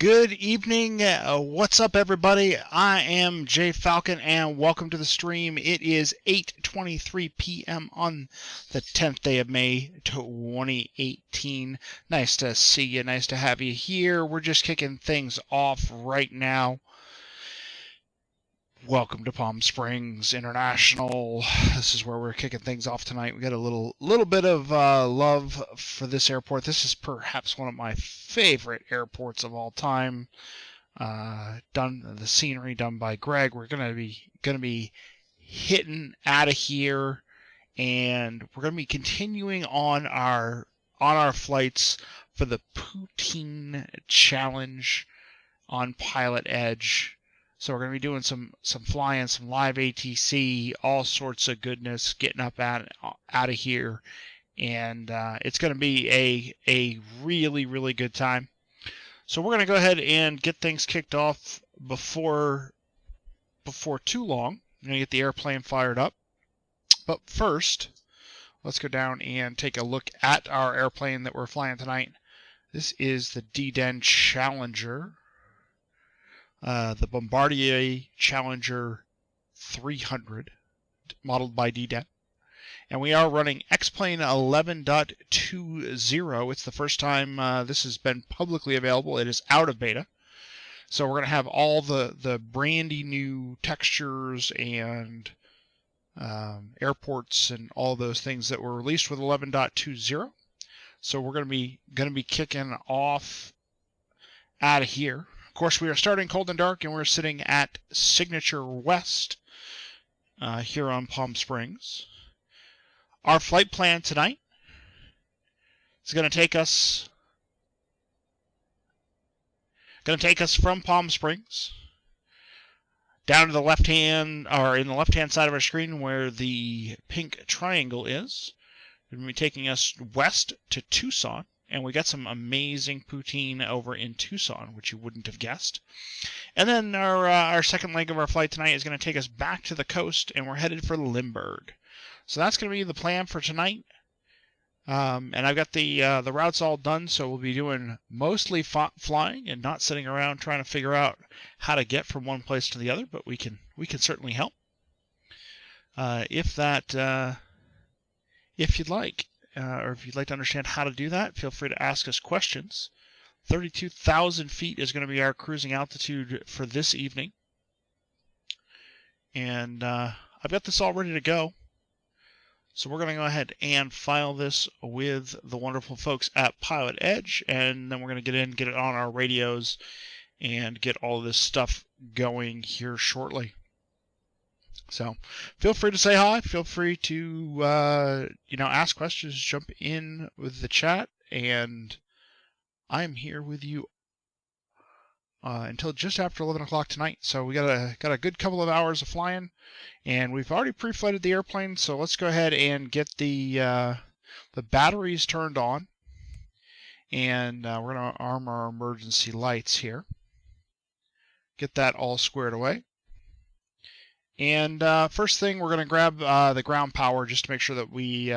Good evening. What's up, everybody? I am Jay Falcon, and welcome to the stream. It is 8:23 p.m. on the 10th day of May, 2018. Nice to see you. Nice to have you here. We're just kicking things off right now. Welcome to Palm Springs International. This is where we're kicking things off tonight. We got a little bit of love for this airport. This is perhaps one of my favorite airports of all time. The scenery done by Greg. We're gonna be hitting out of here, and we're gonna be continuing on our flights for the Poutine Challenge on PilotEdge. So we're going to be doing some flying, some live ATC, all sorts of goodness, getting up out of here, and it's going to be a really, really good time. So we're going to go ahead and get things kicked off before too long. I'm going to get the airplane fired up. But first, let's go down and take a look at our airplane that we're flying tonight. This is the D-Den Challenger. The Bombardier Challenger 300, modeled by D-Den. And we are running X-Plane 11.20. It's the first time this has been publicly available. It is out of beta. So we're going to have all the brandy new textures and airports and all those things that were released with 11.20. So we're going to be kicking off out of here. Of course, we are starting cold and dark, and we're sitting at Signature West here on Palm Springs. Our flight plan tonight is going to take us from Palm Springs down to the left hand, or in the left-hand side of our screen where the pink triangle is. It's going to be taking us west to Tucson. And we got some amazing poutine over in Tucson, which you wouldn't have guessed. And then our second leg of our flight tonight is going to take us back to the coast, and we're headed for Limburg. So that's going to be the plan for tonight. And I've got the routes all done, so we'll be doing mostly flying and not sitting around trying to figure out how to get from one place to the other. But we can certainly help if you'd like. Or if you'd like to understand how to do that, feel free to ask us questions. 32,000 feet is going to be our cruising altitude for this evening. And I've got this all ready to go. So we're going to go ahead and file this with the wonderful folks at PilotEdge, and then we're going to get it on our radios and get all of this stuff going here shortly. So feel free to say hi. Feel free to ask questions, jump in with the chat, and I'm here with you until just after 11 o'clock tonight. So we got a good couple of hours of flying, and we've already pre-flighted the airplane. So let's go ahead and get the batteries turned on, and we're going to arm our emergency lights here. Get that all squared away. And first thing, we're going to grab the ground power just to make sure that we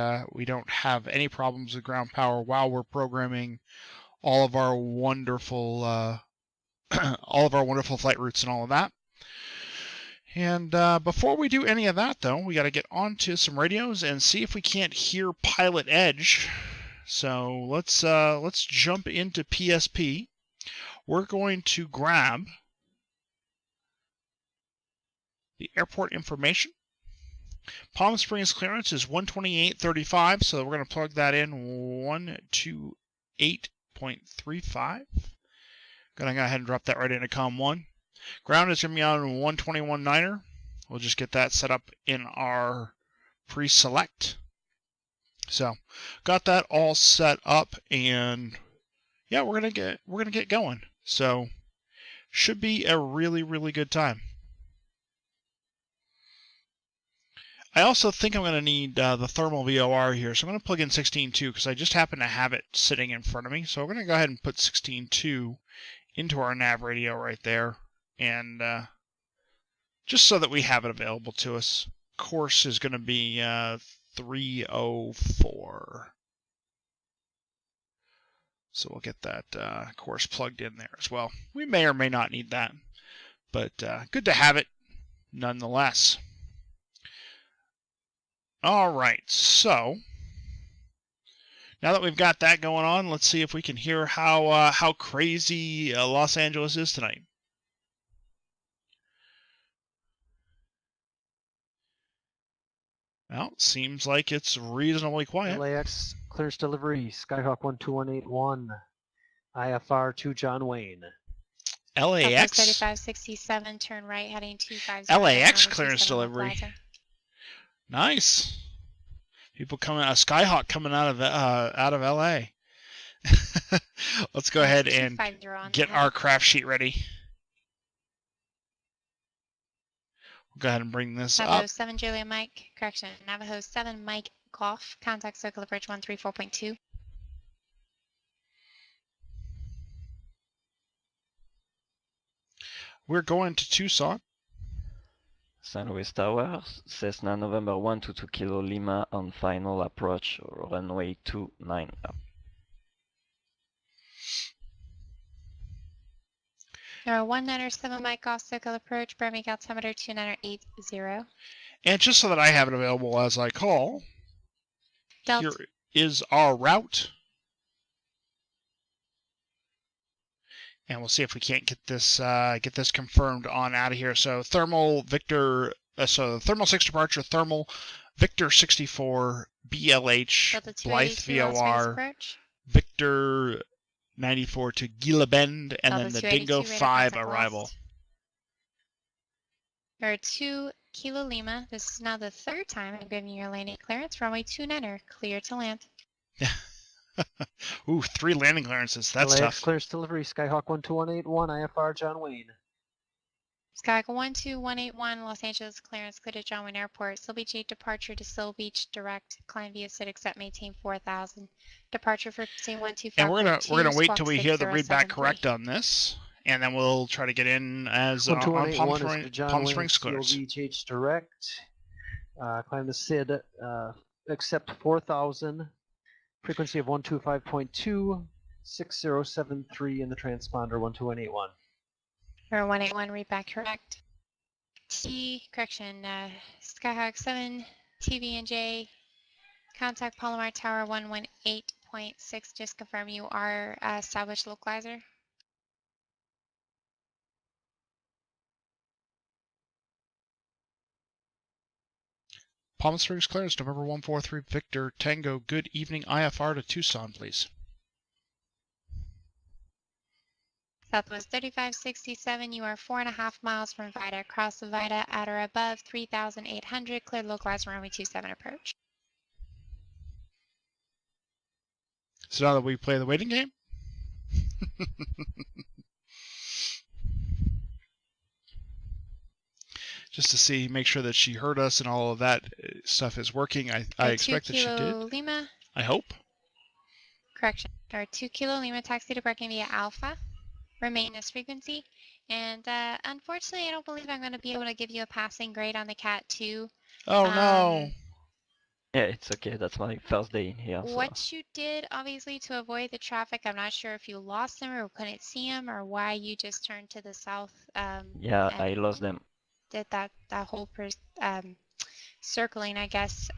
don't have any problems with ground power while we're programming all of our wonderful flight routes and all of that. And before we do any of that, though, we got to get onto some radios and see if we can't hear PilotEdge. So let's jump into PSP. We're going to grab the airport information. Palm Springs clearance is 128.35, so we're going to plug that in 128.35. Going to go ahead and drop that right into COM 1. Ground is going to be on 121.9er. We'll just get that set up in our pre-select. So, got that all set up, and yeah, we're going to get going. So, should be a really, really good time. I also think I'm going to need the thermal VOR here, so I'm going to plug in 16.2 because I just happen to have it sitting in front of me. So we're going to go ahead and put 16.2 into our nav radio right there, and just so that we have it available to us. Course is going to be 304. So we'll get that course plugged in there as well. We may or may not need that, but good to have it nonetheless. All right, so now that we've got that going on, let's see if we can hear how crazy Los Angeles is tonight. Well, seems like it's reasonably quiet. LAX clearance delivery, Skyhawk 12181, IFR to John Wayne. LAX? 3567, turn right, heading 250. LAX clearance delivery. Nice. People coming, a Skyhawk coming out of LA. Let's go ahead and get our craft sheet ready. We'll go ahead and bring this Navajo up. 7 Julia Mike, correction, Navajo 7 Mike Golf, contact circle approach 134.2. We're going to Tucson. San Luis Tower, Cessna November 122 Kilo Lima on final approach, runway 29 up. Number 197 Mike Golf, circle approach, Birmingham altimeter 2980. And just so that I have it available as I call, Delta. here is our route. And we'll see if we can't get this confirmed on out of here. So thermal Victor, so thermal 6 departure, thermal Victor 64 BLH Blythe VOR Victor 94 to Gila Bend, and then the Dingo 5 arrival. There are 2 Kilo Lima. This is now the 3rd time I'm giving you your landing clearance. Runway 29er, clear to land. Ooh, 3 landing clearances. That's LAX tough. clearance delivery, Skyhawk 12181, IFR John Wayne. Skyhawk 12181, Los Angeles clearance, clear to John Wayne Airport. Seal Beach 8 departure to Seal Beach direct. Climb via sit except maintain 4000. Departure for scene 125. And we're gonna wait till we hear the readback correct on this, and then we'll try to get in as on Palm Springs clearance. Seal Beach H direct. Climb the SID, accept 4000. Frequency of 125.2, 6073 in the transponder 12181. Or 181, read back correct. Skyhawk 7, TV&J, contact Palomar Tower 118.6, just confirm you are established localizer. Palm Springs clearance, November 143 Victor Tango. Good evening, IFR to Tucson, please. Southwest 3567, you are 4.5 miles from Vida. Cross the Vida at or above 3,800. Cleared localized runway 27 approach. So now that we play the waiting game? Just to see, make sure that she heard us and all of that stuff is working. I expect that she did. Lima. I hope. Correction. There are 2 Kilo Lima, taxi to Brecken via Alpha. Remain this frequency. And unfortunately, I don't believe I'm going to be able to give you a passing grade on the Cat 2. Oh, no. Yeah, it's okay. That's my first day in here. What you did, obviously, to avoid the traffic, I'm not sure if you lost them or couldn't see them or why you just turned to the south. Yeah, I lost them. Did that whole circling, I guess,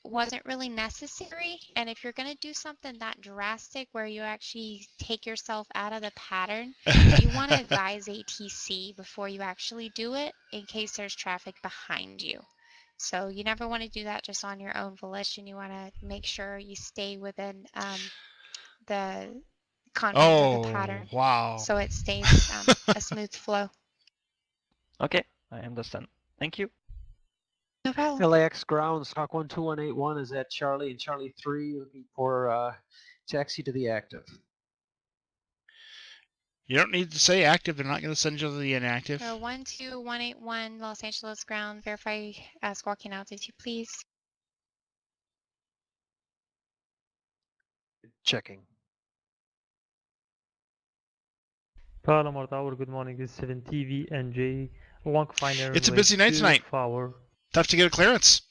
wasn't really necessary. And if you're going to do something that drastic where you actually take yourself out of the pattern, you want to advise ATC before you actually do it in case there's traffic behind you. So you never want to do that just on your own volition. You want to make sure you stay within the confines of the pattern. Wow. So it stays a smooth flow. Okay, I understand. Thank you. No problem. LAX ground, Skyhawk 12181 is at Charlie and Charlie 3, looking for taxi to the active. You don't need to say active. They're not going to send you to the inactive. 12181 Los Angeles ground. Verify squawking altitude, please. Checking. Palomar Tower, good morning. This is 7 TV and J. Longfinder. It's a busy night tonight. Tough to get a clearance.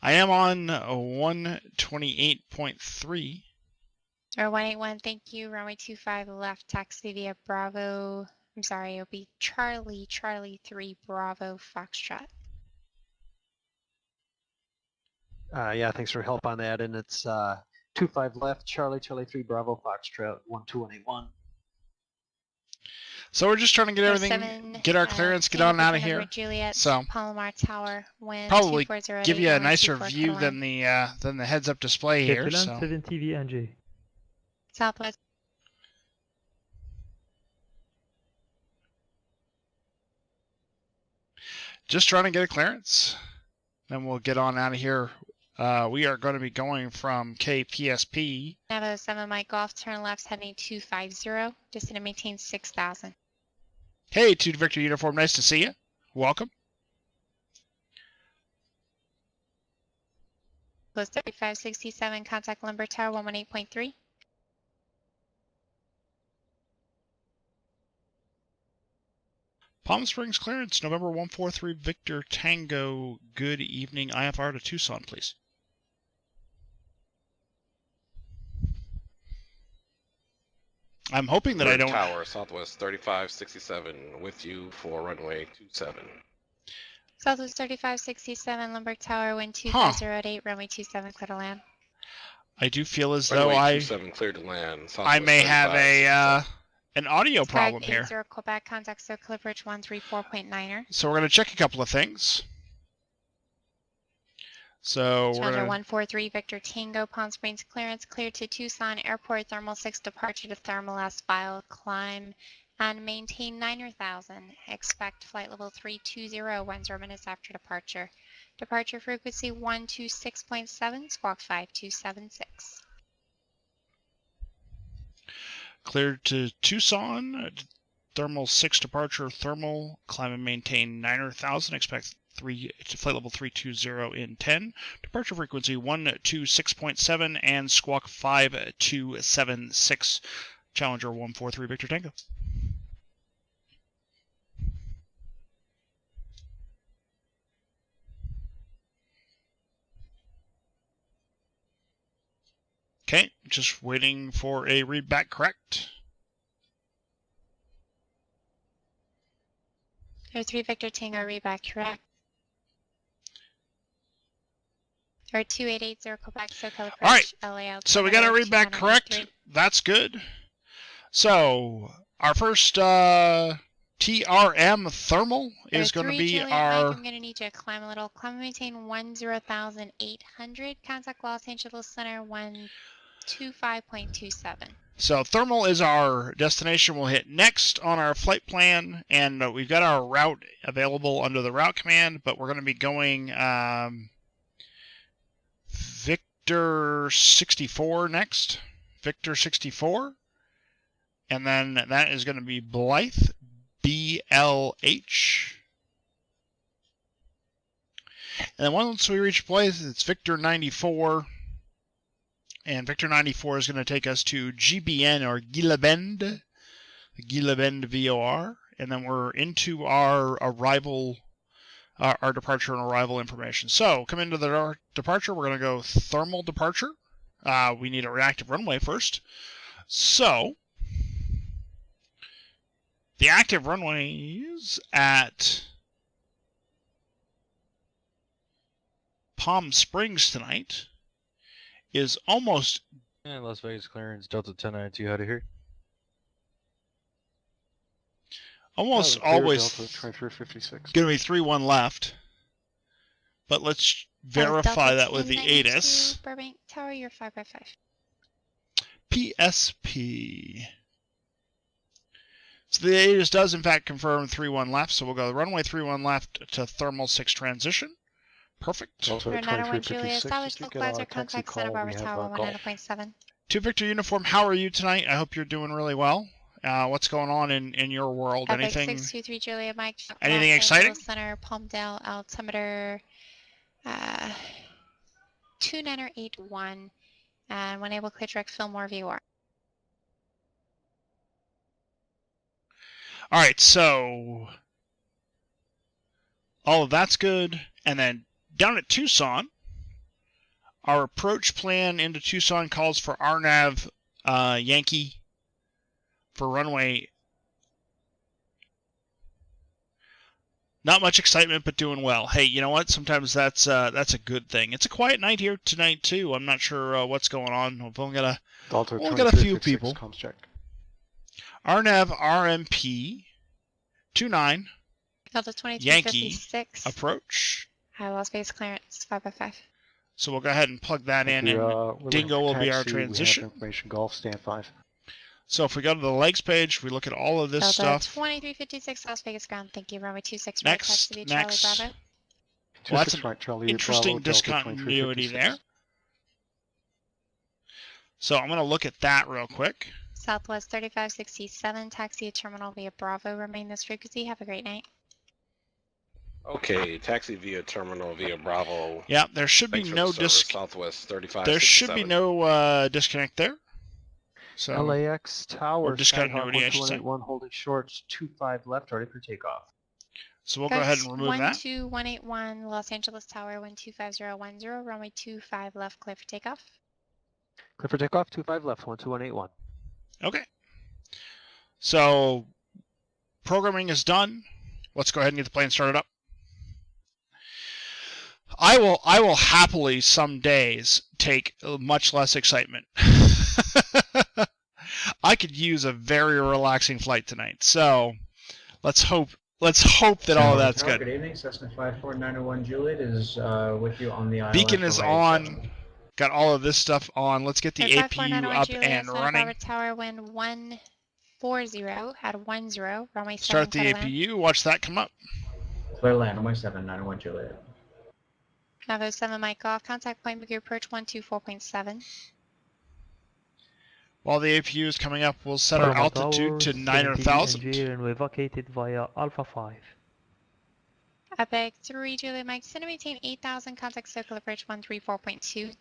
I am on 128.3. Or 181, thank you. Runway 25 left, taxi via Bravo. I'm sorry, it'll be Charlie 3 Bravo Foxtrot. Yeah, thanks for help on that. And it's 25 left, Charlie 3 Bravo Foxtrot 12181. So we're just trying to get everything, get our clearance, get on out of here. Juliet, So Palomar Tower, wind probably 2408, give you a runway nicer 24 view than the heads-up display here. Catalan So 7 TV NJ. Southwest. just trying to get a clearance. Then we'll get on out of here. We are going to be going from KPSP. Navo 7 Mike Golf, turn left, heading 250. Just going to maintain 6,000. Hey, 2 Victor Uniform, nice to see you. Welcome. Close 3567, contact Lumber Tower 118.3. Palm Springs clearance, November 143 Victor Tango. Good evening. IFR to Tucson, please. I'm hoping that I don't... Tower, Southwest 3567, with you for runway 27. Southwest 3567, Lumber Tower, wind 2508, runway 27, clear to land. I do feel as Runway though 27, clear to land. I may have a an audio Tag problem here. 80 Quebec, contact Circle Bridge 134.9er. So we're going to check a couple of things. So we're Challenger going to... 143 Victor Tango, Palm Springs clearance, cleared to Tucson Airport, Thermal 6 departure to Thermal S file, climb and maintain 9,000. Expect flight level 320, 10 minutes after departure. Departure frequency 126.7, squawk 5276. Cleared to Tucson, Thermal 6 departure, Thermal, climb and maintain 9,000, expect flight level 320 in 10, departure frequency 126.7 and squawk 5276, Challenger 143 Victor Tango. Okay, just waiting for a read back correct. 3 Victor Tango, read back correct. Or 2880 Quebec, SoCal approach. All right, LA so we got our read back correct. That's good. So our first TRM thermal is going to be our... I'm going to need you to climb a little. Climb and maintain 10,800. Contact Los Angeles Center 125.27. So thermal is our destination. We'll hit next on our flight plan, and we've got our route available under the route command, but we're going to be going Victor 64 next. Victor 64. And then that is going to be Blythe, BLH. And then once we reach Blythe, it's Victor 94. And Victor 94 is going to take us to GBN, or Gilabend VOR. And then we're into our arrival, our departure and arrival information. So, come into the departure. We're going to go thermal departure. We need a reactive runway first. So, the active runways at Palm Springs tonight is almost... And Las Vegas clearance, Delta 1092 out of here. Almost always Delta 2356. going to be 3-1 left. But let's verify that with the ATIS. Burbank Tower, you're 5x5. PSP. So the ATIS does in fact confirm 3-1 left, so we'll go runway 3-1 left to thermal 6 transition. Perfect. Also For 1 Julia, established localizer, contact Santa Barbara Tower 100.7. 2 Victor Uniform, how are you tonight? I hope you're doing really well. What's going on in your world? Epic Anything? 623 Julia, Mike. Anything Los exciting? Angeles Center, Palmdale, altimeter 2981, and when able, clear direct Fillmore VOR. All right, so all of that's good. And then down at Tucson, Our approach plan into Tucson calls for RNAV Yankee for runway. Not much excitement, but doing well. Hey, you know what? Sometimes that's a good thing. It's a quiet night here tonight too. I'm not sure what's going on. We've only got a few people. Comms check. RNAV RMP 29 Delta Yankee 2356. approach. High space clearance 5x5. So we'll go ahead and plug that in, and Dingo will be our transition. We have information Golf, stand 5. So if we go to the legs page, we look at all of this Delta stuff. 2356 Las Vegas ground. Thank you. Runway 26 Next, taxi to next. Charlie Bravo. Well, that's 26 right, Charlie, interesting Bravo, Delta discontinuity 2356. there. So I'm going to look at that real quick. Southwest 3567 taxi to terminal via Bravo. Remain this frequency. Have a great night. Okay, taxi via terminal via Bravo. Yeah, there should be Thanks for no the service, Southwest 35. There should be no disconnect there. So LAX Tower, or discontinuity, I should say. 1281 holding short, 25 left, ready for takeoff. So we'll go ahead and remove that. 12181 Los Angeles Tower 125010. Runway 25 left. Clear for takeoff. Clear for takeoff, 25 left, 12181. Okay. So programming is done. Let's go ahead and get the plane started up. I will happily some days take much less excitement. I could use a very relaxing flight tonight. So let's hope that all of that's good. Good evening, Cessna 54901 Juliet is with you on the ILS. Beacon is on. Got all of this stuff on. Let's get the APU up and running. Tower wind 140 at 10. Runway 7. Start the APU. Watch that come up. Clear land, runway 791 Juliet. Bravo 7 mic off. Contact point with your approach 124.7. While the APU is coming up, we'll set our altitude to 9,000. And we vacated via Alpha 5. Epic 3 Juliet Mike. Center maintain 8,000. Contact circle approach 134.2.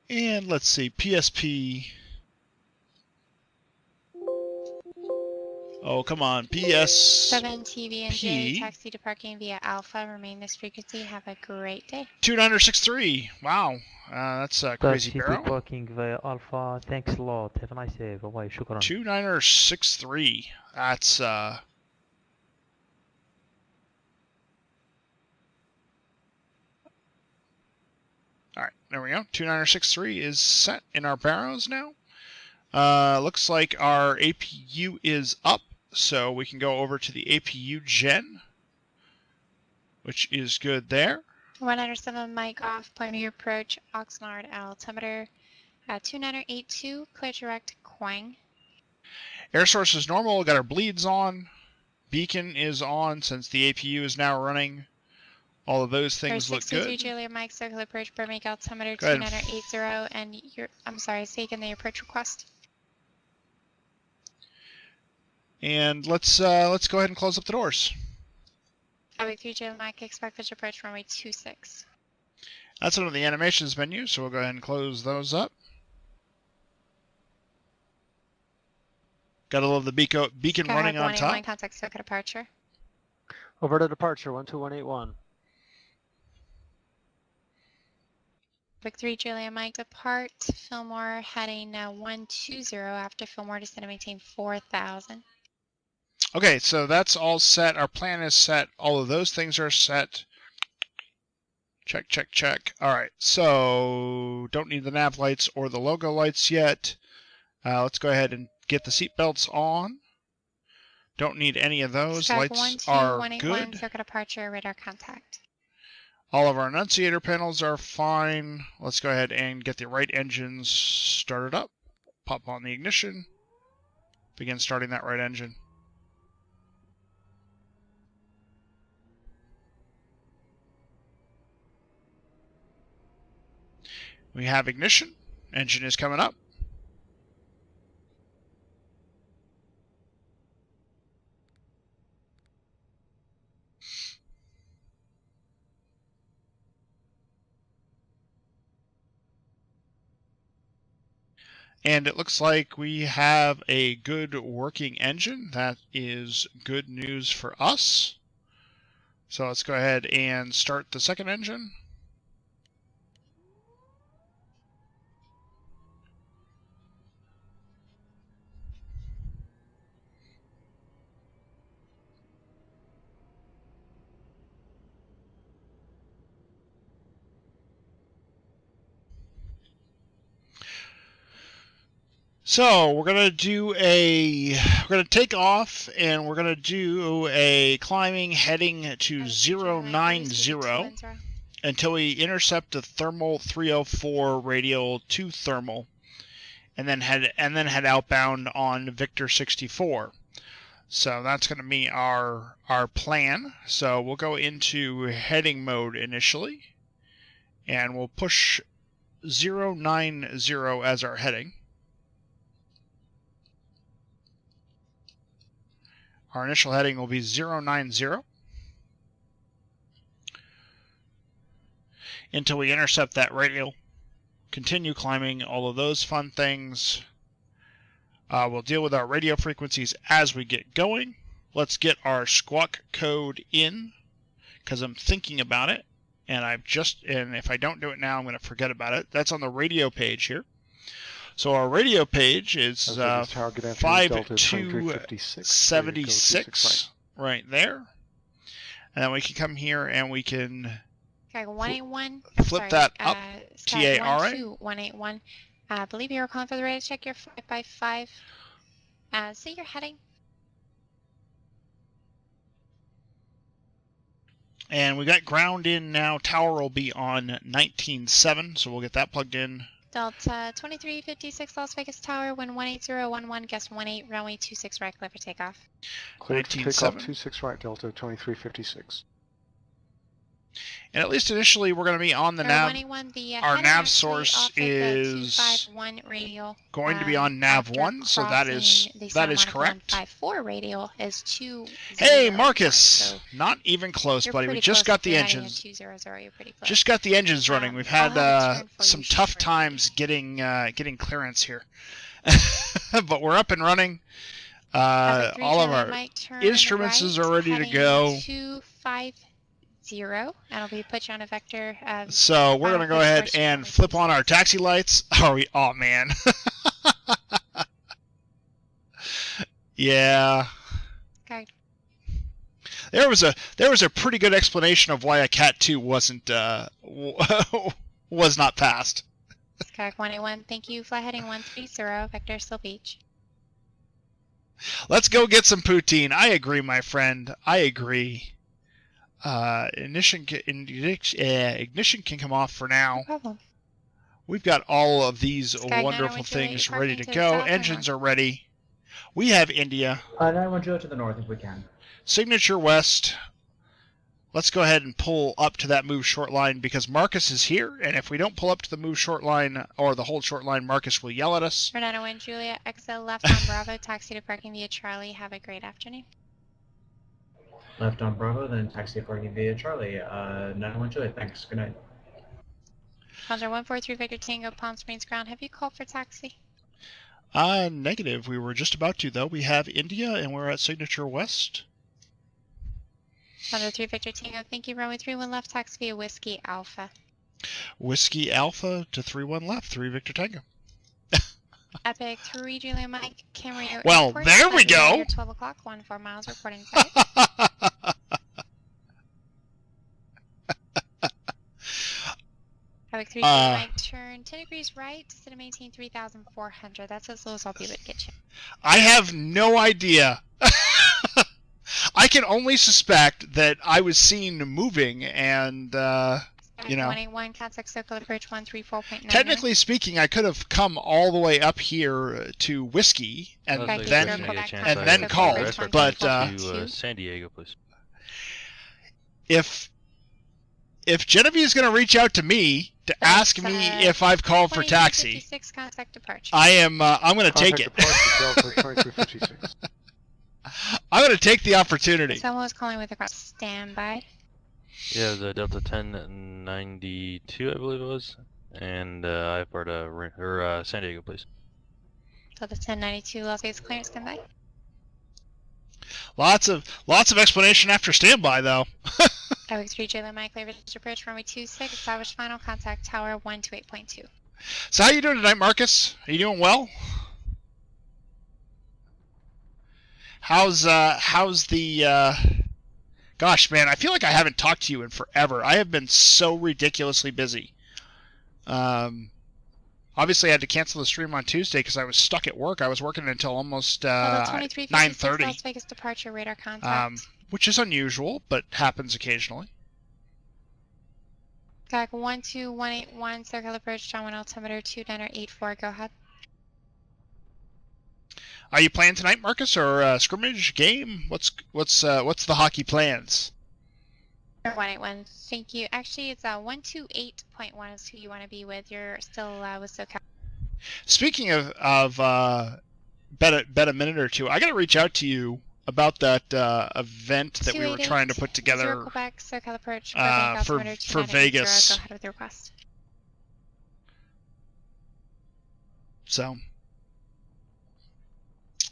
And let's see, PSP. Oh, come on, PS. 7 TV and J. Taxi to parking via Alpha. Remain this frequency. Have a great day. 2963. Wow, that's a crazy Taxi barrel. to parking via Alpha. Thanks a lot. Have a nice day. Bye-bye. Shukran. 2963. That's All right, there we go. 2963 is set in our barrows now. Looks like our APU is up, so we can go over to the APU gen, which is good there. 107 mic off. Point of your approach. Oxnard altimeter at 2982. Clear direct Quang. Air source is normal. Got our bleeds on. Beacon is on since the APU is now running. All of those things look good. Juliet Mike, circle approach, Burmake altimeter 2980, and I'm sorry, it's taken the approach request. And let's go ahead and close up the doors. Bravo 3 Juliet Mike, expect pitch approach runway 26. That's under the animations menu, so we'll go ahead and close those up. Gotta love the beacon running on top. Contact circuit departure. Over to departure, 12181. Vic 3 Juliet Mike, depart. Fillmore heading 120 after Fillmore, descend and maintain 4,000. Okay, so that's all set. Our plan is set. All of those things are set. Check, check, check. All right, so don't need the nav lights or the logo lights yet. Let's go ahead and get the seat belts on. Don't need any of those. Strike Lights are good. Circuit departure, radar contact. All of our annunciator panels are fine. Let's go ahead and get the right engines started up. Pop on the ignition. Begin starting that right engine. We have ignition. Engine is coming up. And it looks like we have a good working engine. That is good news for us. So let's go ahead and start the second engine. So we're gonna take off, and we're gonna do a climbing heading to 090 until we intercept a thermal 304 radial to thermal, and then head outbound on Victor 64. So that's gonna be our plan. So we'll go into heading mode initially, and we'll push 090 as our heading. Our initial heading will be 090 until we intercept that radial. Continue climbing, all of those fun things. We'll deal with our radio frequencies as we get going. Let's get our squawk code in, because I'm thinking about it, and if I don't do it now, I'm going to forget about it. That's on the radio page here. So our radio page is 5276 right there. And then we can come here and we can Okay, 181. flip that up. TARA. 181. I believe you were calling for the radio check. You're 555. See your heading. And we got ground in now. Tower will be on 19.7, so we'll get that plugged in. Delta 2356 Las Vegas Tower, wind 18011, guess 18, runway 26 right, clear for takeoff. Clear for takeoff 26 right, Delta 2356. And at least initially, we're going to be on the nav. Our nav source is going to be on nav 1, so that is correct. 54 radial is 20. Hey, Marcus! So not even close, buddy. We just got the engines. Just got the engines running. We've had some tough times getting clearance here, but we're up and running. All of our instruments are ready to go. 250, and it'll be put you on a vector. So we're gonna go ahead and flip on our taxi lights. Oh man. Yeah. Okay. There was a pretty good explanation of why a Cat 2 wasn't was not passed. Skyhawk 181, thank you. Fly heading 130, vector Still Beach. Let's go get some poutine. I agree, my friend. I agree. Ignition can come off for now. No problem. We've got all of these Sky wonderful 901 things Juliet, ready to parking to the go. south or Engines north? are ready. We have India. 9-1 Juliet to the north if we can. Signature West. Let's go ahead and pull up to that move short line because Marcus is here, and if we don't pull up to the move short line or the hold short line, Marcus will yell at us. 901 Juliet, exit left on Bravo, taxi to parking via Charlie. Have a great afternoon. Left on Bravo, then taxi parking via Charlie. 9-1 Juliet, thanks. Good night. Conjure 143 Victor Tango, Palm Springs ground. Have you called for taxi? Negative. We were just about to, though. We have India, and we're at Signature West. Conjure 3 Victor Tango, thank you. Runway 31 left, taxi via Whiskey Alpha. Whiskey Alpha to 31 left, 3 Victor Tango. Epic 3 Julia Mike, Camarillo Well, Airport, there we go. 12 o'clock, 14 miles, reporting flight. Epic 3 Julia Mike, turn 10 degrees right, to maintain 3,400. That's as low as I'll be able to get you. I have no idea. I can only suspect that I was seen moving and, you know. 181, contact circle approach 134.9. Technically speaking, I could have come all the way up here to Whiskey and Okay, then called, but San Diego, please. If Genevieve is going to reach out to me to ask me if I've called for taxi, contact departure. I'm going to take it. I'm going to take the opportunity. Someone was calling with a cross standby. Yeah, the Delta 1092, I believe it was, and I part San Diego, please. Delta 1092, Las Vegas clearance standby. Lots of explanation after standby, though. Alex 3 J Mike, clear to approach runway 26, establish final contact tower 128.2. So how you doing tonight, Marcus? Are you doing well? How's the gosh, man, I feel like I haven't talked to you in forever. I have been so ridiculously busy. Our Obviously, I had to cancel the stream on Tuesday because I was stuck at work. I was working until almost 9:30. Las Vegas departure radar contact. Which is unusual, but happens occasionally. Gag 12181, circle approach, John 1 altimeter 2984, go ahead. Are you playing tonight, Marcus, or scrimmage game? What's the hockey plans? 181, thank you. Actually, it's 128.1 is who you want to be with. You're still with SoCal. Speaking of bet a minute or two, I got to reach out to you about that event that we were trying to put together Quebec, SoCal approach, for Vegas. Go ahead with your request. So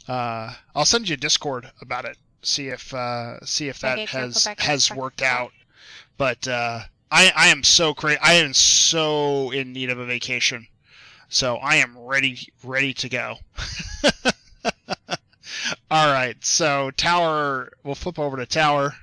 I'll send you a Discord about it. See if that has worked out. But I am so I am so in need of a vacation. So I am ready to go. All right, so tower, we'll flip over to tower.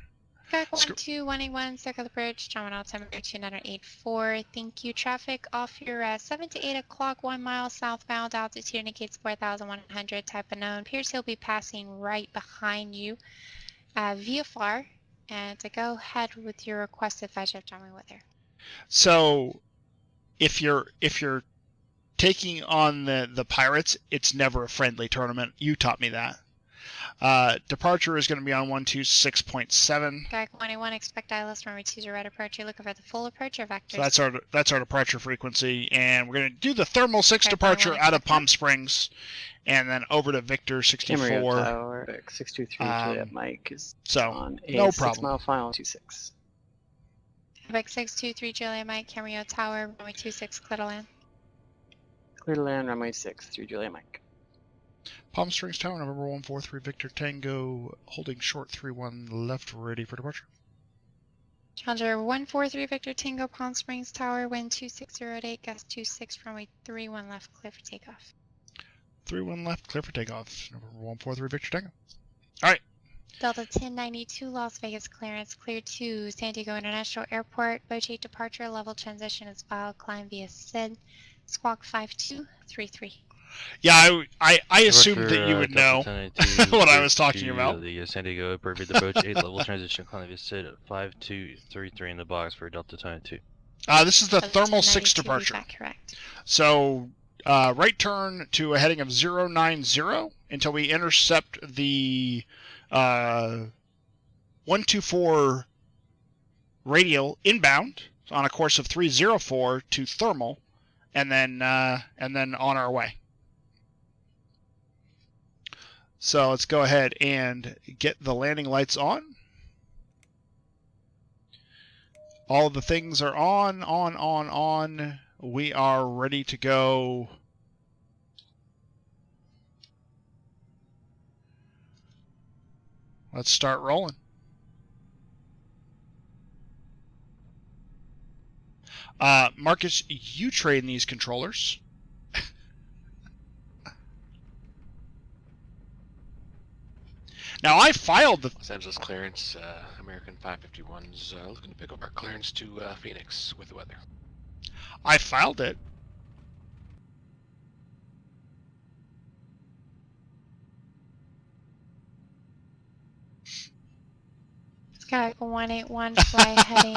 Quebec 12181, circle the bridge, John 1 altimeter 2984. Thank you. Traffic off your 7 to 8 o'clock, 1 mile southbound. Altitude indicates 4,100. Type unknown. Appears he'll be passing right behind you VFR. And to go ahead with your requested 5-ship John with her. So if you're taking on the Pirates, it's never a friendly tournament. You taught me that. Departure is going to be on 126.7. Gag 21, expect ILS runway 20 right approach. You're looking for the full approach or vectors? So that's our departure frequency, and we're going to do the Thermal 6 departure out of Palm Springs, and then over to Victor 64. Camarillo Tower, 623 Juliet Mike is on a no 6 problem. mile final 26. Quebec 623 Juliet Mike, Camarillo Tower, runway 26, clear to land. Clear to land, runway 6 through Juliet Mike. Palm Springs Tower, November 143 Victor Tango, holding short 31 left, ready for departure. Challenger 143 Victor Tango, Palm Springs Tower, wind 2608, gust 26, runway 31 left, clear for takeoff. 31 left, clear for takeoff. November 143 Victor Tango. All right. Delta 1092 Las Vegas clearance, clear to San Diego International Airport. Boche departure, level transition is filed, climb via SID, squawk 5233. Yeah, I assumed that you would know what I was talking about. The San Diego Airport via approach 8 level transition, climb via SID at 5233 in the box for Delta 1092. This is the Thermal 6 departure. Correct. So right turn to a heading of 090 until we intercept the 124 radial inbound on a course of 304 to thermal, and then on our way. So let's go ahead and get the landing lights on. All of the things are on. We are ready to go. Let's start rolling. Marcus, you train these controllers. Now, I filed the Los Angeles clearance, American 551's looking to pick up our clearance to Phoenix with the weather. I filed it. Sky 181, fly heading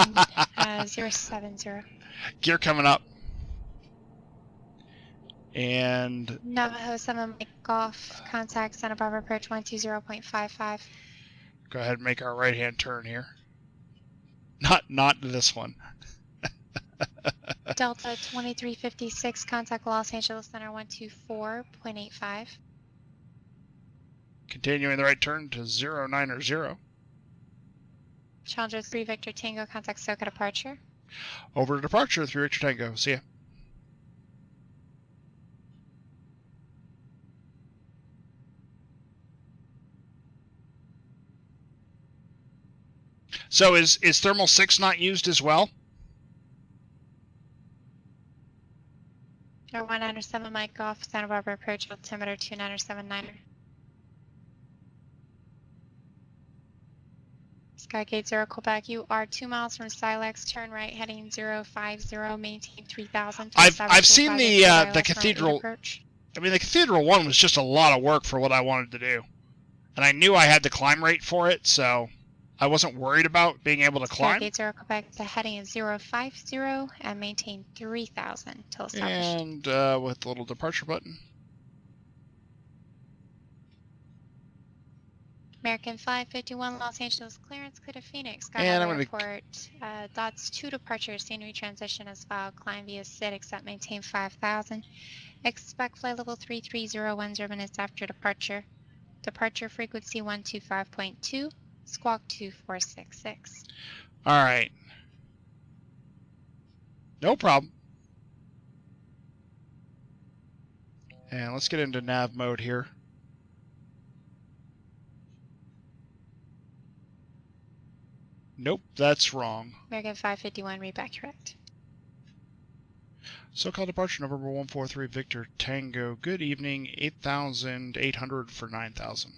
070. Gear coming up. And Navajo 7 Mike Golf, contact Santa Barbara approach 120.55. Go ahead and make our right-hand turn here. Not this one. Delta 2356, contact Los Angeles Center 124.85. Continuing the right turn to 090. Challenger 3 Victor Tango, contact SoCal departure. Over to departure 3 Victor Tango. See ya. So is Thermal 6 not used as well? 197 Mike Golf, Santa Barbara approach altimeter 2979. Skygate 0 Quebec, you are 2 miles from Silex, turn right heading 050, maintain 3000. I've seen the cathedral. I mean, the cathedral one was just a lot of work for what I wanted to do, and I knew I had the climb rate for it, so I wasn't worried about being able to climb. Skygate 0 Quebec, the heading is 050 and maintain 3000 till established. And with the little departure button. American 551, Los Angeles clearance, clear to Phoenix. And I'm Airport, dots 2 departure, scenery transition as filed, climb via SID, except maintain 5000. Expect flight level 3301 0 minutes after departure. Departure frequency 125.2, squawk 2466. Alright. No problem. And let's get into nav mode here. Nope, that's wrong. American 551, read back correct. So-called departure, November 143, Victor Tango. Good evening, 8,800 for 9,000.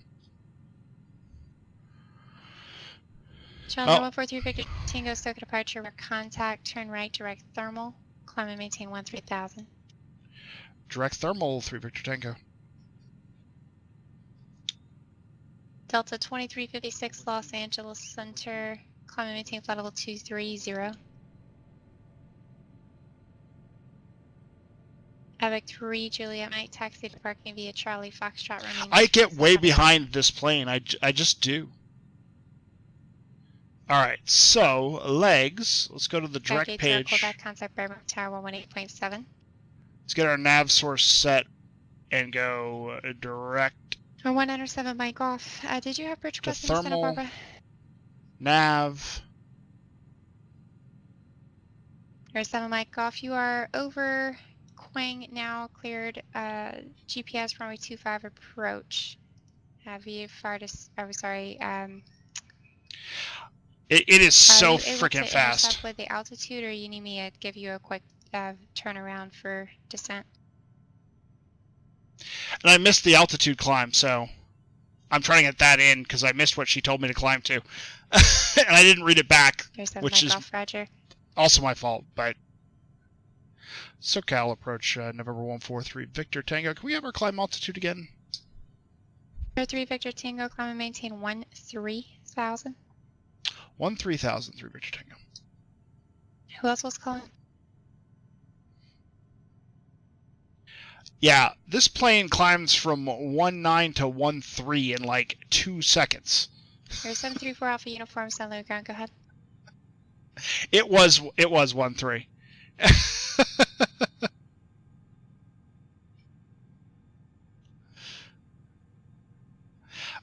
Challenger 143, Victor Tango, SOCA departure, contact, turn right, direct thermal, climb and maintain 13,000. Direct thermal, 3 Victor Tango. Delta 2356, Los Angeles Center, climb and maintain flight level 230. Epic 3, Juliet Mike, taxi to parking via Charlie Foxtrot. I get way behind this plane. I just do. Alright, so legs. Let's go to the direct page. Quebec, contact Bearmouth Tower 118.7. Let's get our nav source set and go direct. 197 Mike off. Did you have bridge request in Santa Barbara? Nav. 7 Mike off. You are over Quang now, cleared GPS runway 25 approach. Via farthest, It is so freaking fast. With the altitude, or you need me to give you a quick turnaround for descent? And I missed the altitude climb, so I'm trying to get that in because I missed what she told me to climb to. And I didn't read it back, which is also my fault. But SoCal approach, November 143, Victor Tango. Can we have our climb altitude again? 3 Victor Tango, climb and maintain 13,000. 13,000, 3 Victor Tango. Who else was calling? Yeah, this plane climbs from 19 to 13 in like 2 seconds. There's 734 Alpha Uniform, San Luis ground. Go ahead. It was 13.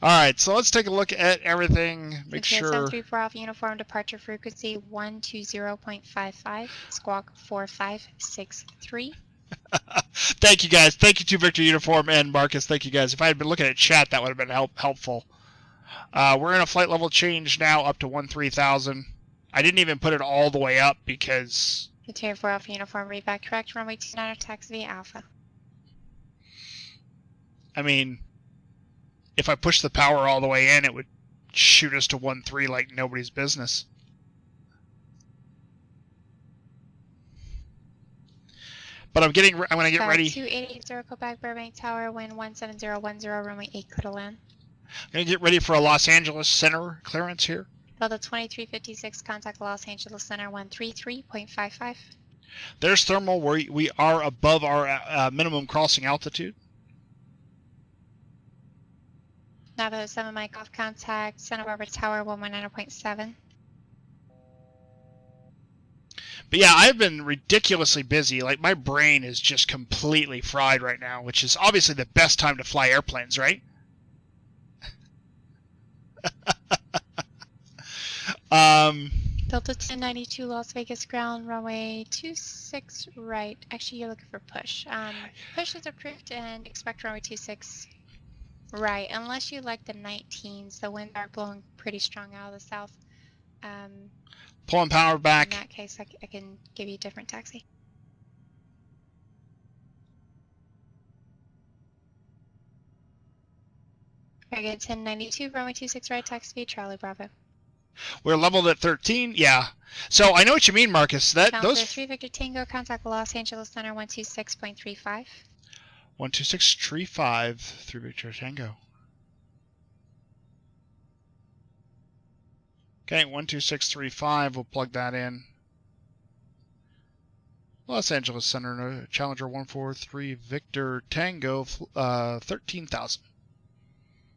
All right, so let's take a look at everything. Make sure. 734 Alpha Uniform, departure frequency 120.55, squawk 4563. Thank you guys. Thank you to Victor Uniform and Marcus. Thank you guys. If I had been looking at chat, that would have been helpful. We're in a flight level change now up to 13,000. I didn't even put it all the way up because. Interior 4 Alpha Uniform, read back correct. Runway 29, taxi via Alpha. I mean, if I pushed the power all the way in, it would shoot us to 13 like nobody's business. But I'm gonna get ready. 2880 Quebec, Burbank Tower, wind 17010, runway 8, clear to land. I'm gonna get ready for a Los Angeles Center clearance here. Delta 2356, contact Los Angeles Center 133.55. There's thermal where we are above our minimum crossing altitude. Navajo 7 Mike off, contact Santa Barbara Tower 119.7. But yeah, I've been ridiculously busy. Like, my brain is just completely fried right now, which is obviously the best time to fly airplanes, right? Delta 1092 Las Vegas ground, runway 26 right. Actually, you're looking for push. Push is approved and expect runway 26 right, unless you like the 19s. The winds are blowing pretty strong out of the south. Pulling power back. In that case, I can give you a different taxi. Very good. 1092, runway 26 right, taxi via Charlie Bravo. We're leveled at 13. Yeah. So I know what you mean, Marcus. Challenger Those 3 Victor Tango, contact Los Angeles Center 126.35. 126.35 3 Victor Tango. Okay, 126.35. We'll plug that in. Los Angeles Center, Challenger 143 Victor Tango, 13,000.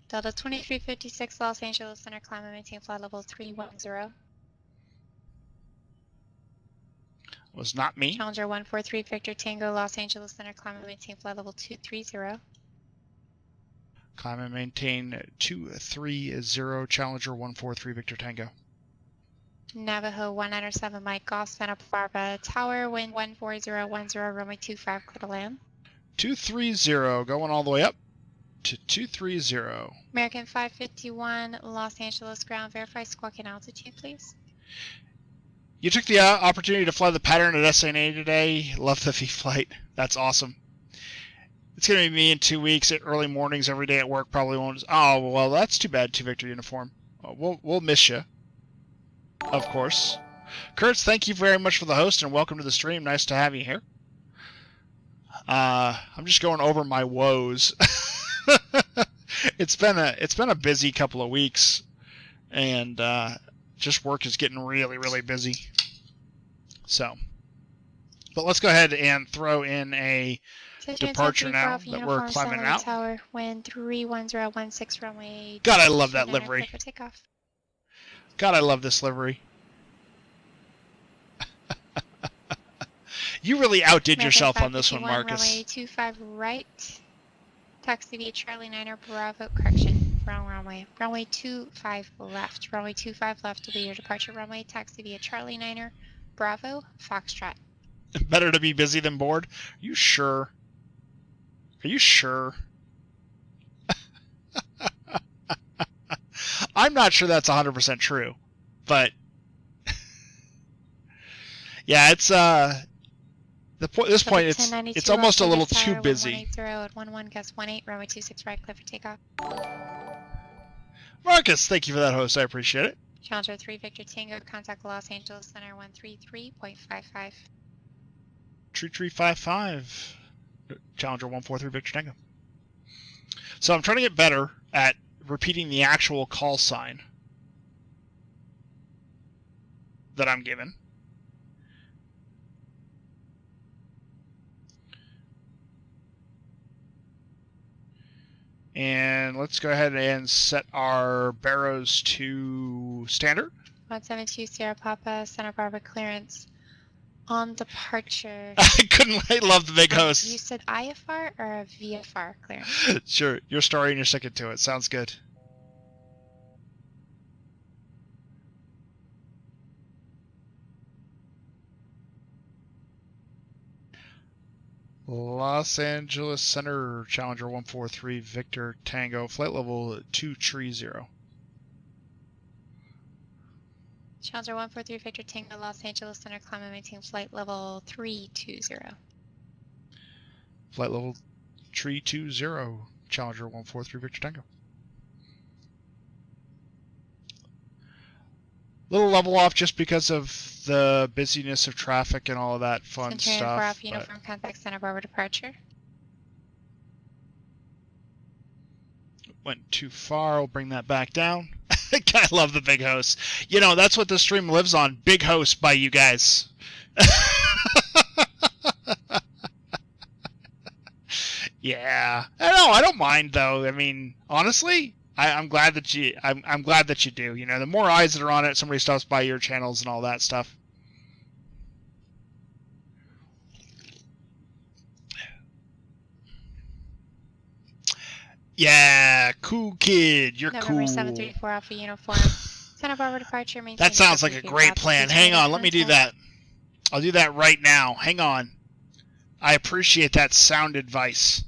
Delta 2356 Los Angeles Center, climb and maintain flight level 310. Was not me. Challenger 143 Victor Tango, Los Angeles Center, climb and maintain flight level 230. Climb and maintain 230, Challenger 143 Victor Tango. Navajo 197 Mike Golf, Santa Barbara Tower, wind 14010, runway 25, clear to land. 230, going all the way up to 230. American 551 Los Angeles ground, verify squawk and altitude, please. You took the opportunity to fly the pattern at SNA today. Love the V flight. That's awesome. It's going to be me in 2 weeks at early mornings every day at work. Probably won't. Oh, well, that's too bad, 2 Victor uniform. We'll miss you. Of course. Kurtz, thank you very much for the host and welcome to the stream. Nice to have you here. I'm just going over my woes. It's been a busy couple of weeks, and just work is getting really, really busy. So, but let's go ahead and throw in a departure now that we're climbing out. Tower, wind 31016, runway. God, I love that livery. God, I love this livery. You really outdid yourself on this one, Marcus. Runway 25 right. Taxi via Charlie 9er, Bravo, correction, wrong runway. Runway 25 left. Runway 25 left will be your departure runway. Taxi via Charlie 9er, Bravo, Foxtrot. Better to be busy than bored? Are you sure? Are you sure? I'm not sure that's 100% true, but yeah, it's this point it's almost a little too busy. 180 at 11 gust 18, runway 26 right, clear for takeoff. Marcus, thank you for that host. I appreciate it. Challenger 3 Victor Tango, contact Los Angeles Center 133.55. 3355. Challenger 143 Victor Tango. So I'm trying to get better at repeating the actual call sign that I'm given. And let's go ahead and set our barrows to standard. 172 Sierra Papa, Santa Barbara clearance on departure. I love the big host. You said IFR or a VFR clearance? Sure, your story and you're sticking to it. Sounds good. Los Angeles Center, Challenger 143 Victor Tango, flight level 230. Challenger 143 Victor Tango, Los Angeles Center, climb and maintain flight level 320. Flight level 320, Challenger 143 Victor Tango. Little level off just because of the busyness of traffic and all of that fun stuff. Off uniform contact Santa Barbara departure. Went too far. We'll bring that back down. I love the big host. You know, that's what this stream lives on. Big host by you guys. Yeah. I don't mind though. I mean, honestly, I'm glad that I'm glad that you do. You know, the more eyes that are on it, somebody stops by your channels and all that stuff. Yeah, cool kid. You're November cool. 734 Alpha uniform. Santa Barbara departure. That sounds like a great plan. Hang on, let me do that. I'll do that right now. Hang on. I appreciate that sound advice.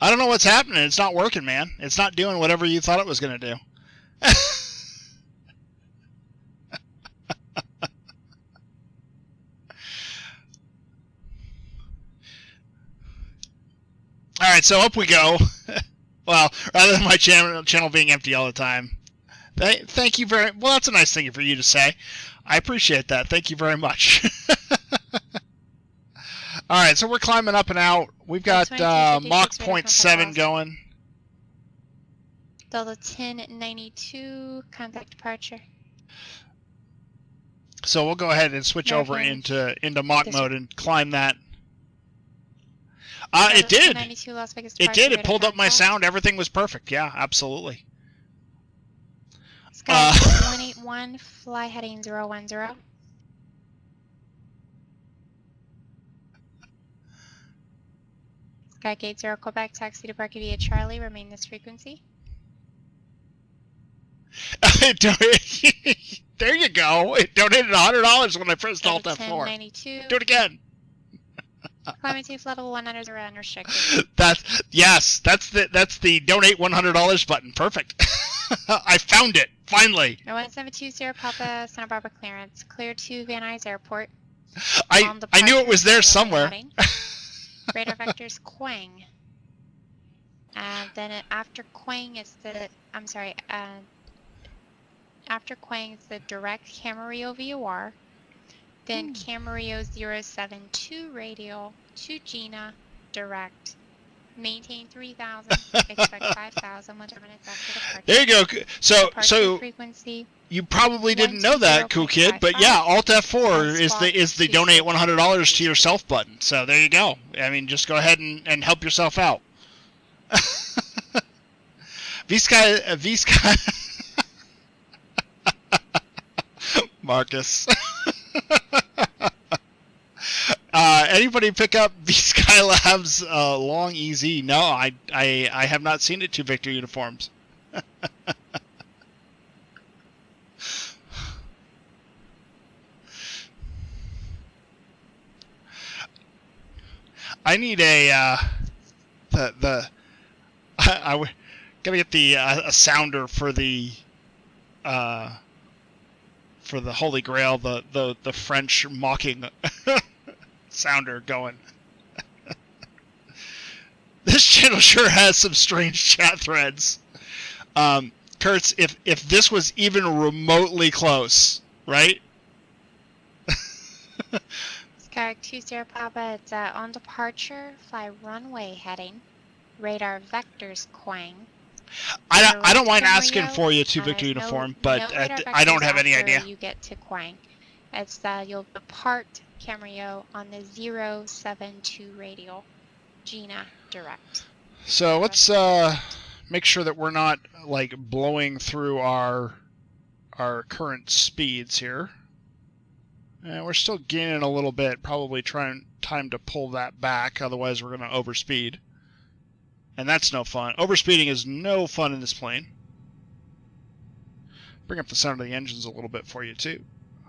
I don't know what's happening. It's not working, man. It's not doing whatever you thought it was going to do. All right, so up we go. Well, rather than my channel being empty all the time. Thank you very well. That's a nice thing for you to say. I appreciate that. Thank you very much. All right, so we're climbing up and out. We've got Mach 0.7 going. Delta 1092, contact departure. So we'll go ahead and switch over into Mach mode and climb that. It did. It did. It pulled up my sound. Everything was perfect. Yeah, absolutely. Sky 181, fly heading 010. Skygate 0 Quebec, taxi to Park via Charlie, remain this frequency. There you go. It donated $100 when I pressed Alt F4. Do it again. Climbing to level 100 unrestricted. That's the donate $100 button. Perfect. I found it finally. 1720 Papa Santa Barbara clearance. Clear to Van Nuys Airport. I knew it was there somewhere. Radar vectors Quang. Then after Quang is the after Quang is the direct Camarillo VOR. Then Camarillo 072 radial to Gina direct. Maintain 3,000. Expect 5,000 1 minutes after departure. There you go. So frequency. You probably didn't know that, cool kid, but yeah, Alt F4 is the donate $100 to yourself button. So there you go. I mean, just go ahead and help yourself out. V-Sky, Marcus. Anybody pick up V-Sky Labs Long EZ? No, I have not seen it to Victor uniforms. I need a I gotta get the a sounder for the Holy Grail, the French mocking sounder going. This channel sure has some strange chat threads. Kurtz, if this was even remotely close, right? Sky 20 Papa, it's on departure, fly runway heading, radar vectors Quang. I don't mind asking for you to Victor uniform, but I don't have any idea. You get to Quang. It's you'll depart Camarillo on the 072 radial, Gina direct. So let's make sure that we're not like blowing through our current speeds here. And we're still gaining a little bit, probably time to pull that back, otherwise we're going to overspeed. And that's no fun. Overspeeding is no fun in this plane. Bring up the sound of the engines a little bit for you too.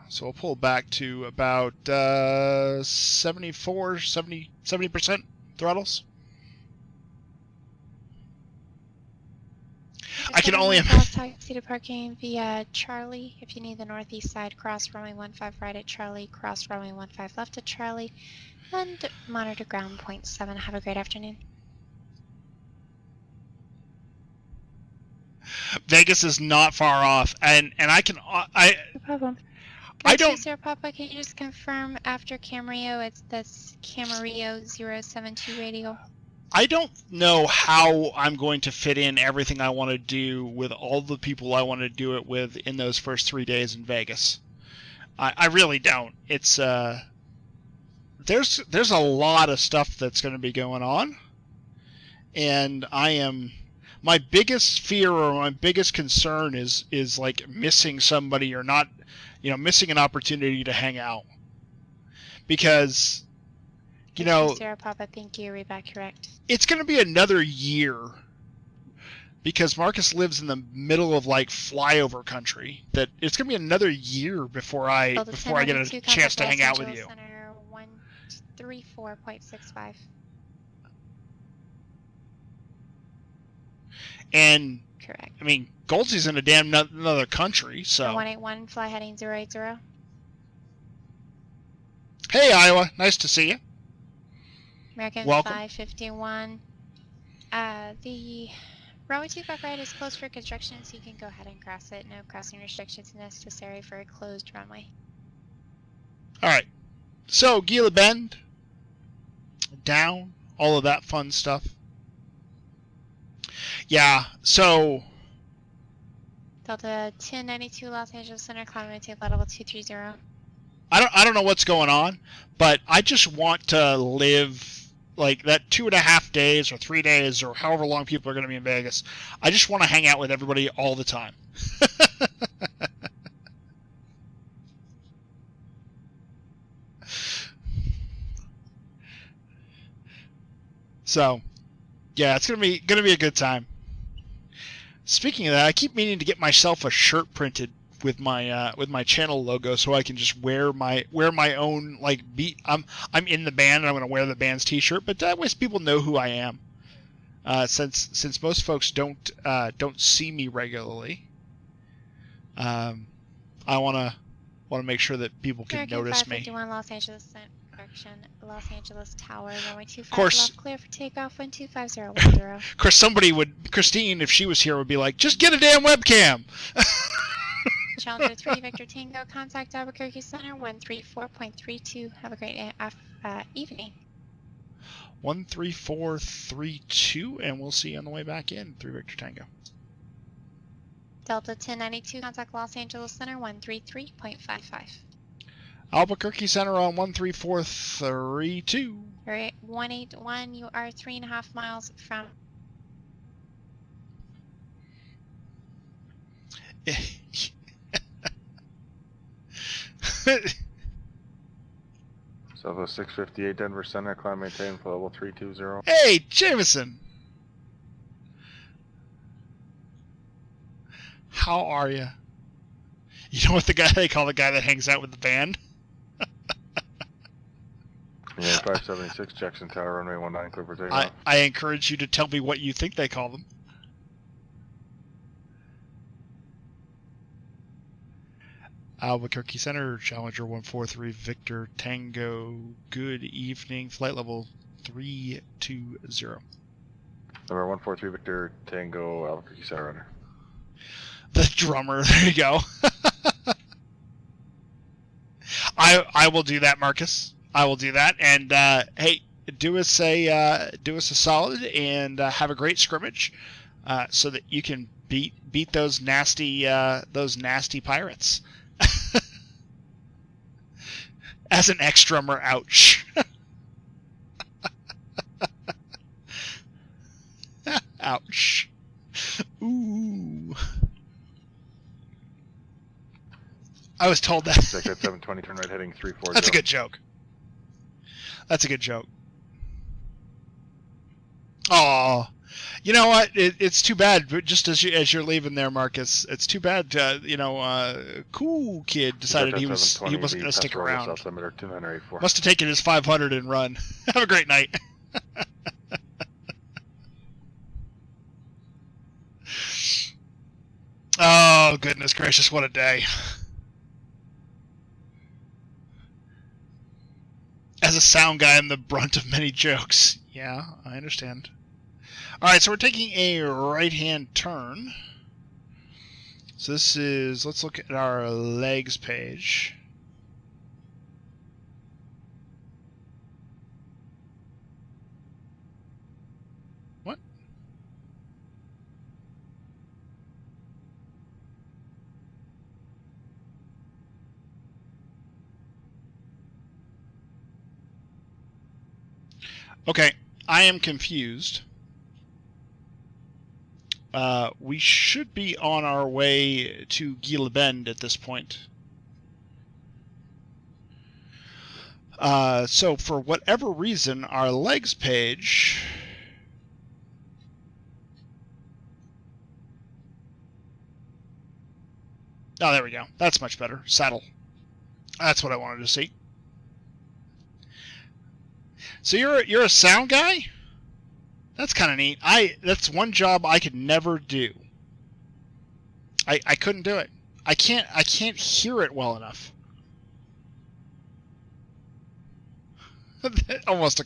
So we'll pull back to about 70% throttles. I can only taxi to parking via Charlie. If you need the northeast side, cross runway 15 right at Charlie, cross runway 15 left at Charlie, and monitor ground 0.7. Have a great afternoon. Vegas is not far off, and I can No problem. I don't. Sir Papa, can you just confirm after Camarillo, it's this Camarillo 072 radial? I don't know how I'm going to fit in everything I want to do with all the people I want to do it with in those first 3 days in Vegas. I really don't. It's there's a lot of stuff that's going to be going on, and my biggest fear or my biggest concern is like missing somebody or not, missing an opportunity to hang out, because Sarah Papa, thank you. Read back correct. It's going to be another year because Marcus lives in the middle of like flyover country. That it's going to be another year before I get a chance to hang out with you. Center 134.65. And correct. I mean, Goldsy's in a damn another country, so. 181, fly heading 080. Hey, Iowa, nice to see you. American Welcome. 551. The Runway 25 right is closed for construction, so you can go ahead and cross it. No crossing restrictions necessary for a closed runway. Alright. So, Gila Bend. Down. All of that fun stuff. Yeah, so... Delta 1092 Los Angeles Center, climbing to level 230. I don't know what's going on, but I just want to live like that 2.5 days or 3 days or however long people are going to be in Vegas. I just want to hang out with everybody all the time. So, yeah, it's gonna be a good time. Speaking of that, I keep meaning to get myself a shirt printed with my channel logo, so I can just wear my own like beat. I'm in the band and I'm gonna wear the band's T-shirt, but that way people know who I am. Since most folks don't see me regularly, I wanna make sure that people can notice me. 551 Los Angeles correction, Los Angeles Tower, runway 25 Of course, left, clear for takeoff, wind 25010. Of course, somebody would, Christine, if she was here, would be like, just get a damn webcam. Challenger 3 Victor Tango, contact Albuquerque Center 134.32. Have a great evening. 13432, and we'll see you on the way back in 3 Victor Tango. Delta 1092, contact Los Angeles Center 133.55. Albuquerque Center on 13432. Alright, 181, you are 3.5 miles from... Southwest 658 Denver Center, climb maintain for level 320. Hey, Jameson! How are you? You know what they call the guy that hangs out with the band? Yeah, 576 Jackson Tower, runway 19, clear for takeoff. I encourage you to tell me what you think they call them. Albuquerque Center, Challenger 143 Victor Tango, good evening, flight level 320. Number 143 Victor Tango, Albuquerque Center, runner. The drummer, there you go. I will do that, Marcus. I will do that, and hey, do us a solid and have a great scrimmage, so that you can beat those nasty pirates. As an ex-drummer, ouch. Ouch. Ooh. I was told that. 6 at 720, turn right heading 340. That's a good joke. That's a good joke. Oh, you know what? It's too bad. But just as you're leaving there, Marcus, it's too bad. Cool kid decided he wasn't going to stick around. Must have taken his 500 and run. Have a great night. Oh goodness gracious! What a day. As a sound guy, I'm the brunt of many jokes. Yeah, I understand. Alright, so we're taking a right-hand turn. So this is, let's look at our legs page. What? Okay, I am confused. We should be on our way to Gila Bend at this point. So for whatever reason, our legs page... Oh, there we go. That's much better. Saddle. That's what I wanted to see. So you're a sound guy? That's kind of neat. That's one job I could never do. I couldn't do it. I can't hear it well enough. Almost a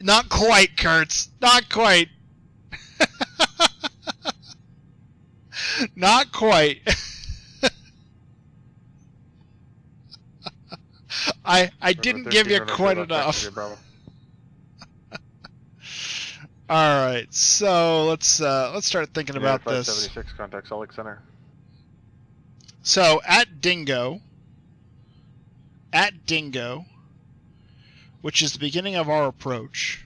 not quite, Kurtz. Not quite. Not quite. I didn't give you quite enough. All right, so let's start thinking about this. 576, contact Salt Lake Center. So at Dingo, which is the beginning of our approach,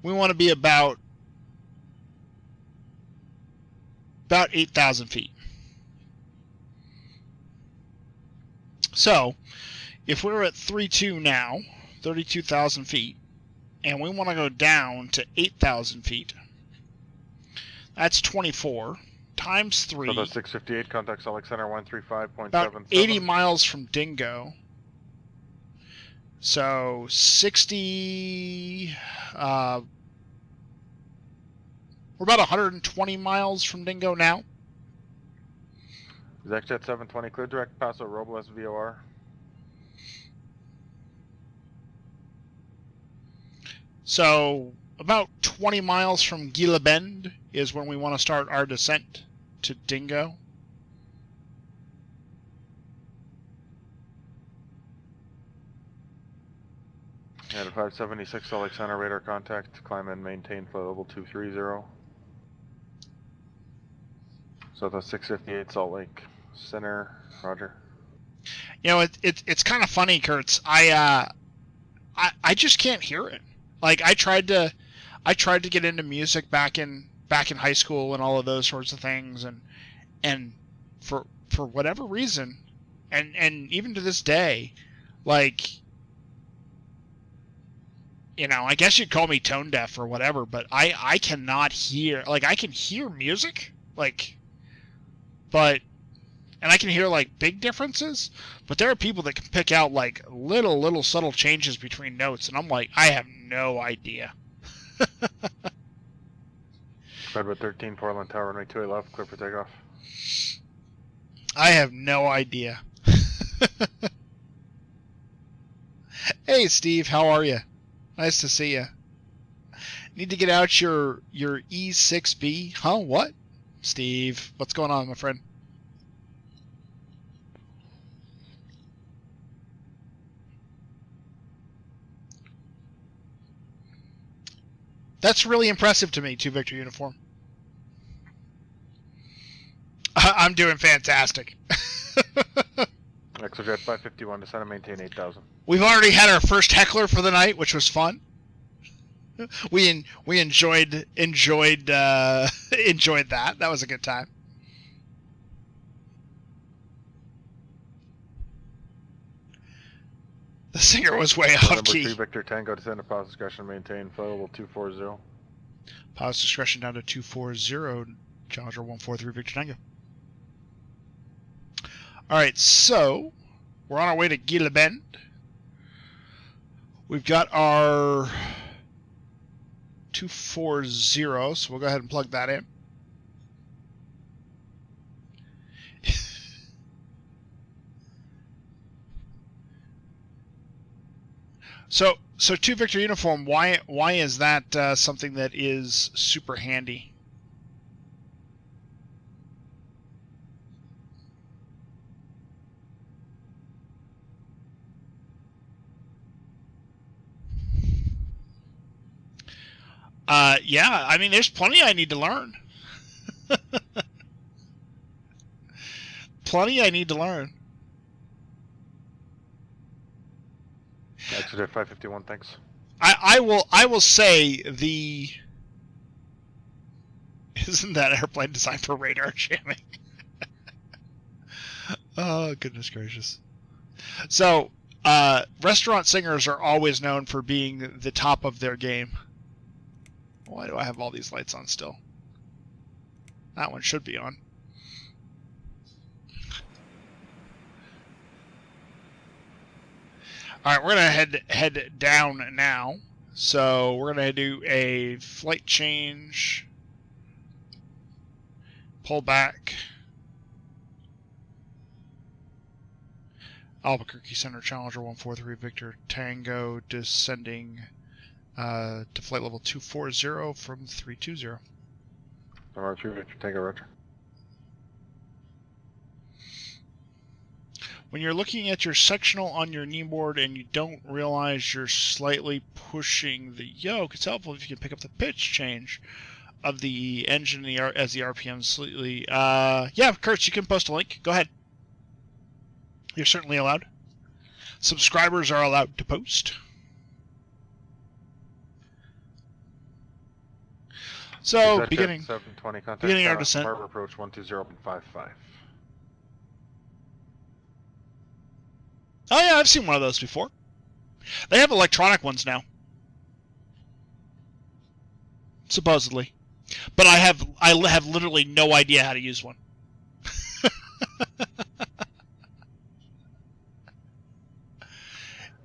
we want to be about 8,000 feet. So if we're at 3.2 now, 32,000 feet, and we want to go down to 8,000 feet, that's 24 times 3. So that's 658, contact Salt Lake Center 135.77. About 80 miles from Dingo. So 60, we're about 120 miles from Dingo now. Zechjet 720, clear direct Paso Robles VOR. So about 20 miles from Gila Bend is when we want to start our descent to Dingo. At 576 Salt Lake Center, radar contact, climb and maintain flight level 230. So that's 658 Salt Lake Center, roger. You know, it's kind of funny, Kurtz. I just can't hear it. Like I tried to get into music back in high school and all of those sorts of things, and for whatever reason, and even to this day, like, you know, I guess you'd call me tone deaf or whatever, but I cannot hear. Like I can hear music, like, but. And I can hear like big differences, but there are people that can pick out like little subtle changes between notes, and I'm like, I have no idea. Redwood 13, Portland Tower, runway 28 left, clear for takeoff. I have no idea. Hey Steve, how are you? Nice to see you. Need to get out your E6B? Huh? What? Steve, what's going on, my friend? That's really impressive to me, 2 Victor uniform. I'm doing fantastic. Exojet 551, descend and maintain 8,000. We've already had our first heckler for the night, which was fun. We enjoyed that. That was a good time. The singer was way off Number key. 3 Victor Tango, descend to pause discretion, maintain flight level 240. Pause discretion down to 240, Challenger 143 Victor Tango. Alright, so we're on our way to Gila Bend. We've got our 240, so we'll go ahead and plug that in. So 2 Victor uniform, why is that something that is super handy? Yeah, I mean, there's plenty I need to learn. Plenty I need to learn. Exojet 551, thanks. I will say the... Isn't that airplane designed for radar jamming? Oh, goodness gracious. So, restaurant singers are always known for being the top of their game. Why do I have all these lights on still? That one should be on. Alright, we're going to head down now. So we're going to do a flight change. Pull back. Albuquerque Center, Challenger 143 Victor Tango, descending to flight level 240 from 320. Number 3 Victor Tango, roger. When you're looking at your sectional on your kneeboard and you don't realize you're slightly pushing the yoke, it's helpful if you can pick up the pitch change of the engine as the RPM slightly. Yeah, Kurtz, you can post a link. Go ahead. You're certainly allowed. Subscribers are allowed to post. So, beginning our descent. Harbor approach 120.55. Oh yeah, I've seen one of those before. They have electronic ones now. Supposedly. But I have literally no idea how to use one.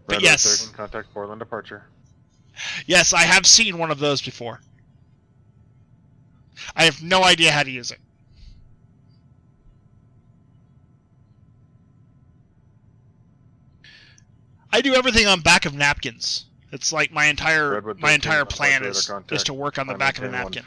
But yes. 13, contact Portland departure. Yes, I have seen one of those before. I have no idea how to use it. I do everything on back of napkins. It's like my entire plan is to work on the back of a napkin.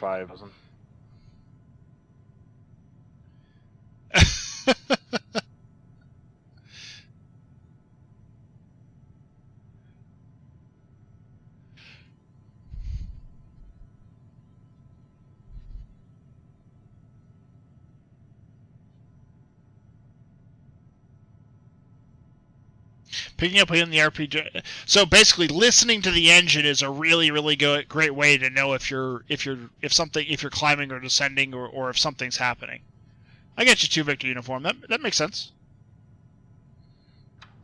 Picking up in the RPG. So basically, listening to the engine is a really, really great way to know if you're climbing or descending or if something's happening. I get you 2 Victor uniform. That makes sense.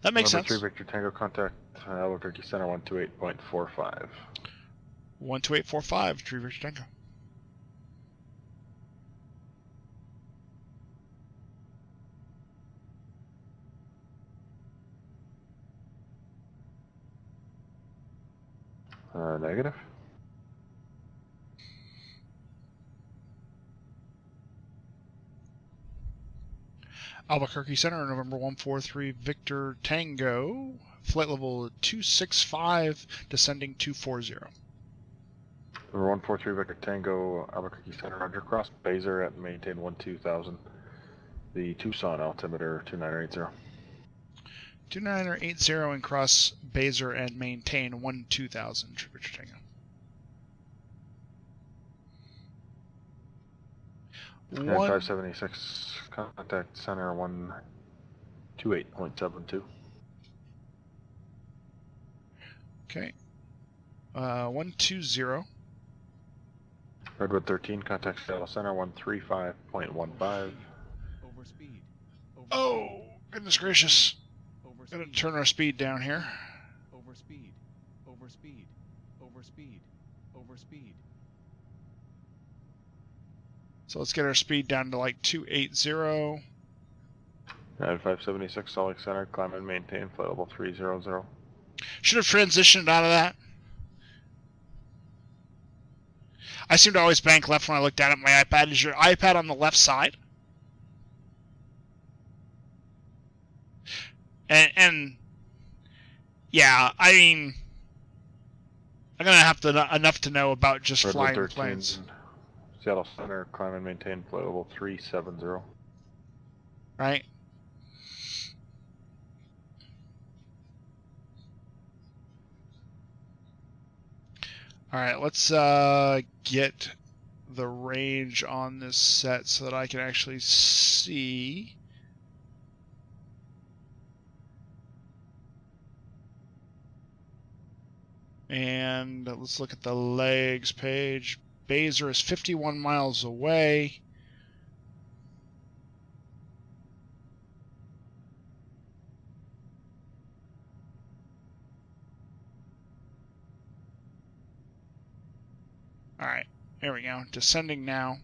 That makes sense. 3 Victor Tango, contact Albuquerque Center 128.45. 128.45, 3 Victor Tango. Negative. Albuquerque Center, November 143 Victor Tango, flight level 265, descending 240. Number 143 Victor Tango, Albuquerque Center, roger, cross Baser at maintain 12000. The Tucson altimeter 2980. 2980 and cross Baser and maintain 12000, Victor Tango. And 576, contact center 128.72. Okay. 120. Redwood 13, contact Seattle Center 135.15. Overspeed. Oh, goodness gracious. Gotta turn our speed down here. Overspeed. Overspeed. Overspeed. Overspeed. So let's get our speed down to like 280. At 576, Salt Lake Center, climb and maintain flight level 300. Should have transitioned out of that. I seem to always bank left when I look down at my iPad. Is your iPad on the left side? And yeah, I mean, I'm gonna have to enough to know about just Redwood flying 13, planes. Seattle Center, climb and maintain flight level 370. Right. All right, let's get the range on this set so that I can actually see. And let's look at the legs page. Baser is 51 miles away. All right, there we go. Descending now.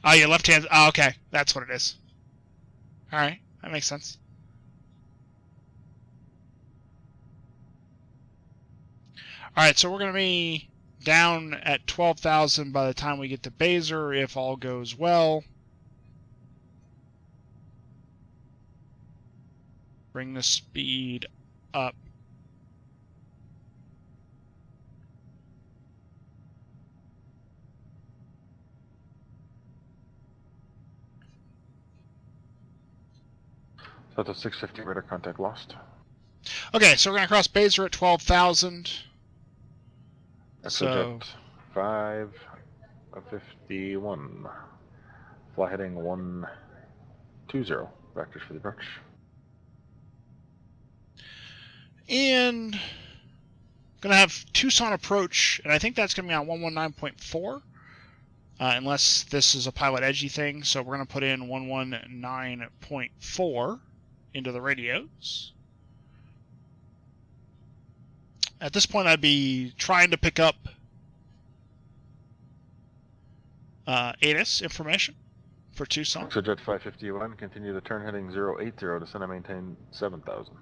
Oh, your left hand. Oh, okay, that's what it is. All right, that makes sense. All right, so we're going to be down at 12,000 by the time we get to Baser, if all goes well. bring the speed up. That's a 650 radar contact lost. Okay, so we're going to cross Baser at 12,000. Exojet 551. Fly heading 120. Vectors for the approach. And going to have Tucson approach, and I think that's going to be on 119.4, unless this is a PilotEdge thing. So we're going to put in 119.4 into the radios. At this point, I'd be trying to pick up ATIS information for Tucson. Exojet 551, continue the turn heading 080, descend and maintain 7,000.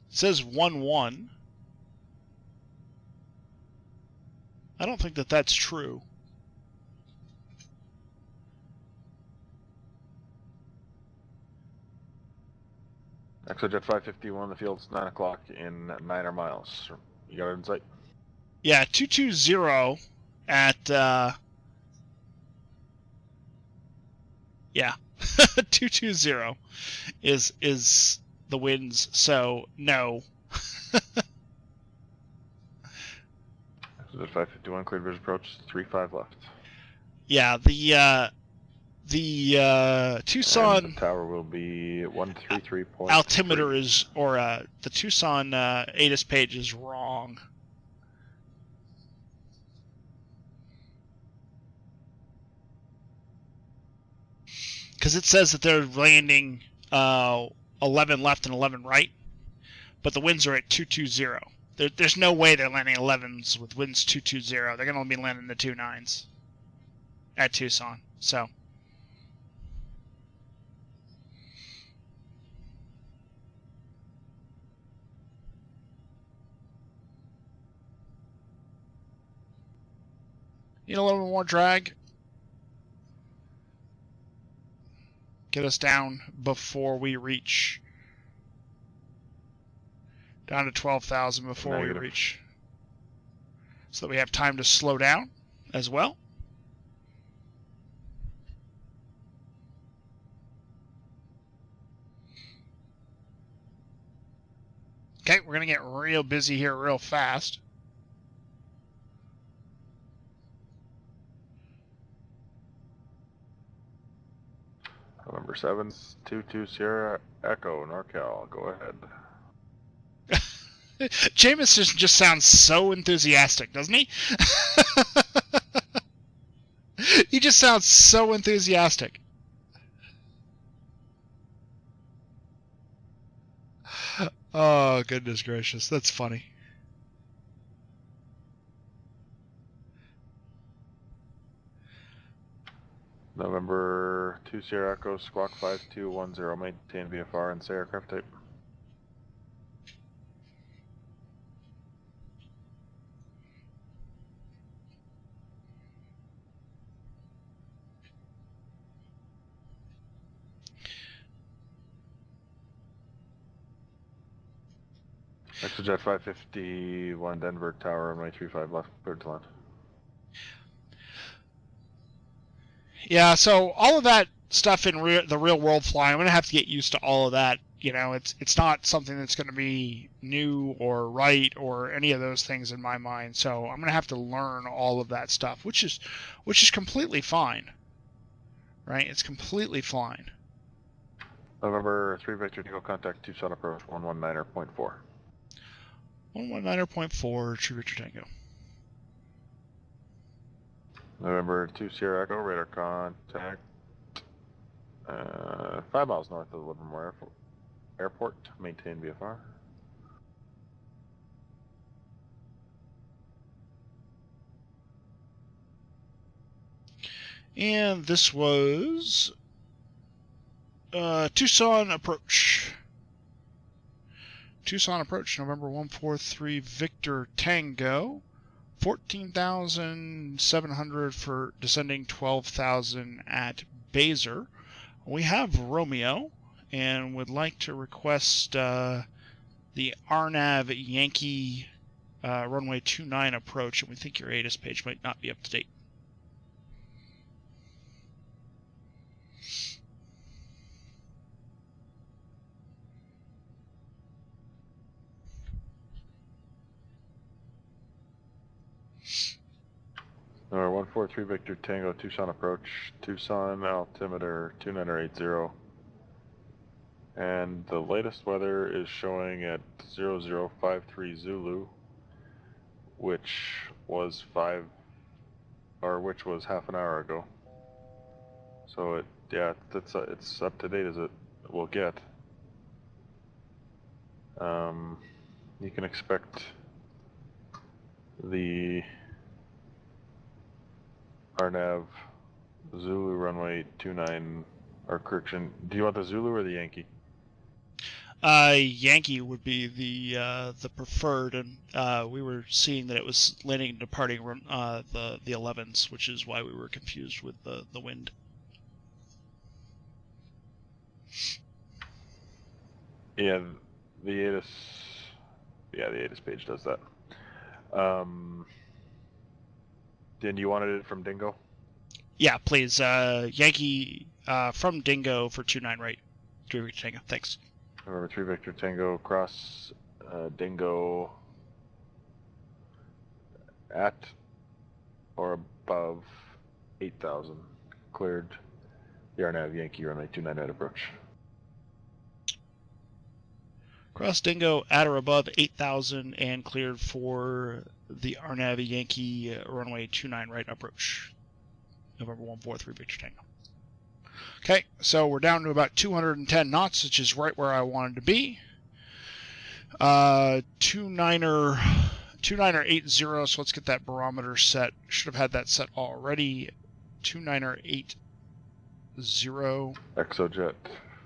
It says 1-1. I don't think that that's true. Exojet 551, the field's 9 o'clock in 9 miles. You got it in sight? Yeah, 220 at, yeah, 220 is the winds, so no. Exojet 551, cleared visual approach, 35 left. Yeah, the Tucson and the tower will be 133.3. altimeter is, or the Tucson ATIS page is wrong. Because it says that they're landing 11 left and 11 right, but the winds are at 220. There's no way they're landing 11s with winds 220. They're going to be landing the 29s at Tucson. So. Need a little more drag. Get us down before we reach. Down to 12,000 before we reach. So that we have time to slow down as well. Okay, we're going to get real busy here real fast. November 7th, 22 Sierra Echo, NorCal. Go ahead. Jameis just sounds so enthusiastic, doesn't he? He just sounds so enthusiastic. Oh, goodness gracious. That's funny. November 2 Sierra Echo, Squawk 5210, maintain VFR and say aircraft type. Exojet 551 Denver Tower, runway 35 left, cleared to land. Yeah, so all of that stuff in the real world flying, I'm going to have to get used to all of that. You know, it's not something that's going to be new or right or any of those things in my mind. So I'm going to have to learn all of that stuff, which is completely fine. Right? It's completely fine. November 3 Victor Eagle contact Tucson approach 119.4. 119.4, True Victor Tango. November 2 Sierra Echo, radar contact 5 miles north of Livermore Airport, maintain VFR. And this was Tucson approach. Tucson approach, November 143 Victor Tango, 14,700 for descending 12,000 at Baser. We have Romeo and would like to request the RNAV Yankee runway 29 approach, and we think your ATIS page might not be up to date. Number 143 Victor Tango Tucson approach, Tucson altimeter 2980. And the latest weather is showing at 0053 Zulu, which was half an hour ago. So it's up to date as it will get. You can expect the RNAV Zulu runway 29 or correction. Do you want the Zulu or the Yankee? Yankee would be the preferred, and we were seeing that it was landing and departing the 11s, which is why we were confused with the wind. Yeah, the ATIS page does that. Then you wanted it from Dingo? Yeah, please. Yankee from Dingo for 29 right. 3 Victor Tango. Thanks. November 3 Victor Tango cross Dingo at or above 8,000. Cleared the RNAV Yankee runway 29 right approach. Cross Dingo at or above 8,000 and cleared for the RNAV Yankee runway 29 right approach. November 143 Victor Tango. Okay, so we're down to about 210 knots, which is right where I wanted to be. 2980, so let's get that barometer set. Should have had that set already. 2980. Exojet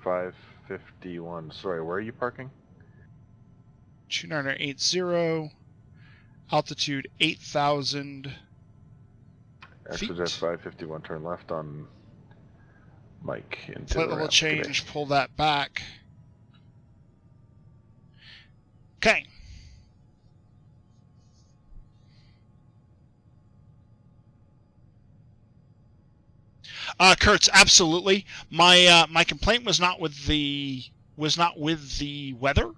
551. Sorry, where are you parking? 2980. Altitude 8,000 feet. Exojet 551, turn left on Mike. Flight level change, pull that back. Okay. Kurtz, absolutely. My complaint was not with the weather.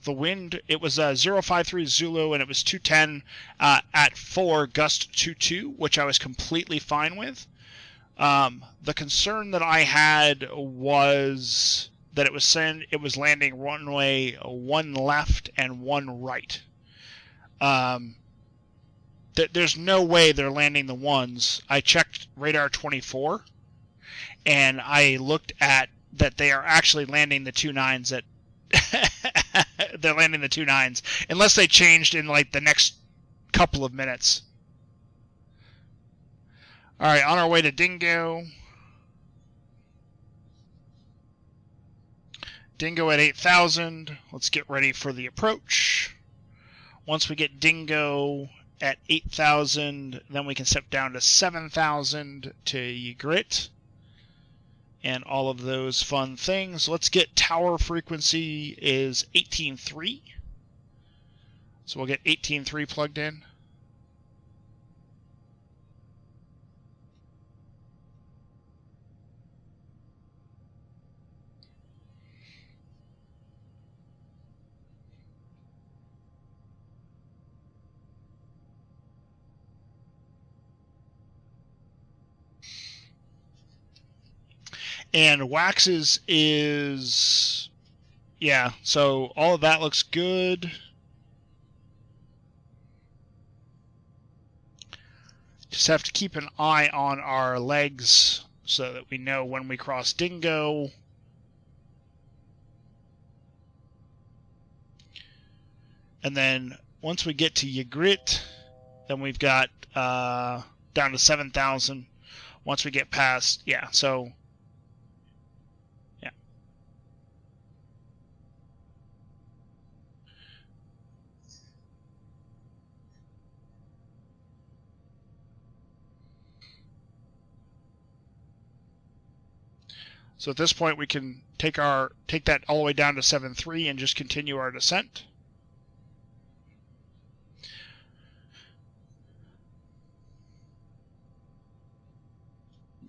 The wind, it was 053 Zulu and it was 210 at 4 gust 22, which I was completely fine with. The concern that I had was that it was landing runway 1 left and 1 right. There's no way they're landing the ones. I checked radar 24 and I looked at that they are actually landing the 29s at they're landing the 29s unless they changed in like the next couple of minutes. All right, on our way to Dingo. Dingo at 8,000. Let's get ready for the approach. Once we get Dingo at 8,000, then we can step down to 7,000 to Ygritte. And all of those fun things. Let's get tower frequency is 18.3. So we'll get 18.3 plugged in. And Wax's is, yeah, so all of that looks good. Just have to keep an eye on our legs so that we know when we cross Dingo. And then once we get to Ygritte, then we've got down to 7,000. Once we get past, yeah, so... So at this point we can take that all the way down to 7.3 and just continue our descent.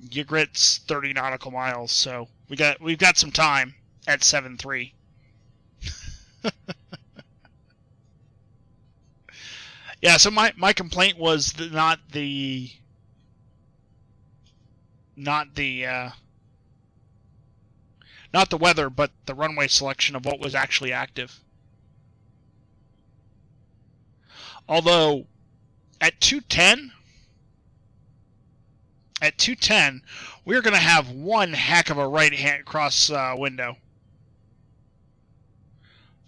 Ygritte's 30 nautical miles, so we've got some time at 7.3. Yeah, so my complaint was not the weather, but the runway selection of what was actually active. Although at 210, we're going to have one heck of a right-hand cross window.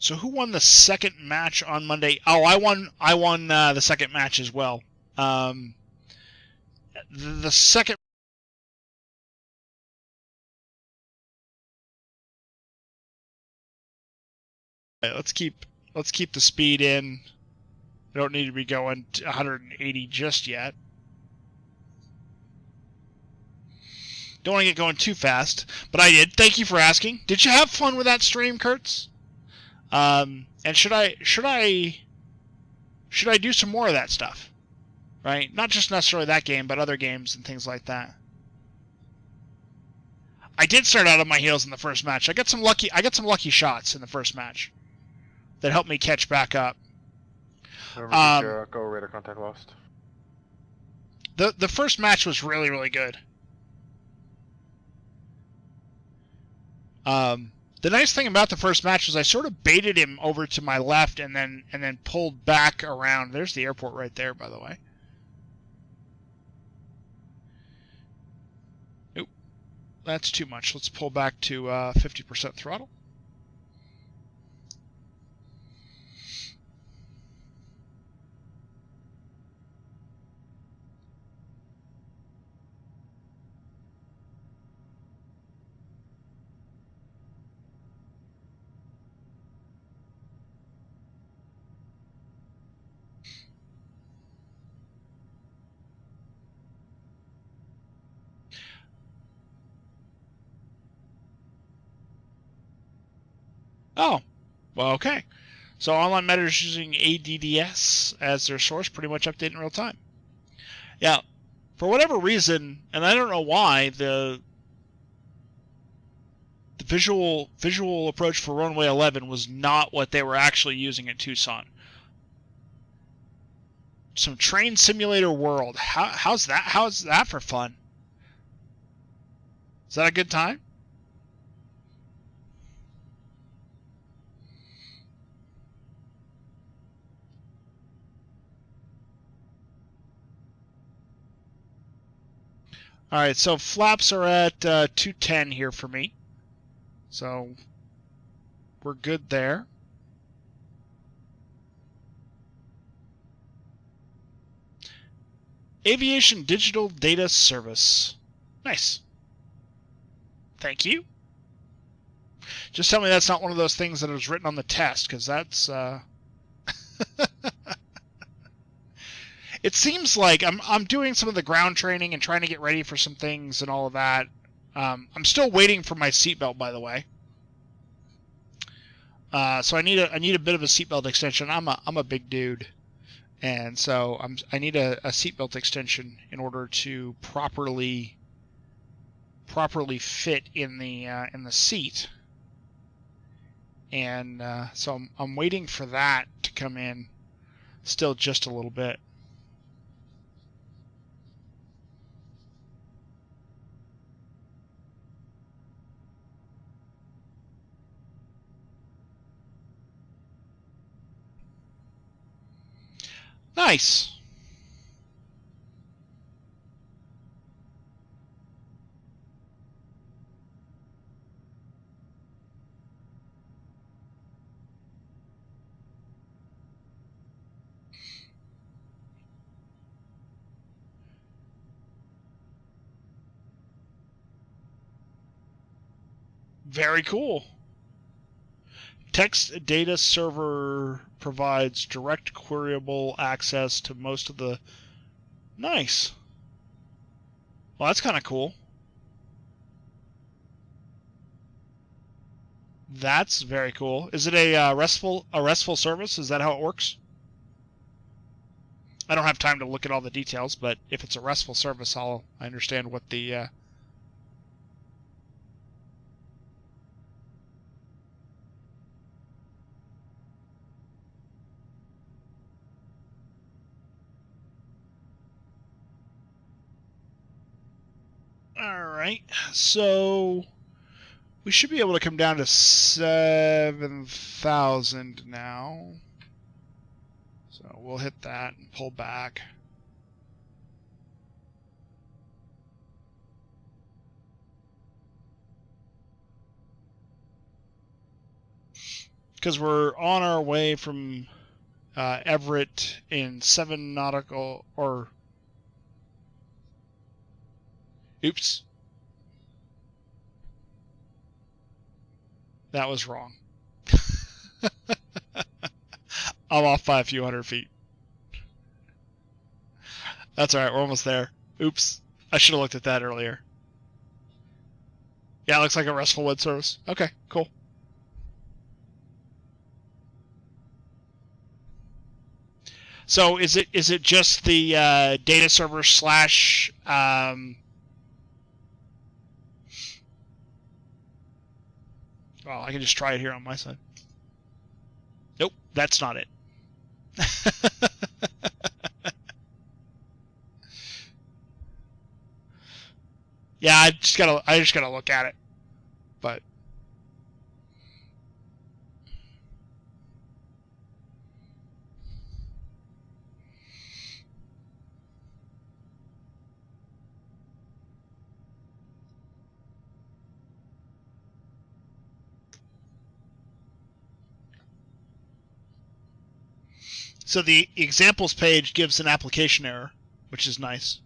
So who won the second match on Monday? Oh, I won the second match as well. The second. Right, let's keep the speed in. I don't need to be going to 180 just yet. Don't want to get going too fast, but I did. Thank you for asking. Did you have fun with that stream, Kurtz? And should I do some more of that stuff? Right? Not just necessarily that game, but other games and things like that. I did start out on my heels in the first match. I got some lucky shots in the first match that helped me catch back up. Did you go radar contact lost? The first match was really, really good. The nice thing about the first match was I sort of baited him over to my left and then pulled back around. There's the airport right there, by the way. Nope, that's too much. Let's pull back to 50% throttle. Oh, well, okay. So online metas using ADDS as their source, pretty much update in real time. Yeah, for whatever reason, and I don't know why, the visual approach for runway 11 was not what they were actually using at Tucson. Some train simulator world. How's that for fun? Is that a good time? All right, so flaps are at 210 here for me. So we're good there. Aviation Digital Data Service. Nice. Thank you. Just tell me that's not one of those things that was written on the test, because that's... It seems like I'm doing some of the ground training and trying to get ready for some things and all of that. I'm still waiting for my seatbelt, by the way. So I need a bit of a seatbelt extension. I'm a big dude, and so I need a seatbelt extension in order to properly fit in the seat. And so I'm waiting for that to come in. Still just a little bit. Nice. Very cool. Text data server provides direct queryable access to most of the... Nice. Well, that's kind of cool. That's very cool. Is it a restful service? Is that how it works? I don't have time to look at all the details, but if it's a restful service, I understand what the Alright, so we should be able to come down to 7,000 now. So we'll hit that and pull back. Because we're on our way from Everett in 7 nautical, or oops. That was wrong. I'm off by a few hundred feet. That's alright, we're almost there. Oops. I should have looked at that earlier. Yeah, it looks like a restful web service. Okay, cool. So is it just the data server slash well, I can just try it here on my side. Nope, that's not it. Yeah, I just gotta look at it. But so the examples page gives an application error, which is nice.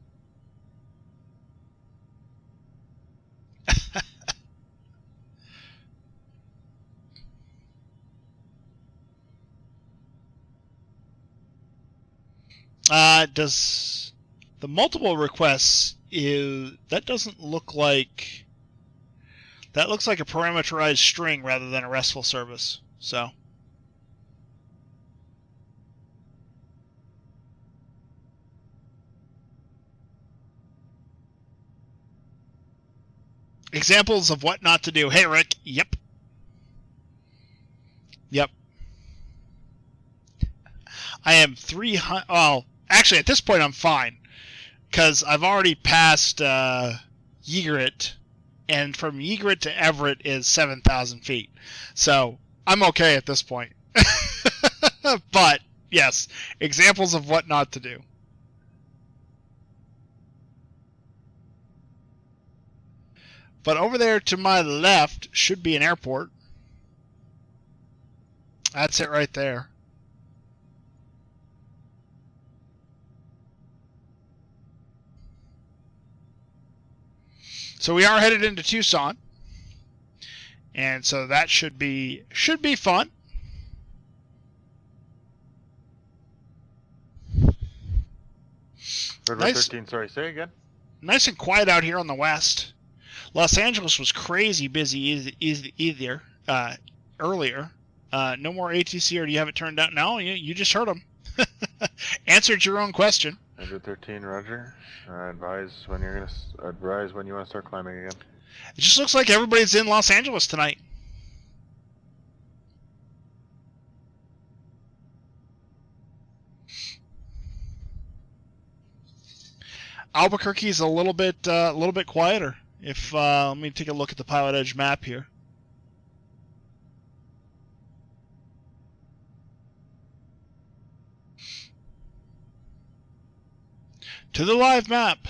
Does the multiple requests that doesn't look like, that looks like a parameterized string rather than a RESTful service. So examples of what not to do. Hey Rick, yep. I am 300. Well, actually, at this point, I'm fine because I've already passed Egret, and from Egret to Everett is 7,000 feet. So I'm okay at this point. But yes, examples of what not to do. But over there to my left should be an airport. That's it right there. So we are headed into Tucson, and so that should be fun. Nice. 13, sorry, say again. Nice and quiet out here on the west. Los Angeles was crazy busy earlier. No more ATC, or do you have it turned out? No, you just heard them. Answered your own question. 113, Roger. Advise when you want to start climbing again. It just looks like everybody's in Los Angeles tonight. Albuquerque's a little bit quieter. If let me take a look at the PilotEdge map here. To the live map.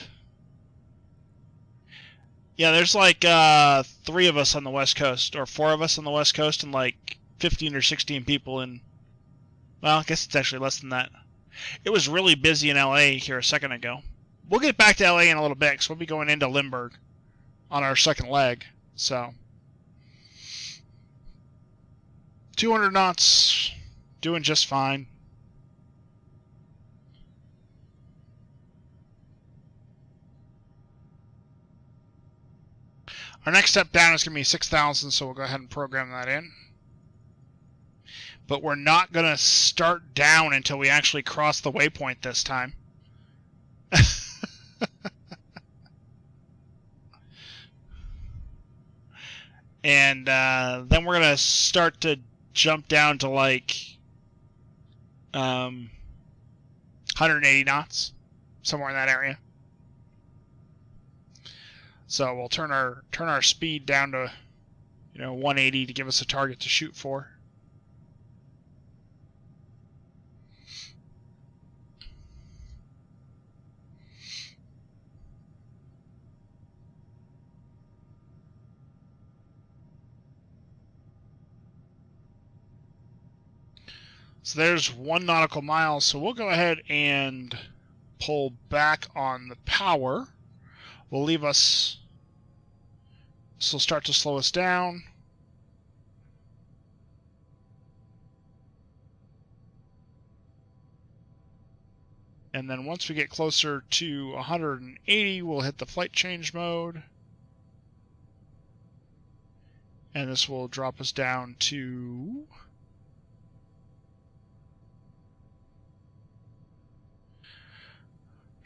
Yeah, there's like 3 of us on the West Coast, or 4 of us on the West Coast, and like 15 or 16 people in. Well, I guess it's actually less than that. It was really busy in LA here a second ago. We'll get back to LA in a little bit, because we'll be going into Lindbergh on our second leg. So 200 knots, doing just fine. Our next step down is going to be 6,000, so we'll go ahead and program that in. But we're not going to start down until we actually cross the waypoint this time. And then we're going to start to jump down to like 180 knots, somewhere in that area. So we'll turn our speed down to 180 to give us a target to shoot for. So there's 1 nautical mile, so we'll go ahead and pull back on the power. Will leave us, this will start to slow us down. And then once we get closer to 180, we'll hit the flight change mode. And this will drop us down to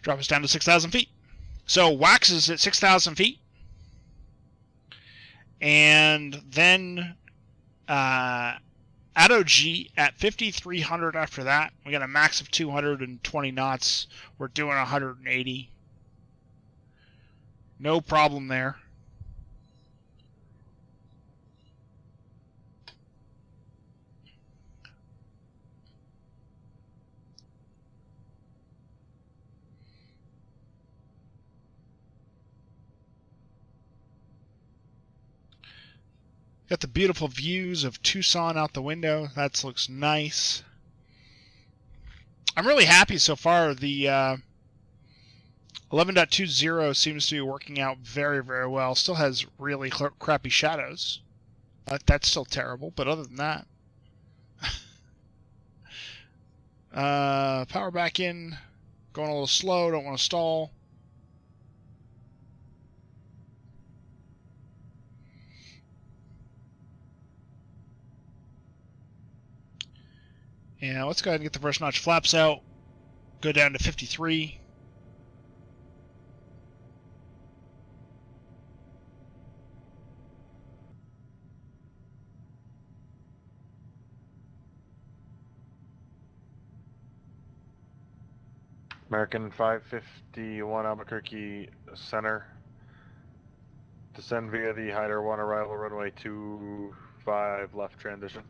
drop us down to 6,000 feet. So wax is at 6,000 feet. And then G at 5,300 after that. We got a max of 220 knots. We're doing 180. No problem there. Got the beautiful views of Tucson out the window. That looks nice. I'm really happy so far. The 11.20 seems to be working out very, very well. Still has really crappy shadows. That's still terrible, but other than that. Power back in. Going a little slow. Don't want to stall. Yeah, let's go ahead and get the first notch flaps out. Go down to 53. American 551 Albuquerque Center. Descend via the Hyder 1 arrival runway 25 left transition.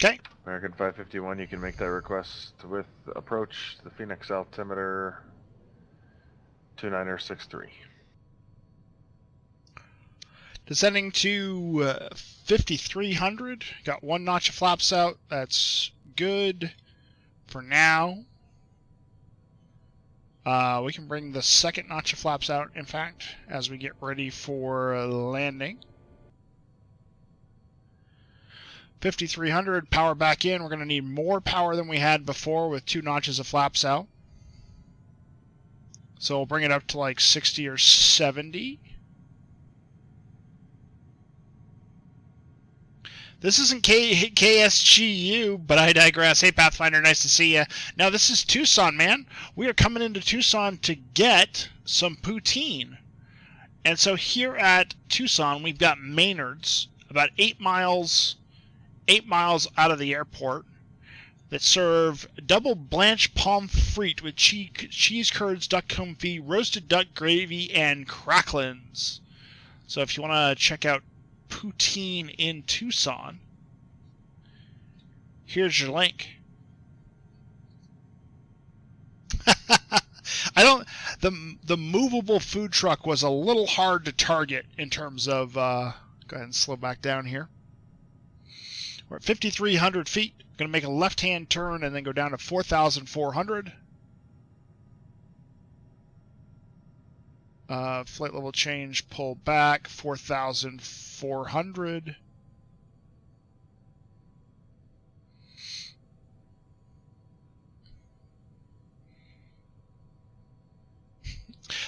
Okay. American 551, you can make that request with approach the Phoenix altimeter 2963. Descending to 5,300. Got 1 notch of flaps out. That's good for now. We can bring the second notch of flaps out, in fact, as we get ready for landing. 5,300, power back in. We're going to need more power than we had before with 2 notches of flaps out. So we'll bring it up to like 60 or 70. This isn't KSGU, but I digress. Hey, Pathfinder, nice to see you. Now, this is Tucson, man. We are coming into Tucson to get some poutine. And so here at Tucson, we've got Maynard's, about 8 miles out of the airport, that serve double blanched pommes frites with cheese curds, duck confit, roasted duck gravy, and cracklins. So if you want to check out poutine in Tucson, here's your link. The movable food truck was a little hard to target in terms of, go ahead and slow back down here. We're at 5,300 feet. Going to make a left-hand turn and then go down to 4,400. Flight level change, pull back, 4,400.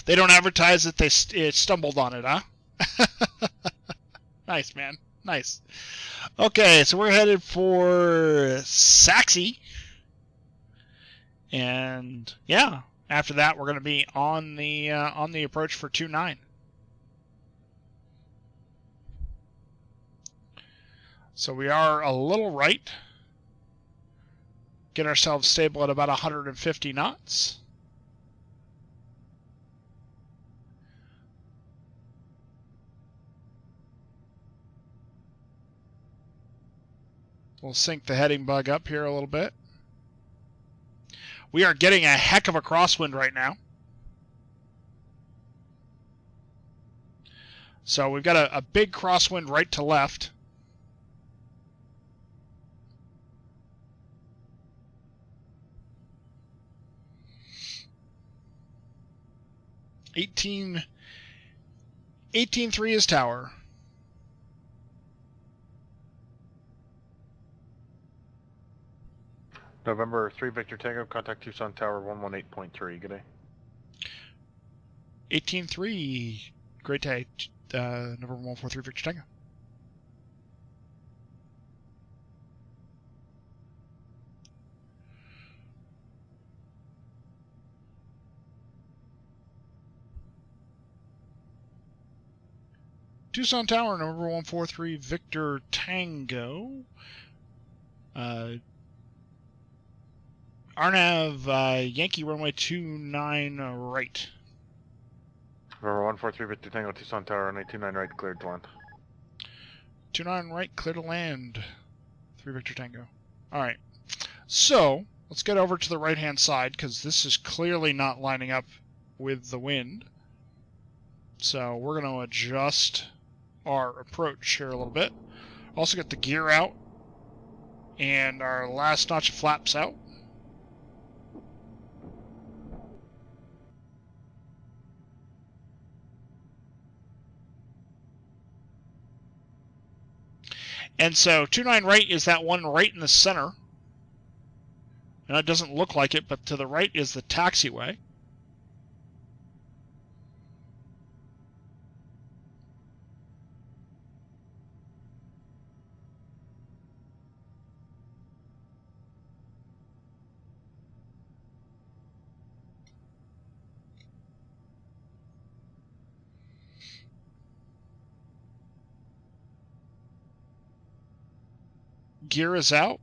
They don't advertise that they stumbled on it, huh? Nice, man. Nice. Okay, so we're headed for Saxy. And yeah, after that we're going to be on the approach for 29. So we are a little right. Get ourselves stable at about 150 knots. We'll sync the heading bug up here a little bit. We are getting a heck of a crosswind right now. So we've got a big crosswind right to left. $18.3 is tower. November 3 Victor Tango, contact Tucson Tower 118.3. Good day. 18.3. Great day. November 143 Victor Tango. Tucson Tower, November 143 Victor Tango. Arnav, Yankee runway 29 right. November 143 Victor Tango, Tucson Tower, runway 29 right, cleared to land. 29 right, clear to land. 3 Victor Tango. Alright, so let's get over to the right-hand side, because this is clearly not lining up with the wind. So we're going to adjust our approach here a little bit. Also get the gear out, and our last notch of flaps out. And so 29 right is that one right in the center. And it doesn't look like it, but to the right is the taxiway. Gear is out.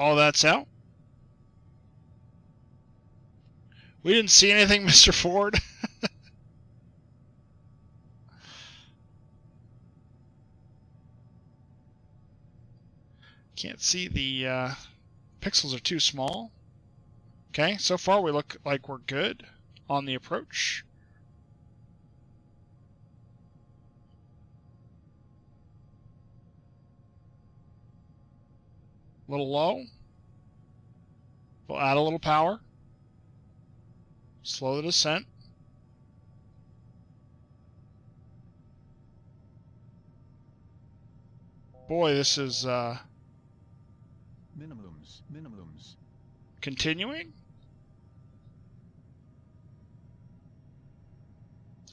All that's out. We didn't see anything, Mr. Ford. Can't see the pixels are too small. Okay, so far we look like we're good on the approach. A little low. We'll add a little power. Slow the descent. Boy, this is minimums. Continuing.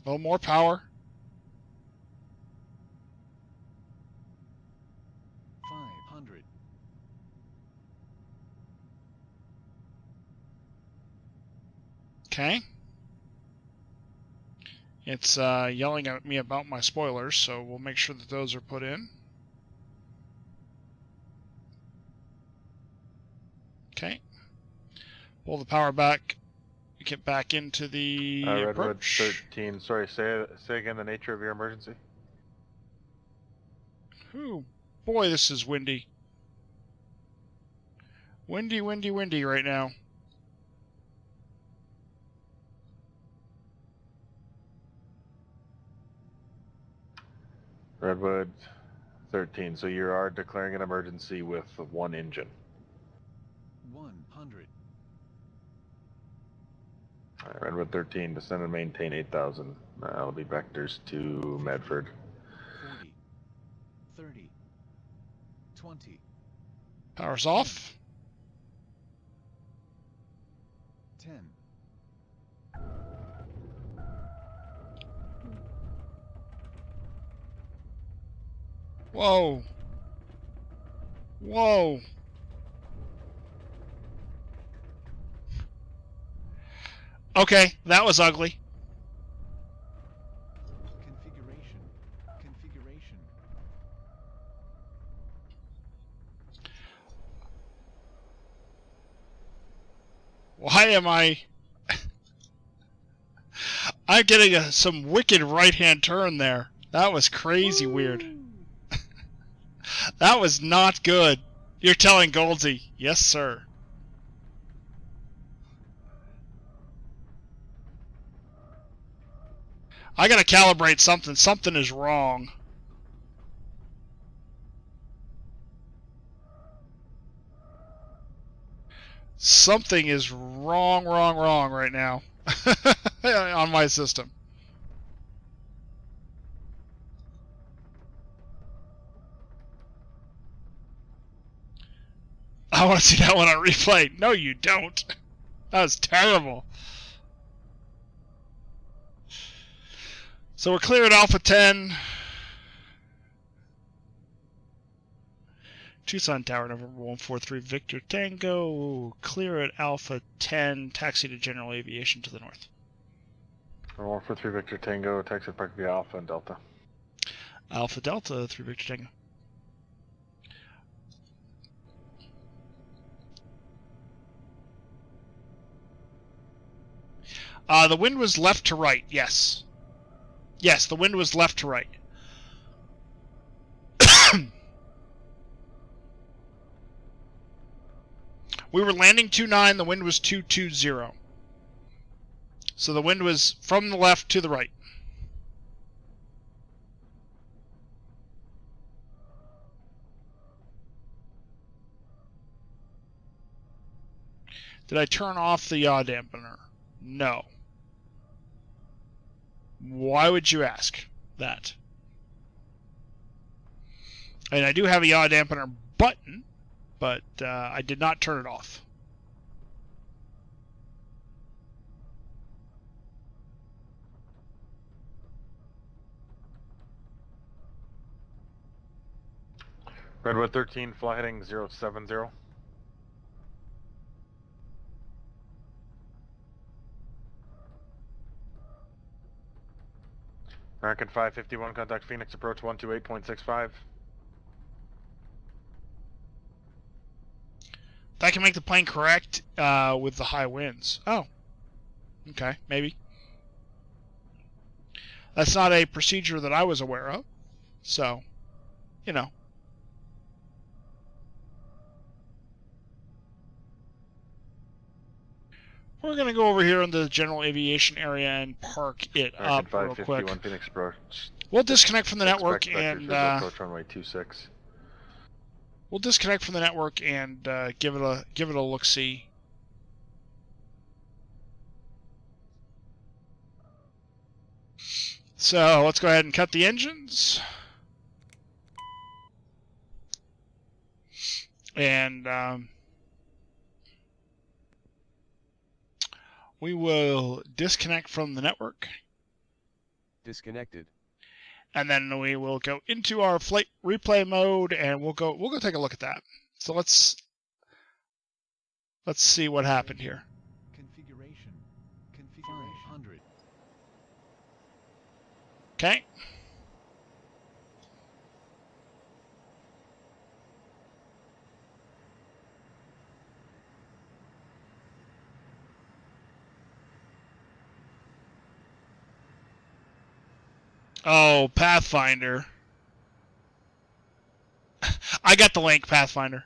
A little more power. 500. Okay. It's yelling at me about my spoilers, so we'll make sure that those are put in. Okay. Pull the power back. Get back into the Redwood approach. 13. Sorry, say again the nature of your emergency. Ooh, boy, this is windy. Windy, windy, windy right now. Redwood 13. So you are declaring an emergency with one engine. 100. Alright, Redwood 13, descend and maintain 8,000. That'll be vectors to Medford. 40. 30. 20. Power's off. 10. Whoa. Whoa. Okay, that was ugly. Configuration. Configuration. Why am I... I'm getting some wicked right-hand turn there. That was crazy weird. That was not good. You're telling Goldsy. Yes, sir. I gotta calibrate something. Something is wrong. Something is wrong right now on my system. I want to see that one on replay. No, you don't. That was terrible. So we're clear at Alpha 10. Tucson Tower, November 143, Victor Tango. Clear at Alpha 10. Taxi to General Aviation to the north. 143, Victor Tango. Taxi to Park via Alpha and Delta. Alpha Delta, 3 Victor Tango. The wind was left to right, yes. Yes, the wind was left to right. We were landing 29, the wind was 220. So the wind was from the left to the right. Did I turn off the yaw dampener? No. Why would you ask that? And I do have a yaw dampener button, but I did not turn it off. Redwood 13, fly heading 070. American 551, contact Phoenix, approach 128.65. That can make the plane correct with the high winds. Oh. Okay, maybe. That's not a procedure that I was aware of. So, you know. We're going to go over here in the general aviation area and park it up real quick. Phoenix approach. We'll disconnect from the network and approach runway 26. We'll disconnect from the network and give it a look-see. So let's go ahead and cut the engines. And we will disconnect from the network. Disconnected. And then we will go into our flight replay mode, and we'll go take a look at that. So let's see what happened here. Configuration. 500. Okay. Oh, Pathfinder. I got the link, Pathfinder.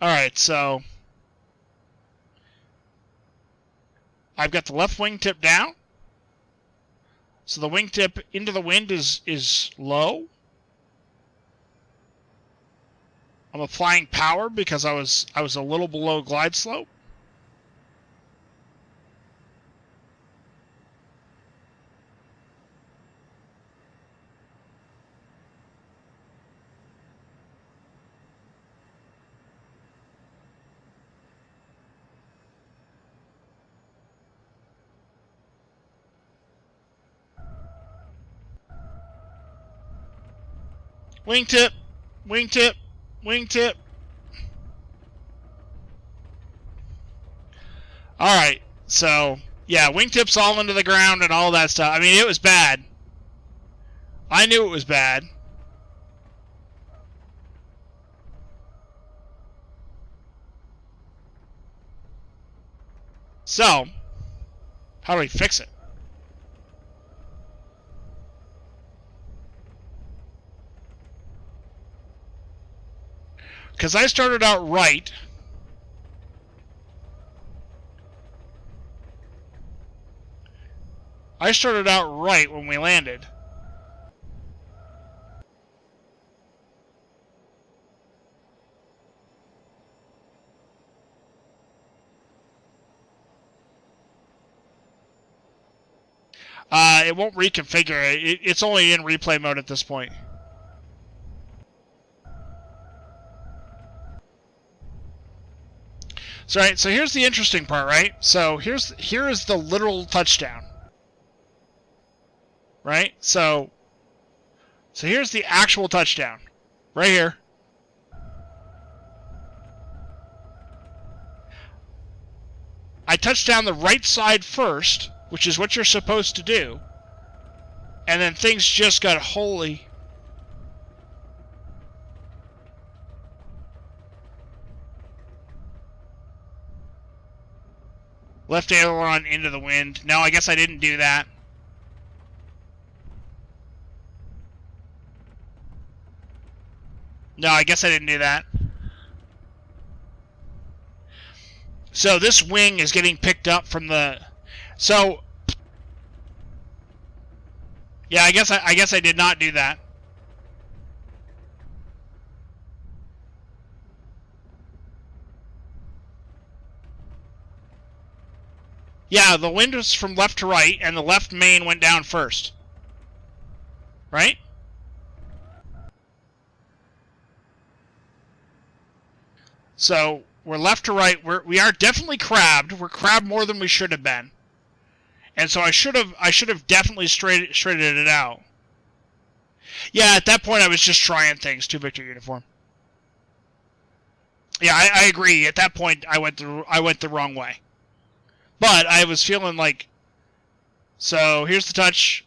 Alright, so I've got the left wingtip down. So the wingtip into the wind is low. I'm applying power because I was a little below glide slope. Wingtip, wingtip, wingtip. All right, so yeah, wingtips all into the ground and all that stuff. I mean, it was bad. I knew it was bad. So, how do we fix it? Because I started out right. I started out right when we landed. It won't reconfigure it. It's only in replay mode at this point. So, right, so here's the interesting part, right? So here is the literal touchdown. Right? So here's the actual touchdown. Right here. I touched down the right side first, which is what you're supposed to do. And then things just got holy. Left aileron into the wind. No, I guess I didn't do that. No, I guess I didn't do that. So this wing is getting picked up from the... So... Yeah, I guess I did not do that. Yeah, the wind was from left to right, and the left main went down first. Right? So we're left to right. We are definitely crabbed. We're crabbed more than we should have been. And so I should have definitely straightened it out. Yeah, at that point I was just trying things. 2 Victor uniform. Yeah, I agree. At that point I went the wrong way. But I was feeling like, so here's the touch.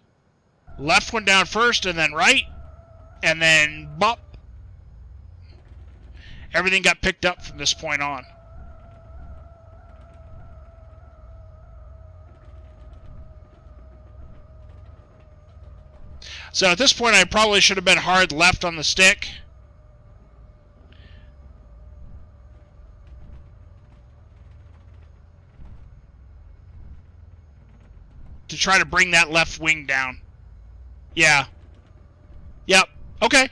Left went down first, and then right, and then bop. Everything got picked up from this point on. So at this point, I probably should have been hard left on the stick. To try to bring that left wing down. Yeah. Yep. Okay.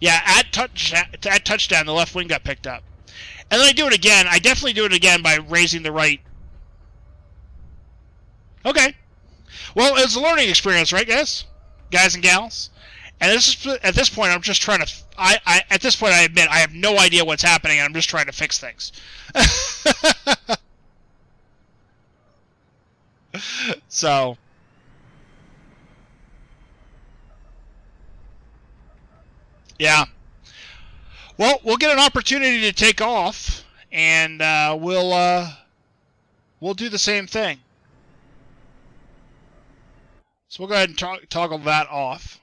Yeah, at touchdown, the left wing got picked up. And then I do it again. I definitely do it again by raising the right. Okay. Well, it's a learning experience, right, guys? Guys and gals? And at this point, I'm just trying to... at this point, I admit, I have no idea what's happening, and I'm just trying to fix things. So... Yeah. Well, we'll get an opportunity to take off, and we'll do the same thing. So we'll go ahead and toggle that off.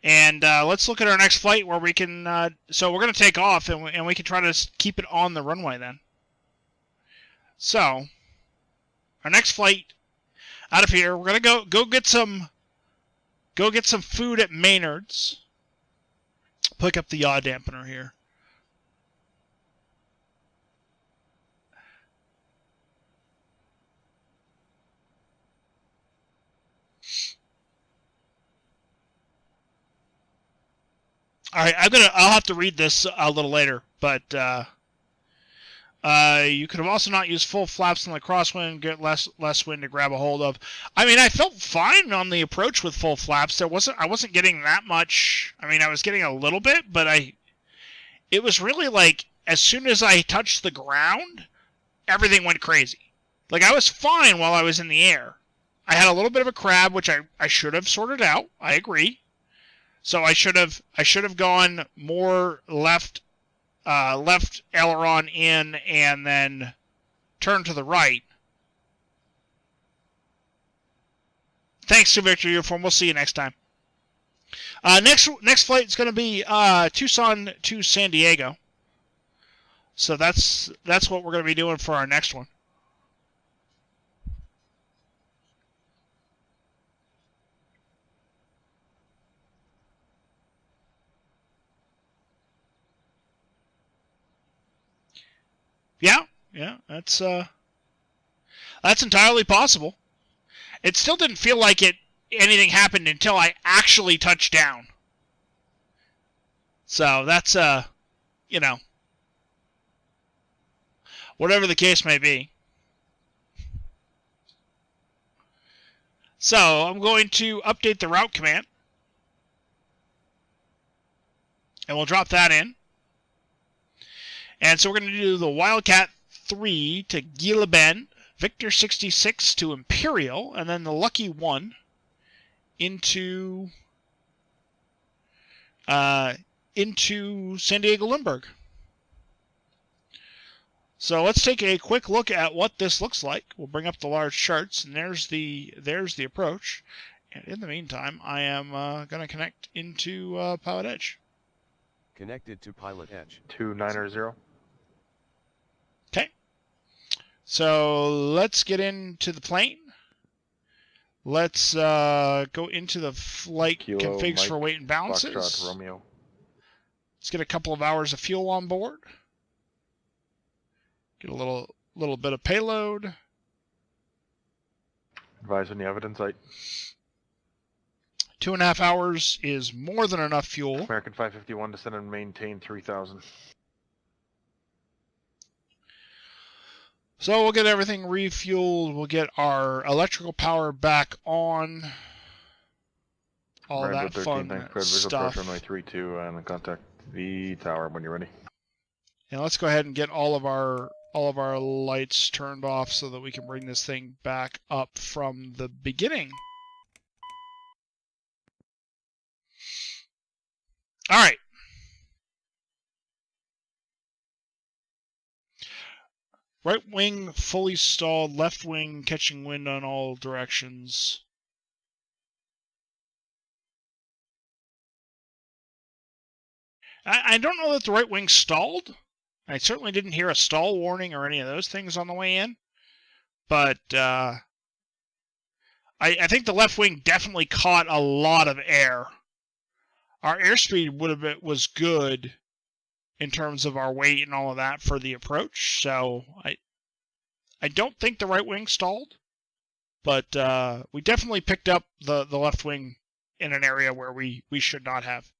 And let's look at our next flight where we can... so we're going to take off, and we can try to keep it on the runway then. So, our next flight out of here, we're going to go get some food at Maynard's. Pick up the yaw dampener here. All right, I'll have to read this a little later, but you could have also not used full flaps in the crosswind, get less wind to grab a hold of. I mean, I felt fine on the approach with full flaps. I wasn't getting that much. I mean, I was getting a little bit, but it was really like as soon as I touched the ground, everything went crazy. Like I was fine while I was in the air, I had a little bit of a crab, which I should have sorted out. I agree. So I should have gone more left aileron in and then turn to the right. Thanks to Victor Uniform. We'll see you next time. Next flight is going to be Tucson to San Diego. So that's what we're going to be doing for our next one. Yeah, that's entirely possible. It still didn't feel like anything happened until I actually touched down. So that's you know, whatever the case may be. So I'm going to update the route command, and we'll drop that in. And so we're going to do the Wildcat 3 to Gila Bend, Victor 66 to Imperial, and then the Lucky 1 into San Diego Lindbergh. So let's take a quick look at what this looks like. We'll bring up the large charts, and there's the approach. And in the meantime, I am going to connect into PilotEdge. Connected to PilotEdge. 290. Okay. So let's get into the plane. Let's go into the flight Kilo, configs Mike, for weight and balances. Foxtrot, Romeo. Let's get a couple of hours of fuel on board. Get a little bit of payload. Advise on the evidence site. 2.5 hours is more than enough fuel. American 551 descend and maintain 3,000. So we'll get everything refueled. We'll get our electrical power back on. All Miranda that 13, fun thanks for visual stuff. pressure, 32, and contact the tower when you're ready. And let's go ahead and get all of our lights turned off so that we can bring this thing back up from the beginning. All right. Right wing fully stalled, left wing catching wind on all directions. I don't know that the right wing stalled. I certainly didn't hear a stall warning or any of those things on the way in. But I think the left wing definitely caught a lot of air. Our airspeed was good in terms of our weight and all of that for the approach. So I don't think the right wing stalled. But we definitely picked up the left wing in an area where we should not have.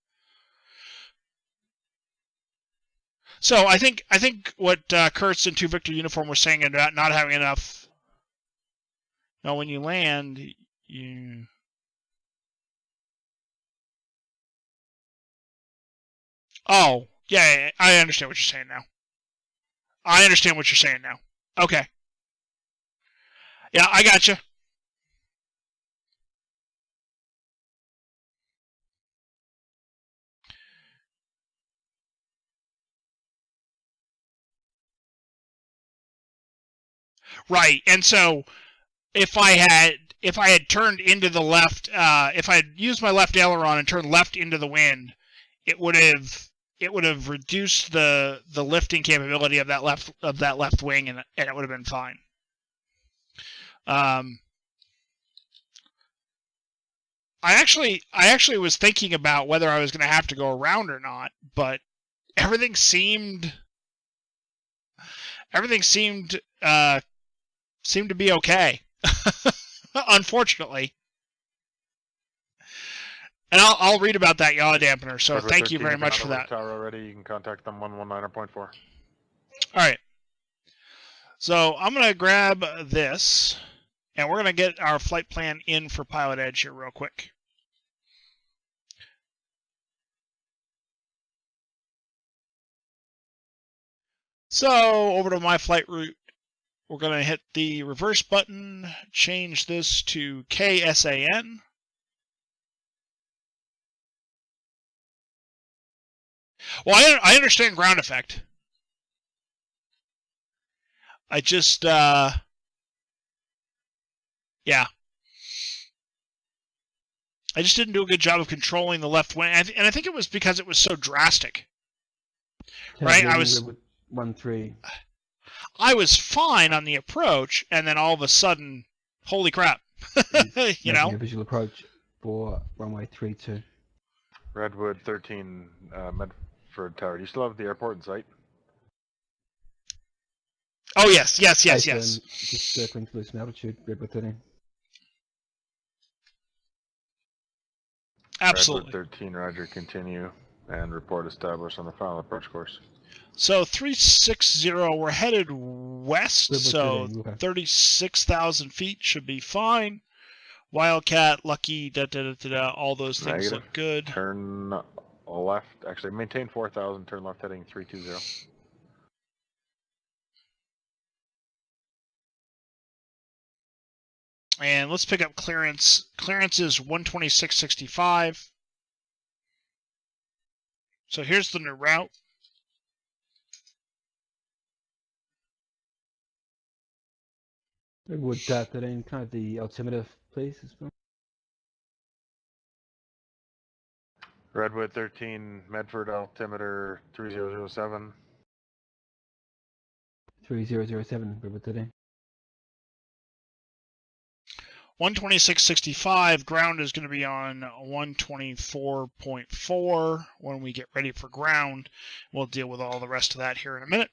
So I think what Kurtz in 2 Victor Uniform was saying about not having enough. Now, when you land, you. Oh, yeah, I understand what you're saying now. I understand what you're saying now. Okay. Yeah, I gotcha. Right, and so if I had turned into the left, if I had used my left aileron and turned left into the wind, it would have reduced the lifting capability of that left wing, and it would have been fine. I actually was thinking about whether I was going to have to go around or not, but everything seemed to be okay. Unfortunately. And I'll read about that yaw dampener, so thank you very much for that. Tower already, you can contact them 119.4. All right. So I'm going to grab this, and we're going to get our flight plan in for PilotEdge here real quick. So over to my flight route we're going to hit the reverse button, change this to KSAN. Well, I understand ground effect. I just, yeah. I just didn't do a good job of controlling the left wing. And I think it was because it was so drastic. Right? I was 1-3. I was fine on the approach, and then all of a sudden, holy crap. You know? A visual approach for runway 32. Redwood 13, Medford Tower. Do you still have the airport in sight? Oh, yes. Just circling to loosen altitude, Redwood 13. Absolutely. Redwood 13, roger, continue, and report established on the final approach course. So 360, we're headed west, Redwood so 13, okay. 36,000 feet should be fine. Wildcat, Lucky, all those things Negative. look good. Turn left, actually maintain 4,000, turn left heading 320. And let's pick up clearance. Clearance is 126.65. So here's the new route. Redwood 13, kind of the altimeter, please, as well. Redwood 13, Medford altimeter 3007. 3007, Redwood 13. 126.65, ground is going to be on 124.4 when we get ready for ground. We'll deal with all the rest of that here in a minute.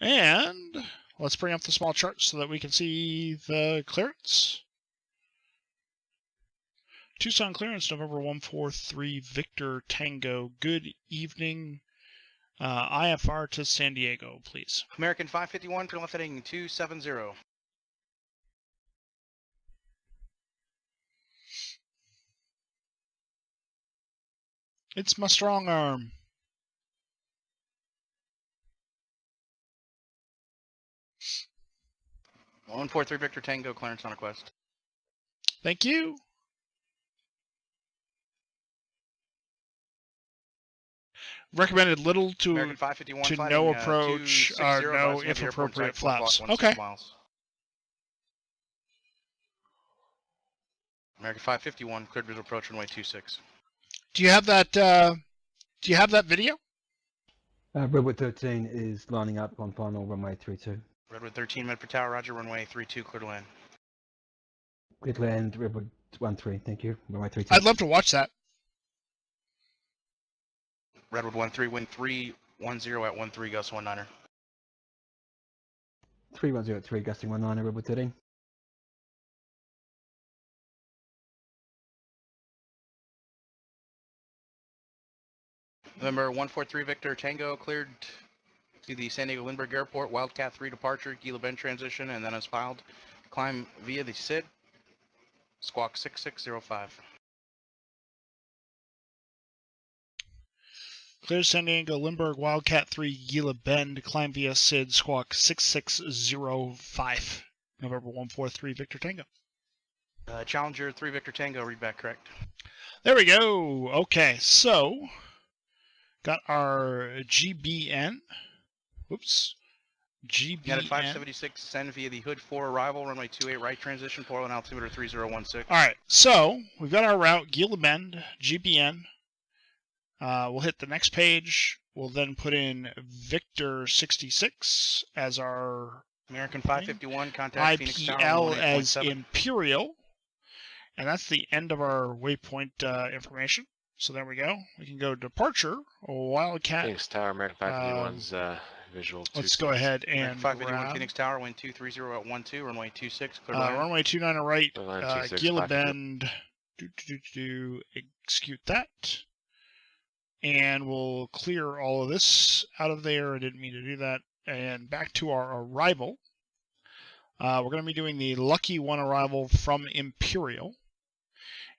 And let's bring up the small chart so that we can see the clearance. Tucson clearance, November 143, Victor Tango. Good evening. IFR to San Diego, please. American 551, turn left heading 270. It's my strong arm. Well, 143 Victor Tango, clearance on request. Thank you. Recommended little to no approach or no, if appropriate, flaps. Okay. American 551, cleared visual approach runway 26. Do you have that? Do you have that video? Redwood 13 is lining up on final runway 32. Redwood 13, Medford Tower, roger, runway 32, clear to land. Clear to land, Redwood 13, thank you. Runway 32. I'd love to watch that. Redwood 13, wind 310 at 13, gust 19er. 310 at 3, gusting 19er, Redwood 13. November 143 Victor Tango, cleared to the San Diego Lindbergh Airport, Wildcat 3 departure, Gila Bend transition, and then as filed, climb via the SID, squawk 6605. Clear San Diego Lindbergh, Wildcat 3, Gila Bend, climb via SID, squawk 6605. November 143 Victor Tango. Challenger 3 Victor Tango, read back correct. There we go. Okay, so got our GBN. Whoops. GBN. Got a 576, send via the Hood 4 arrival, runway 28 right transition, Portland altimeter 3016. All right, so we've got our route, Gila Bend, GBN. We'll hit the next page. We'll then put in Victor 66 as our American 551, contact Phoenix Tower. IPL as Imperial. And that's the end of our waypoint information. So there we go. We can go departure, Wildcat. Phoenix Tower, American 551's visual. Let's go ahead and 551 Phoenix Tower, wind 230 at 12, runway 26, clear to land. Runway 29 right, 26, Gila Bend. Execute that. And we'll clear all of this out of there. I didn't mean to do that. And back to our arrival. We're going to be doing the Lucky 1 arrival from Imperial.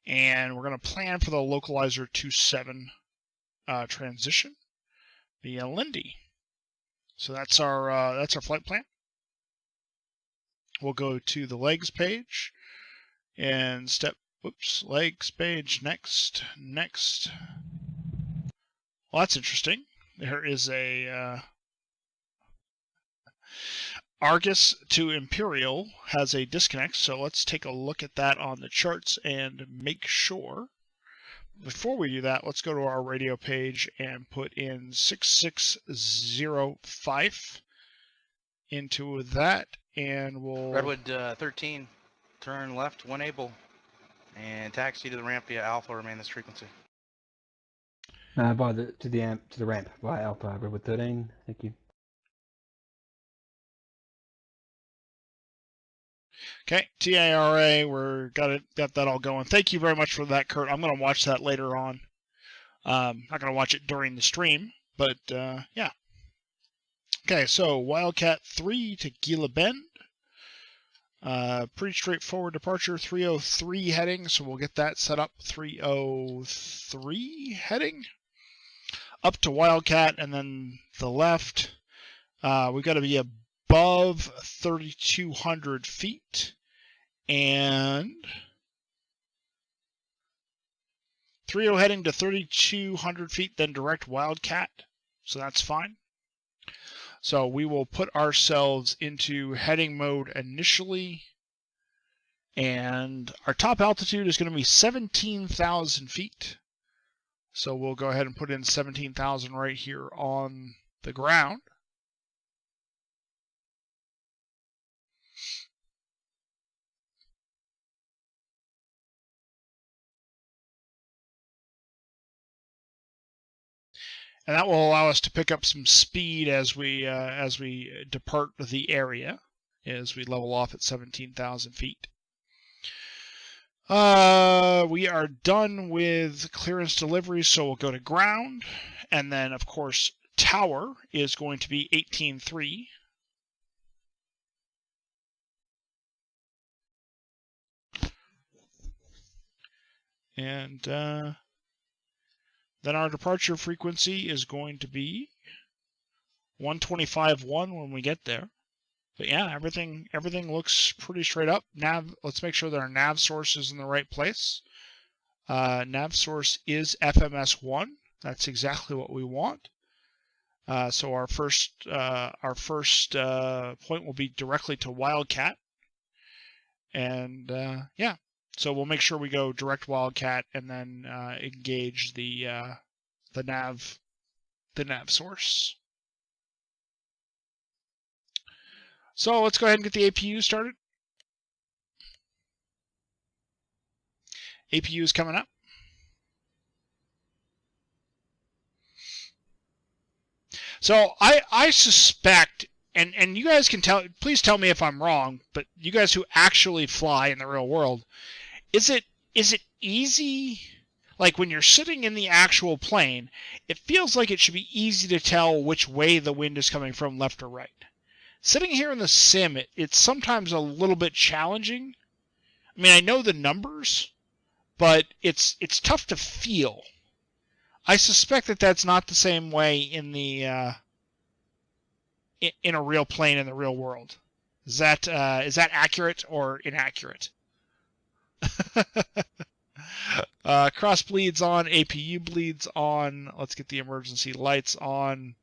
And we're going to plan for the Localizer 27 transition via Lindy. So that's our flight plan. We'll go to the legs page and legs page, next. Well, that's interesting. There is a Argus to Imperial has a disconnect, so let's take a look at that on the charts and make sure. Before we do that, let's go to our radio page and put in 6605 into that, and we'll... Redwood 13, turn left when able, and taxi to the ramp via Alpha, remain this frequency. To the ramp via Alpha, Redwood 13, thank you. Okay, TARA, got that all going. Thank you very much for that, Kurt. I'm going to watch that later on. Not going to watch it during the stream, but yeah. Okay, so Wildcat 3 to Gila Bend. Pretty straightforward departure, 303 heading, so we'll get that set up. 303 heading. Up to Wildcat, and then the left. We've got to be above 3,200 feet, and 30 heading to 3,200 feet, then direct Wildcat, so that's fine. So we will put ourselves into heading mode initially, and our top altitude is going to be 17,000 feet. So we'll go ahead and put in 17,000 right here on the ground. And that will allow us to pick up some speed as we depart the area, as we level off at 17,000 feet. We are done with clearance delivery, so we'll go to ground, and then of course tower is going to be 18.3. And then our departure frequency is going to be 125.1 when we get there. But yeah, everything looks pretty straight up. Nav, let's make sure that our nav source is in the right place. Nav source is FMS1. That's exactly what we want. So our first point will be directly to Wildcat. And yeah. So we'll make sure we go direct Wildcat and then engage the nav source. So let's go ahead and get the APU started. APU is coming up. So I suspect, and you guys can please tell me if I'm wrong, but you guys who actually fly in the real world, is it easy, like when you're sitting in the actual plane, it feels like it should be easy to tell which way the wind is coming from, left or right. Sitting here in the sim, it's sometimes a little bit challenging. I mean, I know the numbers, but it's tough to feel. I suspect that that's not the same way in the in a real plane in the real world. Is that accurate or inaccurate? Cross bleeds on, APU bleeds on. Let's get the emergency lights on.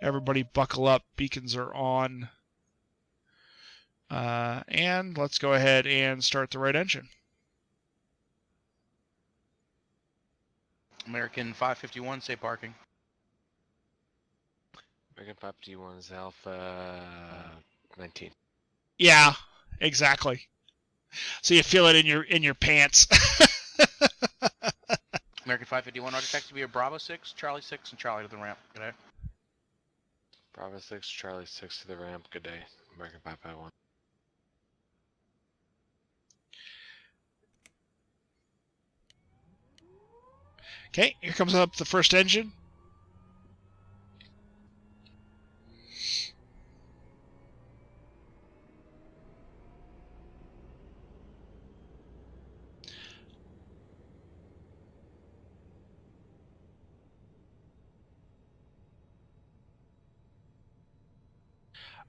Everybody buckle up, beacons are on. And let's go ahead and start the right engine. American 551, say parking. American 551 is Alpha 19. Yeah, exactly. So you feel it in your pants. American 551, Roger, taxi via Bravo 6, Charlie 6, and Charlie to the ramp. Good day. Bravo 6, Charlie 6 to the ramp. Good day. American 551. Okay, here comes up the first engine.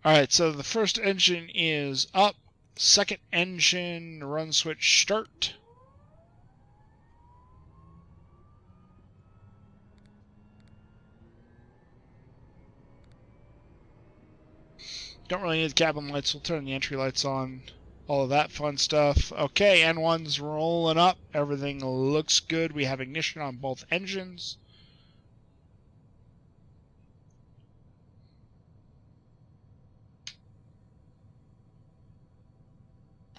Alright, so the first engine is up. Second engine, run switch start. Don't really need the cabin lights, we'll turn the entry lights on. All of that fun stuff. Okay, N1's rolling up. Everything looks good. We have ignition on both engines.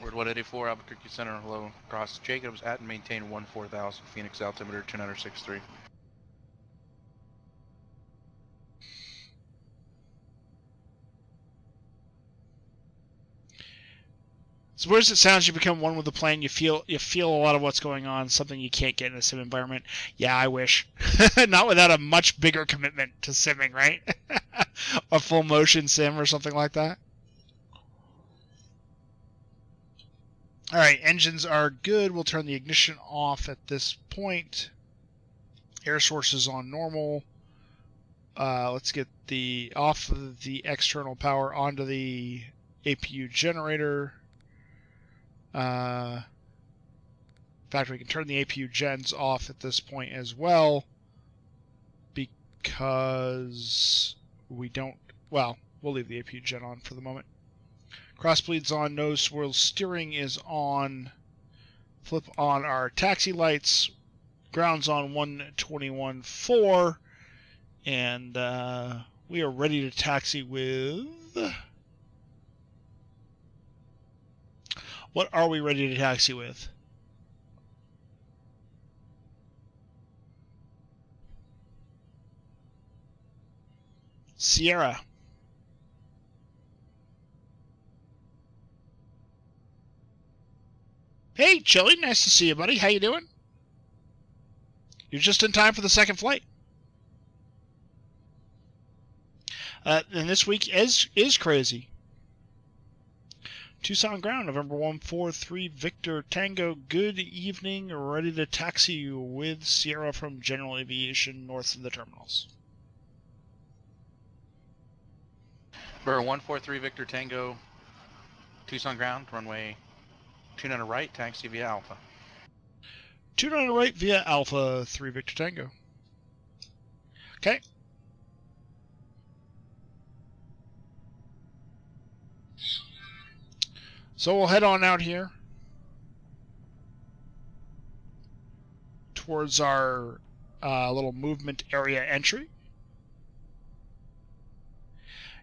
Word 184, Albuquerque Center, hello. Cross Jacobs at and maintain 14,000, Phoenix altimeter 2963. So where does it sound you become one with the plane? You feel a lot of what's going on, something you can't get in a sim environment. Yeah, I wish. Not without a much bigger commitment to simming, right? A full motion sim or something like that. Alright, engines are good. We'll turn the ignition off at this point. Air sources on normal. Let's get the off of the external power onto the APU generator. In fact, we can turn the APU gens off at this point as well, because we don't, well, we'll leave the APU gen on for the moment. Crossbleed's on, nose swirl steering is on, flip on our taxi lights, ground's on 121.4, and we are ready to taxi with... What are we ready to taxi with? Sierra. Hey, Chili, nice to see you, buddy. How you doing? You're just in time for the second flight. And this week is crazy. Tucson ground, November 143, Victor Tango. Good evening. Ready to taxi with Sierra from General Aviation north of the terminals. Burr 143, Victor Tango. Tucson ground, runway 29 right, taxi via Alpha. 29 right via Alpha 3 Victor Tango. Okay. So we'll head on out here towards our little movement area entry.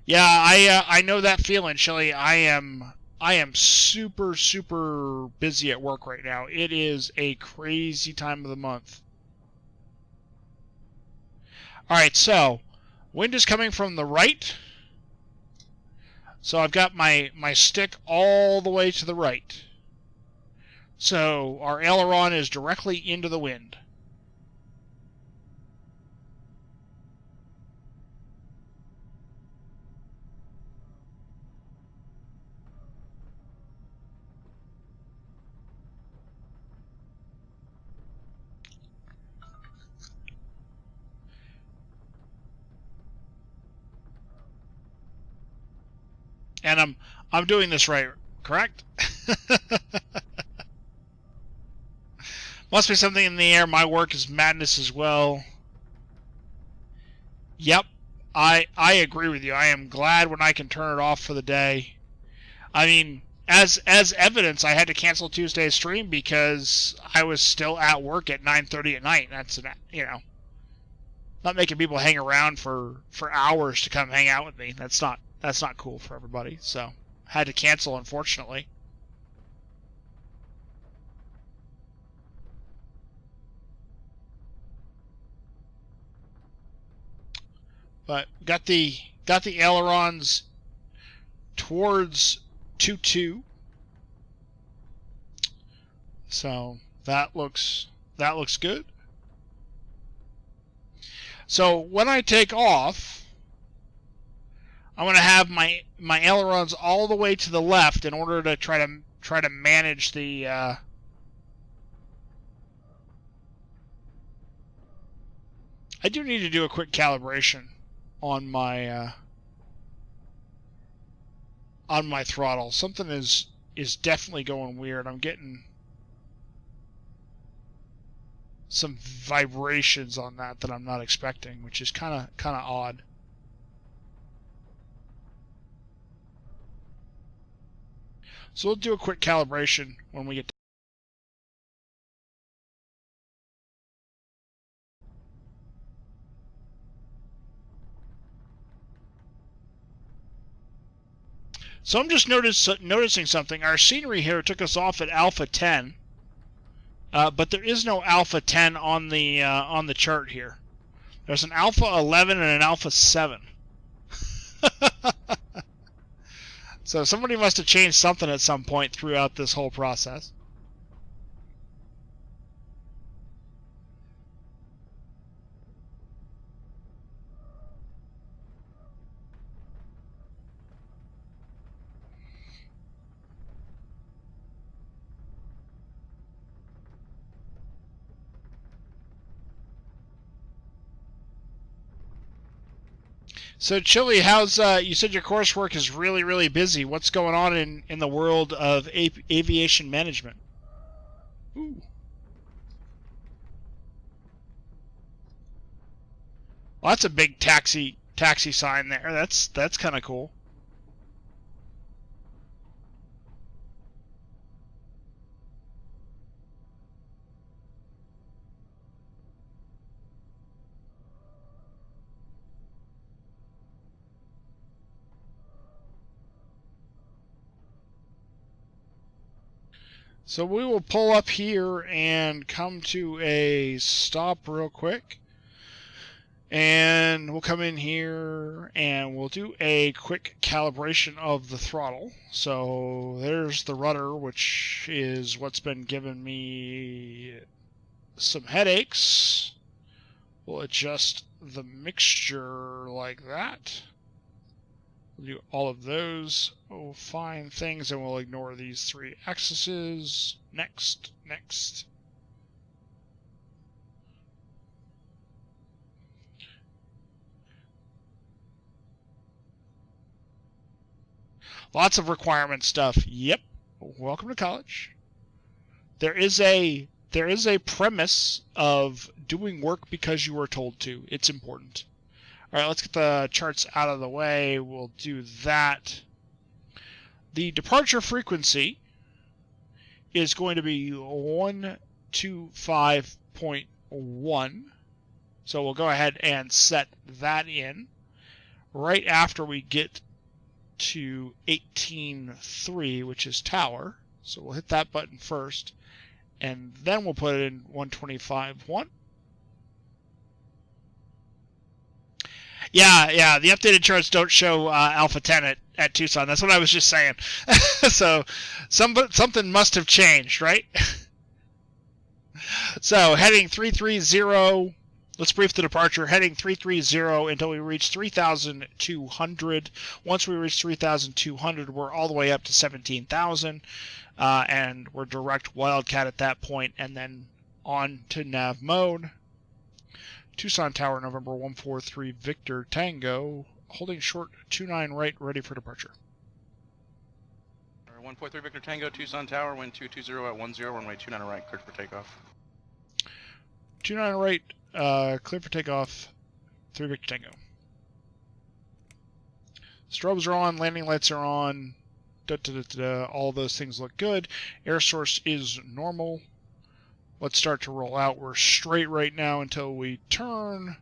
Yeah, I know that feeling, Shelly. I am super busy at work right now. It is a crazy time of the month. All right, so wind is coming from the right. So I've got my stick all the way to the right. So our aileron is directly into the wind. And I'm doing this right, correct? Must be something in the air. My work is madness as well. Yep, I agree with you. I am glad when I can turn it off for the day. I mean, as evidence, I had to cancel Tuesday's stream because I was still at work at 9:30 at night. That's not making people hang around for hours to come hang out with me. That's not cool for everybody. So had to cancel, unfortunately. But got the ailerons towards 2-2. So that looks good. So when I take off, I'm going to have my ailerons all the way to the left in order to try to manage the I do need to do a quick calibration on my on my throttle. Something is definitely going weird. I'm getting some vibrations on that I'm not expecting, which is kind of odd. So we'll do a quick calibration when we get to So I'm just noticing something. Our scenery here took us off at Alpha 10, but there is no Alpha 10 on the chart here. There's an Alpha 11 and an Alpha 7. So somebody must have changed something at some point throughout this whole process. So Chili, how's you said your coursework is really, really busy. What's going on in the world of aviation management? Ooh. Well, that's a big taxi sign there. That's kind of cool. So we will pull up here and come to a stop real quick. And we'll come in here and we'll do a quick calibration of the throttle. So there's the rudder, which is what's been giving me some headaches. We'll adjust the mixture like that. We'll do all of those fine things, and we'll ignore these 3 axes. Next, next. Lots of requirement stuff. Yep. Welcome to college. There is a premise of doing work because you are told to. It's important. All right, let's get the charts out of the way. We'll do that. The departure frequency is going to be 125.1. So we'll go ahead and set that in right after we get to 18.3, which is tower. So we'll hit that button first, and then we'll put it in 125.1. Yeah, the updated charts don't show Alpha 10 at Tucson. That's what I was just saying. So something must have changed, right? So heading 330, let's brief the departure. Heading 330 until we reach 3,200. Once we reach 3,200, we're all the way up to 17,000, and we're direct Wildcat at that point, and then on to nav mode. Tucson Tower, November 143, Victor Tango, holding short 29 right, ready for departure. 143 Victor Tango, Tucson Tower, wind 220 at 10, runway 29 right, cleared for takeoff. 29 right, clear for takeoff, 3 Victor Tango. Strobes are on, landing lights are on, all those things look good. Air source is normal. Let's start to roll out. We're straight right now until we turn.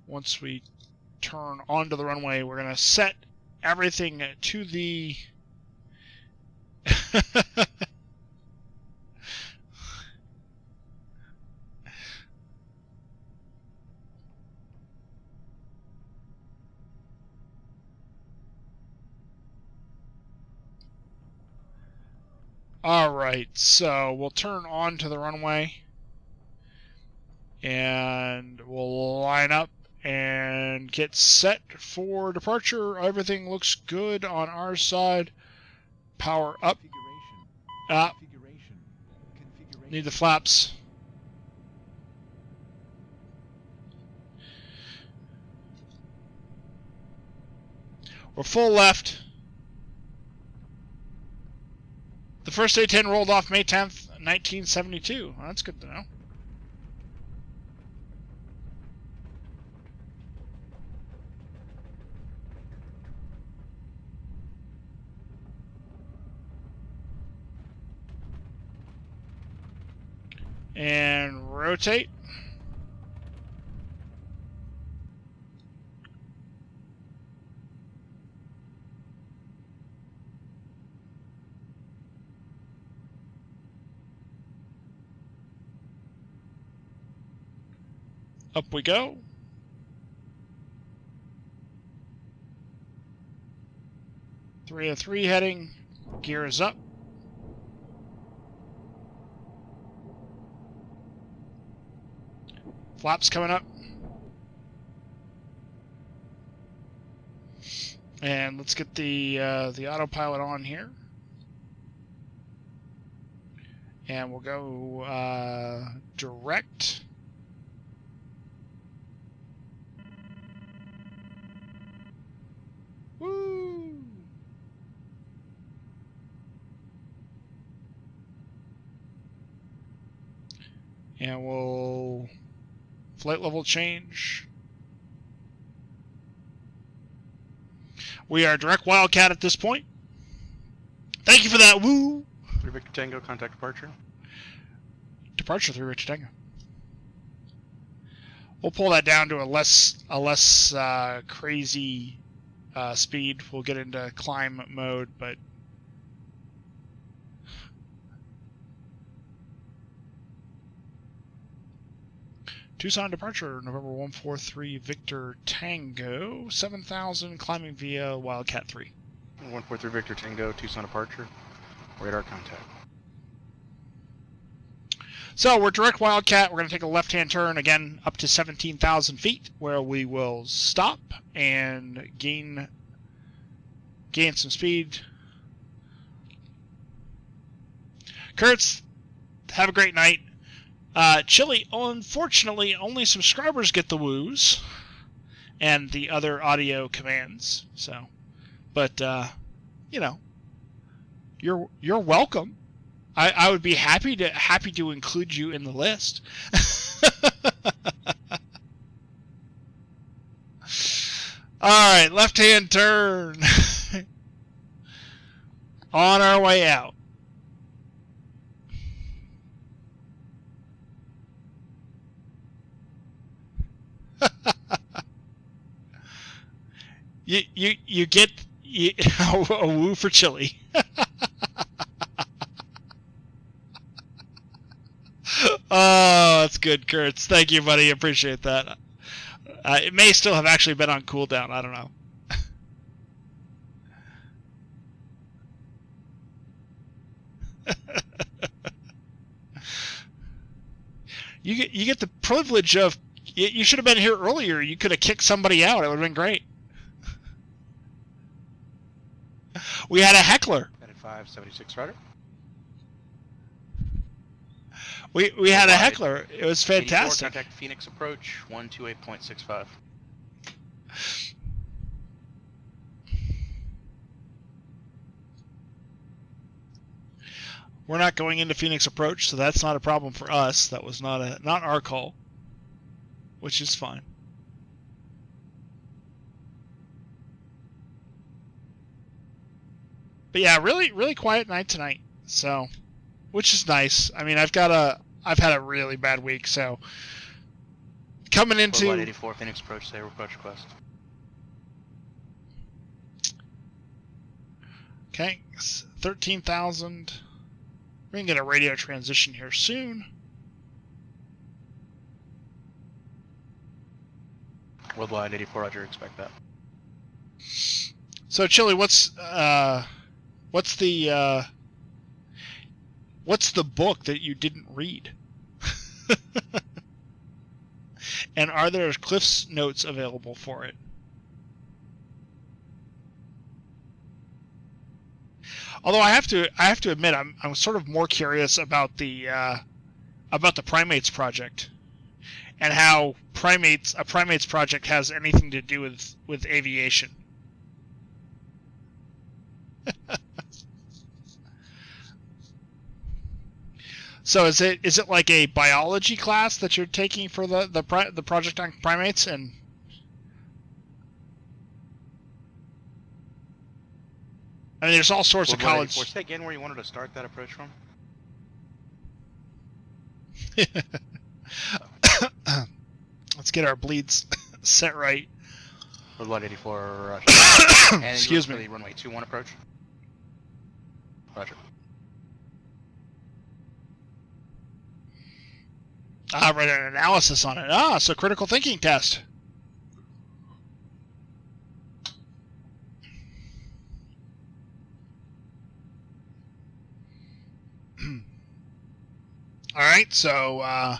Once we turn onto the runway, we're going to set everything to the... Alright, so we'll turn on to the runway and we'll line up and get set for departure. Everything looks good on our side. Power up. Need the flaps. We're full left. The first A-10 rolled off May 10th, 1972. Well, that's good to know. And rotate. Up we go. 303 heading. Gear is up. Flaps coming up. And let's get the autopilot on here. And we'll go direct. Woo! And we'll flight level change. We are direct Wildcat at this point. Thank you for that. Woo! 3 Victor Tango, contact departure. Departure 3 Victor Tango. We'll pull that down to a less crazy speed. We'll get into climb mode, but Tucson departure, November 143 Victor Tango, 7,000, climbing via Wildcat 3. 143 Victor Tango, Tucson departure, radar contact. So we're direct Wildcat. We're going to take a left-hand turn again up to 17,000 feet, where we will stop and gain some speed. Kurtz, have a great night. Chili, unfortunately, only subscribers get the woos and the other audio commands. So, but you know, you're welcome. I would be happy to include you in the list. All right, left-hand turn. On our way out. You get a woo for Chili. Oh, that's good, Kurtz. Thank you, buddy. Appreciate that. It may still have actually been on cooldown. I don't know. You get the privilege of. You should have been here earlier. You could have kicked somebody out. It would have been great. We had a heckler. At 576 rudder. We had a heckler. It was fantastic. Contact Phoenix approach 128.65. We're not going into Phoenix approach, so that's not a problem for us. That was not our call, which is fine. But yeah, really quiet night tonight. So, which is nice. I mean, I've had a really bad week, so coming into 84 Phoenix approach, say approach request. Okay, 13,000. We're gonna get a radio transition here soon. Worldwide 84, Roger, expect that. So Chili, what's the book that you didn't read? And are there Cliff's notes available for it? Although I have to admit, I'm sort of more curious about the Primates project, and how a Primates project has anything to do with aviation. So is it like a biology class that you're taking for the project on primates? And I mean, there's all sorts of college. Say again where you wanted to start that approach from. Let's get our bleeds set right. Worldwide 84. And excuse me. For the runway 21 approach. Roger. Right, an analysis on it. So critical thinking test. All right, so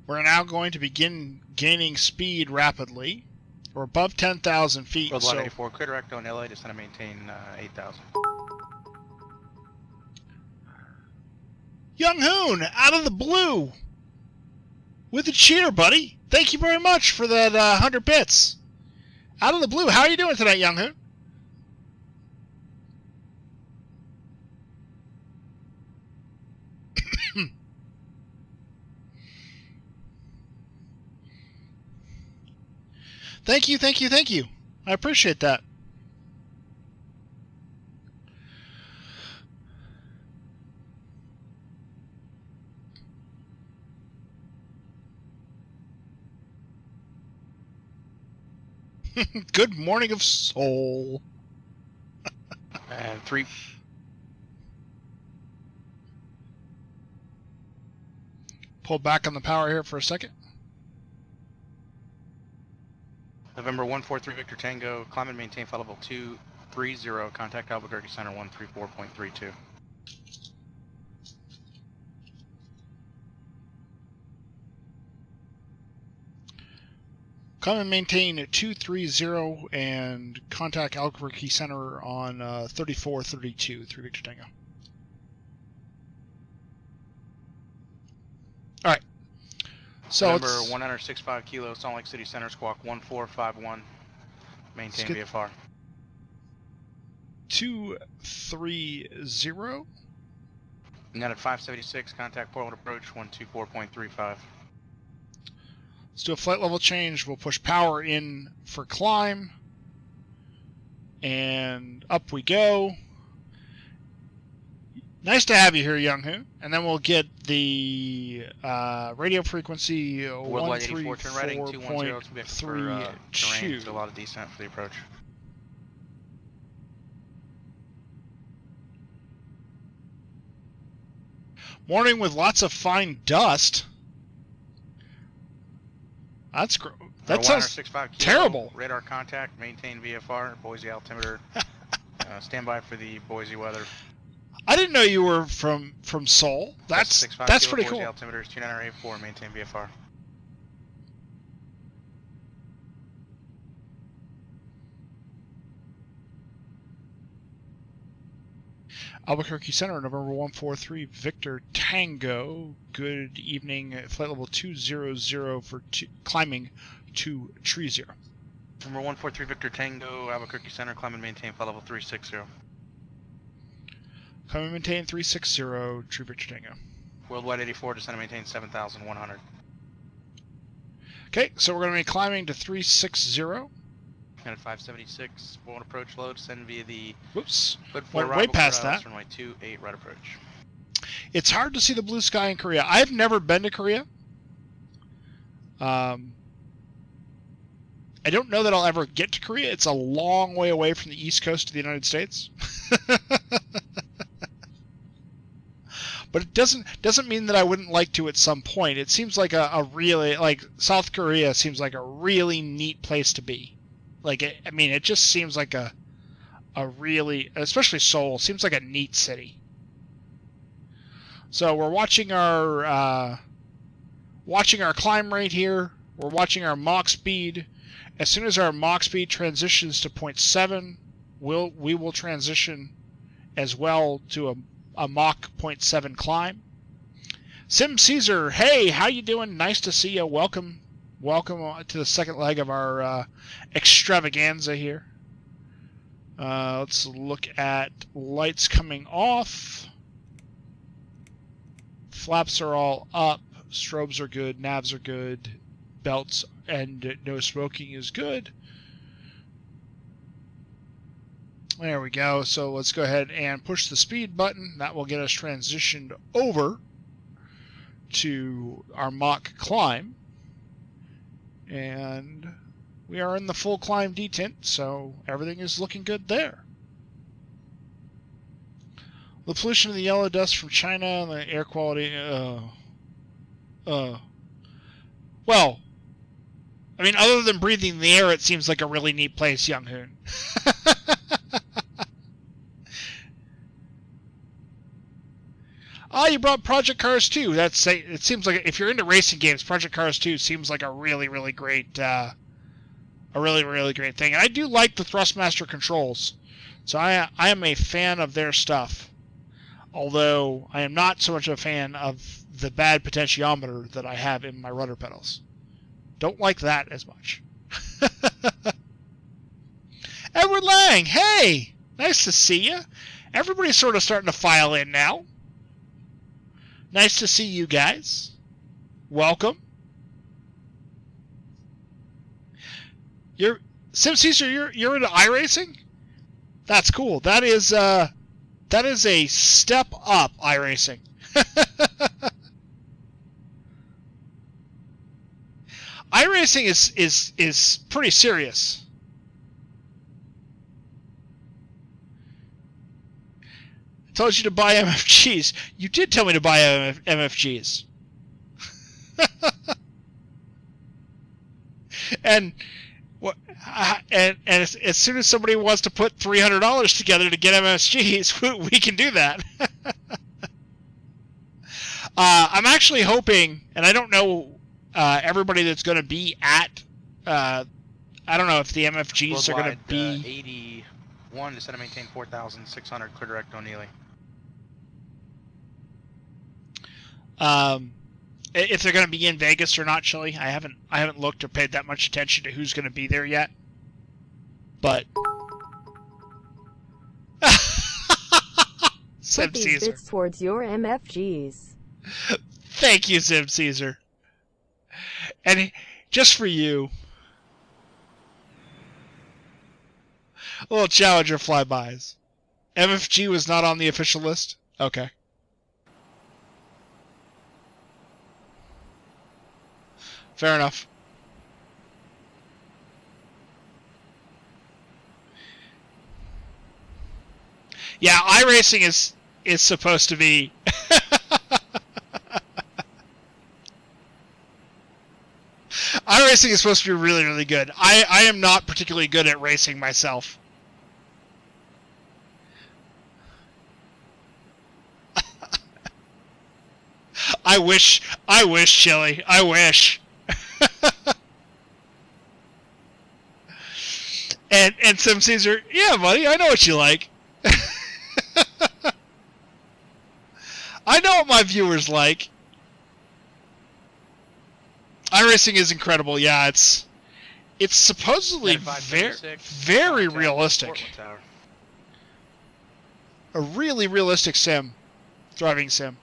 we're now going to begin gaining speed rapidly. We're above 10,000 feet. Worldwide 84, clear direct on LA, descend and maintain 8,000. Young Hoon, out of the blue, with a cheer, buddy. Thank you very much for that 100 bits. Out of the blue, how are you doing tonight, Young Hoon? Thank you, thank you, thank you. I appreciate that. Good morning of soul. And 3. Pull back on the power here for a second. November 143 Victor Tango, climb and maintain flight level 230, contact Albuquerque Center 134.32. Come and maintain 230 and contact Albuquerque Center on 3432 through Victor Tango. All right. So November 165 Kilo, Salt Lake City Center, squawk 1451. Maintain VFR. 230. Net at 576, contact Portland approach 124.35. Let's do a flight level change. We'll push power in for climb. And up we go. Nice to have you here, Young Hoon. And then we'll get the radio frequency Worldwide 84, turn right 210 for terrain, so a lot of descent for the approach. Morning with lots of fine dust. That sounds terrible. Radar contact, maintain VFR, Boise altimeter. Stand by for the Boise weather. I didn't know you were from Seoul. That's pretty cool. Boise altimeter is 2984, maintain VFR. Albuquerque Center, November 143, Victor Tango. Good evening. Flight level 200 for climbing to tree 0. November 143, Victor Tango, Albuquerque Center, climb and maintain flight level 360. Climb and maintain 360, tree Victor Tango. Worldwide 84, descend and maintain 7,100. Okay, so we're going to be climbing to 360. And at 576, forward approach load, send via the... Whoops, went way past that. Runway 28, right approach. It's hard to see the blue sky in Korea. I've never been to Korea. I don't know that I'll ever get to Korea. It's a long way away from the east coast of the United States. But it doesn't mean that I wouldn't like to at some point. It seems like a really, like, South Korea seems like a really neat place to be. Like, I mean, it just seems like a really, especially Seoul, seems like a neat city. So we're watching our climb rate here. We're watching our Mach speed. As soon as our Mach speed transitions to 0.7, we will transition as well to a Mach 0.7 climb. Sim Caesar, hey, how you doing? Nice to see you. Welcome to the second leg of our extravaganza here. Let's look at lights coming off. Flaps are all up. Strobes are good. Navs are good. Belts and no smoking is good. There we go. So let's go ahead and push the speed button. That will get us transitioned over to our mock climb. And we are in the full climb detent, so everything is looking good there. The pollution of the yellow dust from China and the air quality, well, I mean, other than breathing the air, it seems like a really neat place, Young Hoon. Oh, you brought Project Cars 2. It seems like if you're into racing games, Project Cars 2 seems like a really great, a really great thing. And I do like the Thrustmaster controls, so I am a fan of their stuff. Although I am not so much a fan of the bad potentiometer that I have in my rudder pedals. Don't like that as much. Edward Lang, hey! Nice to see you. Everybody's sort of starting to file in now. Nice to see you guys. Welcome. Sim Caesar, you're into iRacing? That's cool. That is a step up iRacing. iRacing is pretty serious. I told you to buy MFGs. You did tell me to buy MFGs. And as soon as somebody wants to put $300 together to get MSGs, we can do that. I'm actually hoping, and I don't know everybody that's going to be at. I don't know if the MFGs are going to be 81 to set and maintain 4,600 clear direct O'Neilly. If they're going to be in Vegas or not, Chili, I haven't looked or paid that much attention to who's going to be there yet. But Sim Put these Caesar. bits towards your MFGs. Thank you, Sim Caesar. And just for you, a little Challenger flybys. MFG was not on the official list? Okay. Fair enough. Yeah, iRacing is supposed to be iRacing is supposed to be really good. I am not particularly good at racing myself. I wish, Chili. I wish. And Sim Caesar, yeah, buddy, I know what you like. I know what my viewers like. iRacing is incredible. Yeah, it's supposedly very realistic. A really realistic sim, driving sim.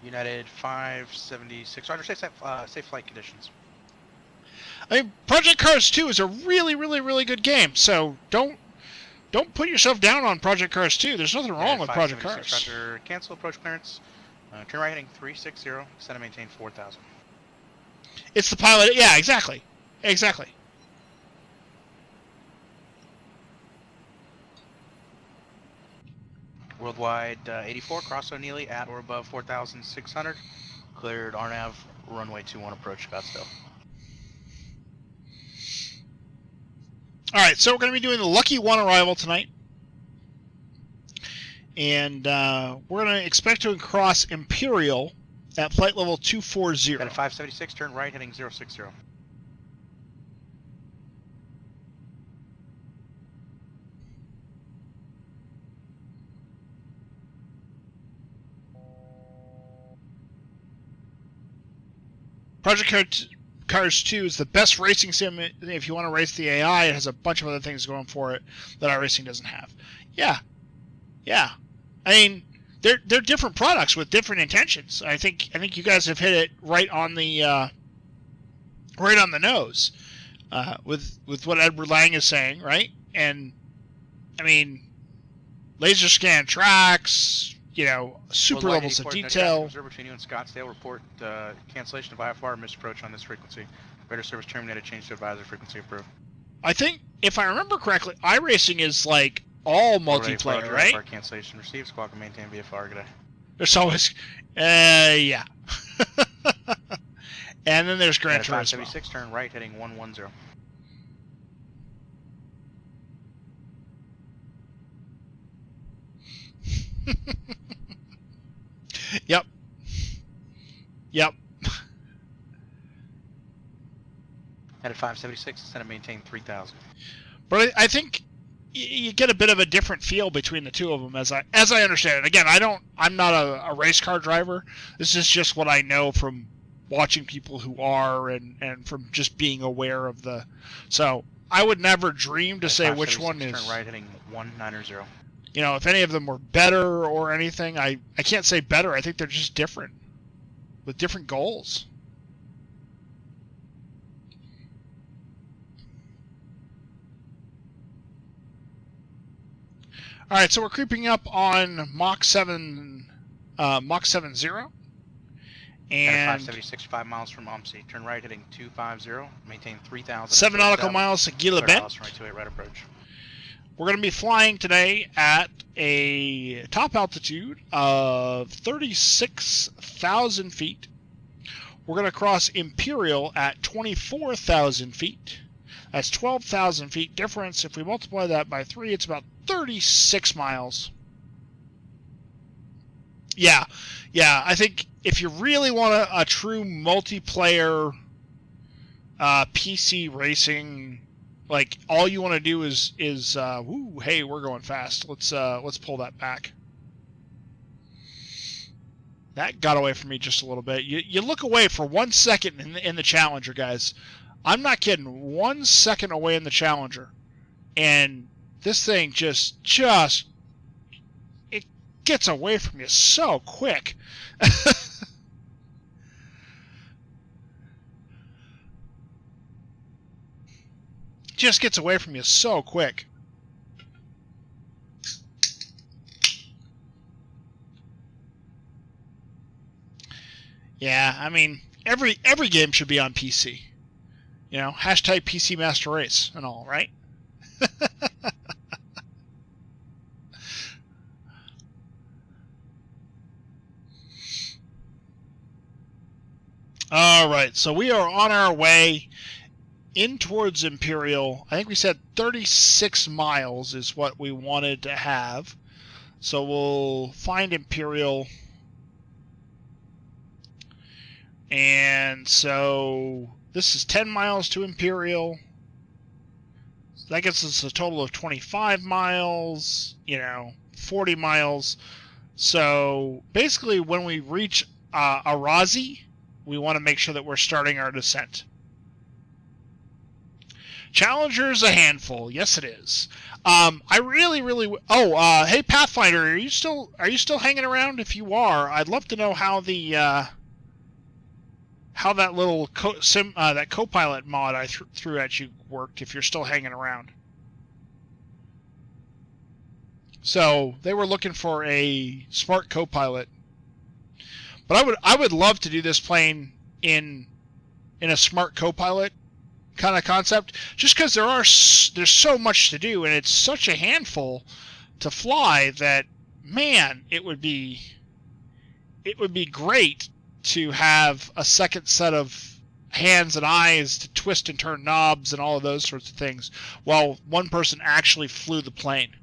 United 576. Roger, safe flight conditions. I mean, Project Cars 2 is a really good game. So don't put yourself down on Project Cars 2. There's nothing wrong with Project Cars. Roger, cancel approach clearance. Turn right heading 360. Set and maintain 4,000. It's the pilot. Yeah, exactly. Exactly. Worldwide 84, cross O'Neilly at or above 4,600. Cleared RNAV, runway 21 approach Scottsdale. Alright, so we're going to be doing the Lucky 1 arrival tonight. And we're going to expect to cross Imperial at flight level 240. Got a 576, turn right heading 060. Project Cars 2 is the best racing sim if you want to race the AI. It has a bunch of other things going for it that iRacing doesn't have. Yeah. I mean, they're different products with different intentions. I think you guys have hit it right on the nose with what Edward Lang is saying, right? And I mean, laser scan tracks, super levels of detail. Observer between you and Scottsdale. Report cancellation of IFR misapproach on this frequency. Radar service terminated. Change to advisor. Frequency approved. I think, if I remember correctly, iRacing is like all multiplayer, right? IFR cancellation received. Squawk and maintain VFR. Good day. There's always, yeah. And then there's Gran Turismo. 576, turn right, heading 110. Yep. Headed 576, instead of maintain 3000. But I think you get a bit of a different feel between the two of them, as I understand it. Again, I'm not a race car driver. This is just what I know from watching people who are, and from just being aware of the. So I would never dream to say which one is. Turn right, heading 190. If any of them were better or anything, I can't say better. I think they're just different, with different goals. All right, so we're creeping up on Mach 70, and 576, 5 miles from OMSI. Turn right, heading 250. Maintain 3000. 7 nautical miles to Gila Bend. Right to right approach. We're going to be flying today at a top altitude of 36,000 feet. We're going to cross Imperial at 24,000 feet. That's 12,000 feet difference. If we multiply that by 3, it's about 36 miles. Yeah. I think if you really want a true multiplayer PC racing, like all you want to do is woo, hey, we're going fast. Let's pull that back. That got away from me just a little bit. You look away for 1 second in the Challenger, guys. I'm not kidding. 1 second away in the Challenger, and this thing just it gets away from you so quick. Just gets away from you so quick. Yeah, I mean, every game should be on PC. Hashtag PC Master Race and all, right? All right, so we are on our way in towards Imperial. I think we said 36 miles is what we wanted to have. So we'll find Imperial. And so this is 10 miles to Imperial. So that gets us a total of 25 miles, 40 miles. So basically when we reach Arazi, we want to make sure that we're starting our descent. Challenger's a handful. Yes, it is. I really. Oh, hey Pathfinder, are you still hanging around? If you are, I'd love to know how the how that little that Copilot mod I threw at you worked. If you're still hanging around. So they were looking for a smart Copilot, but I would love to do this plane in a smart Copilot kind of concept, just because there's so much to do, and it's such a handful to fly that, man, it would be great to have a second set of hands and eyes to twist and turn knobs and all of those sorts of things while one person actually flew the plane.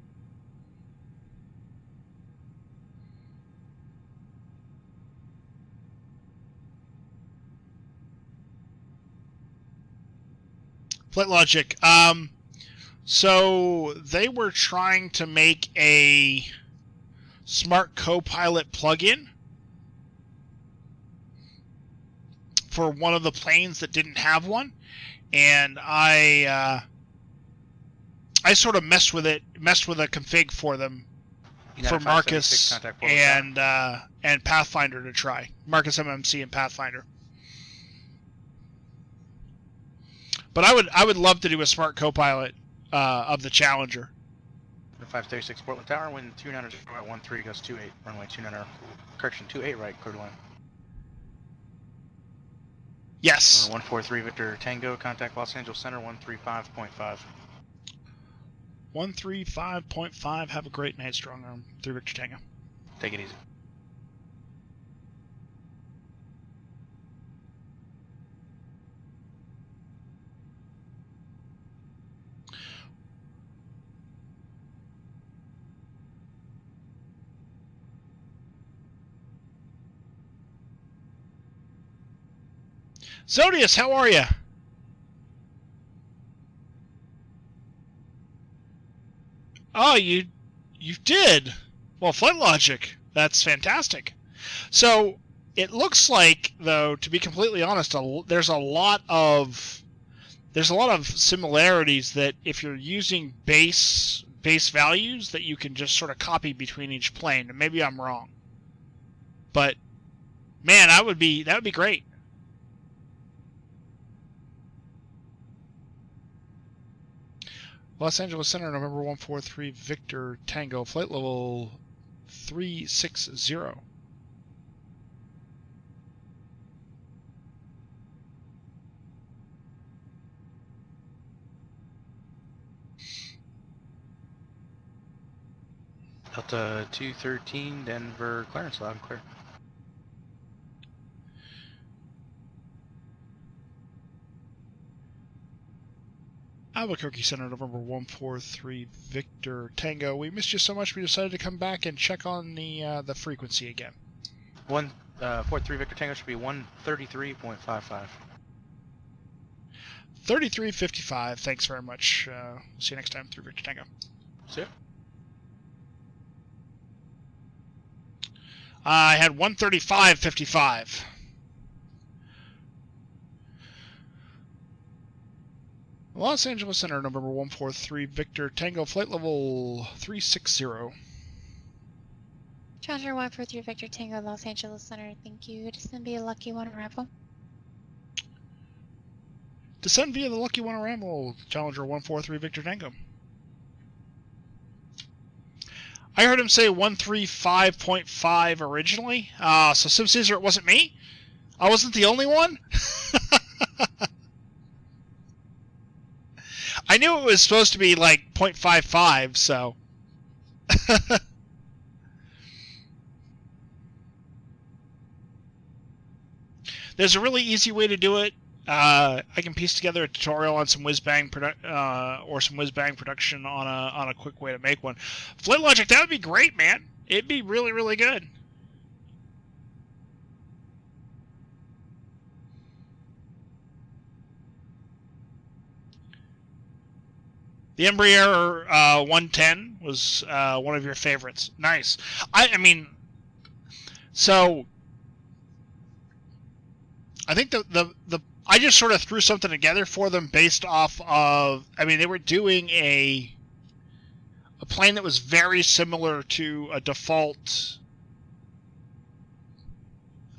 Flight Logic. So they were trying to make a smart Copilot plugin for one of the planes that didn't have one, and I sort of messed with a config for them for Marcus and Pathfinder to try. Marcus MMC and Pathfinder. But I would love to do a smart co-pilot of the Challenger. 536 Portland Tower, wind 29 at 13, goes 28, runway 29, correction 28 right, clear to land. Yes. 143 Victor Tango, contact Los Angeles Center 135.5. 135.5, have a great night, strong arm, 3 Victor Tango. Take it easy. Zodius, how are you? Oh, you did. Well, Flight Logic, that's fantastic. So it looks like, though, to be completely honest, there's a lot of similarities that if you're using base values that you can just sort of copy between each plane. And maybe I'm wrong, but man, that would be great. Los Angeles Center, November 143 Victor Tango, flight level 360. Delta 213, Denver, clearance, loud and clear. Albuquerque Center, November 143 Victor Tango. We missed you so much we decided to come back and check on the frequency again. 143 Victor Tango should be 133.55. 33.55. Thanks very much. We'll see you next time through Victor Tango. See ya. I had 135.55. Los Angeles Center, November 143 Victor Tango, flight level 360. Challenger 143 Victor Tango, Los Angeles Center, thank you. Descend be a lucky one arrival. Descend via the lucky one arrival, Challenger 143 Victor Tango. I heard him say 135.5 originally. So Sim Caesar, it wasn't me? I wasn't the only one? I knew it was supposed to be like 0.55, so. There's a really easy way to do it. I can piece together a tutorial on some whiz-bang production on a quick way to make one. Flight Logic, that would be great, man. It'd be really, really good. The Embraer 110 was one of your favorites. Nice. I mean, so I think I just sort of threw something together for them based off of, I mean, they were doing a plane that was very similar to a default.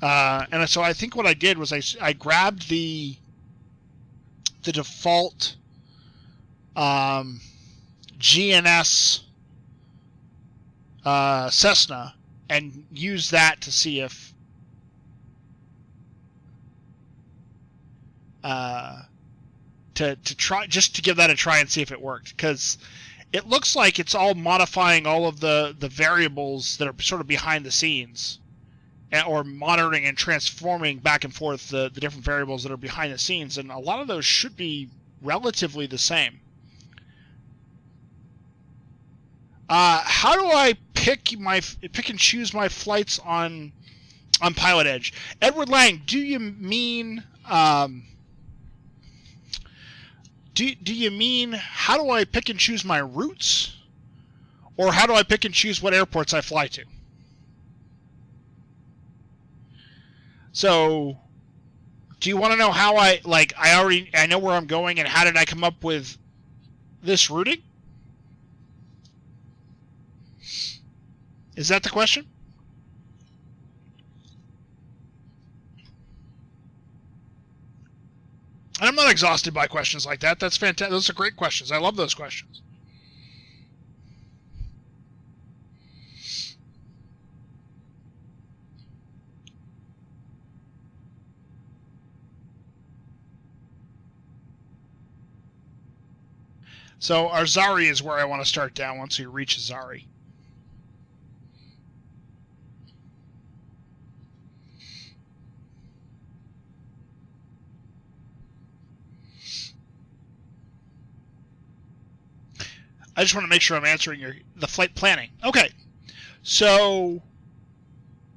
And so I think what I did was I grabbed the default GNS Cessna and used that to see if to try, just to give that a try and see if it worked, because it looks like it's all modifying all of the variables that are sort of behind the scenes, or monitoring and transforming back and forth the different variables that are behind the scenes, and a lot of those should be relatively the same. How do I pick and choose my flights on PilotEdge? Edward Lang, do you mean do you mean how do I pick and choose my routes, or how do I pick and choose what airports I fly to? So, do you want to know how I know where I'm going and how did I come up with this routing? Is that the question? And I'm not exhausted by questions like that. That's fantastic. Those are great questions. I love those questions. So Arzari is where I want to start down once we reach Azari. I just want to make sure I'm answering the flight planning. Okay, so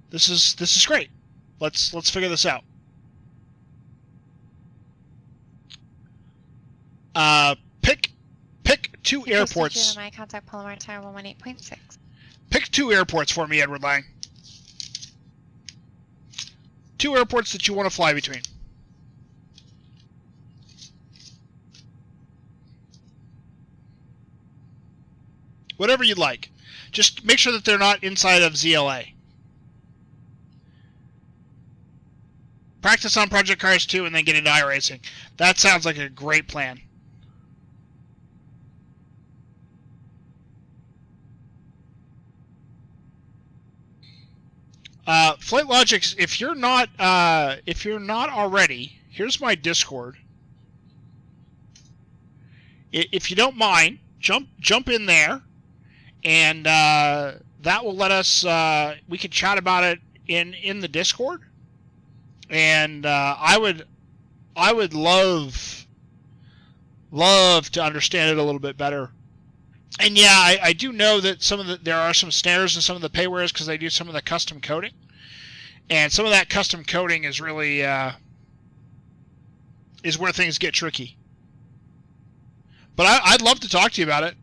this is great. Let's figure this out. Pick two airports. My contact Palomar Tower 118.6. Pick two airports for me, Edward Lang. Two airports that you want to fly between. Whatever you'd like. Just make sure that they're not inside of ZLA. Practice on Project Cars 2 and then get into iRacing. That sounds like a great plan. Flight Logics, if you're not already, here's my Discord. If you don't mind, jump in there, and that will let us. We can chat about it in the Discord, and I would love to understand it a little bit better. And yeah, I do know that there are some snares in some of the paywares because they do some of the custom coding, and some of that custom coding is really is where things get tricky. But I'd love to talk to you about it.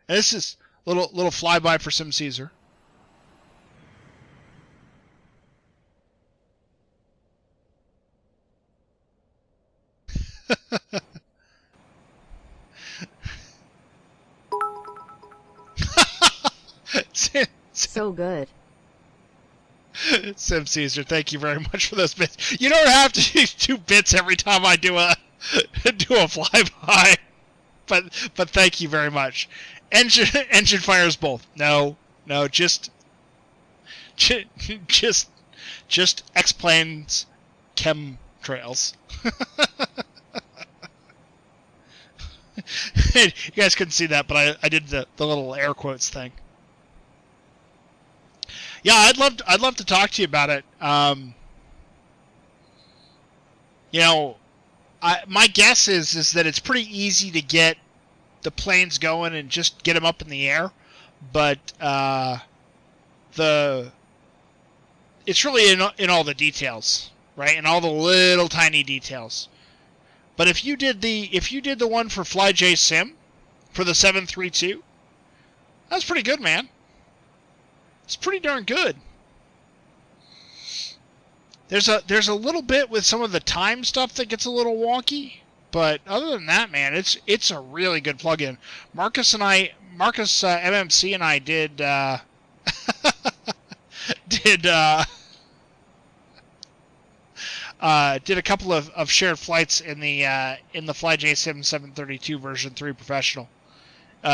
And this is a little flyby for Sim Caesar. So good. Sim Caesar, thank you very much for those bits. You don't have to use 2 bits every time I do a flyby, but thank you very much. Engine fires both. No, just X-planes, chemtrails. You guys couldn't see that, but I did the little air quotes thing. Yeah, I'd love to talk to you about it. My guess is that it's pretty easy to get the planes going and just get them up in the air, but it's really in all the details, right? In all the little tiny details. But if you did the one for FlyJ Sim for the 732, that's pretty good, man. It's pretty darn good. There's a little bit with some of the time stuff that gets a little wonky, but other than that, man, it's a really good plugin. Marcus MMC and I did did a couple of shared flights in the FlyJ Sim 732 version 3 professional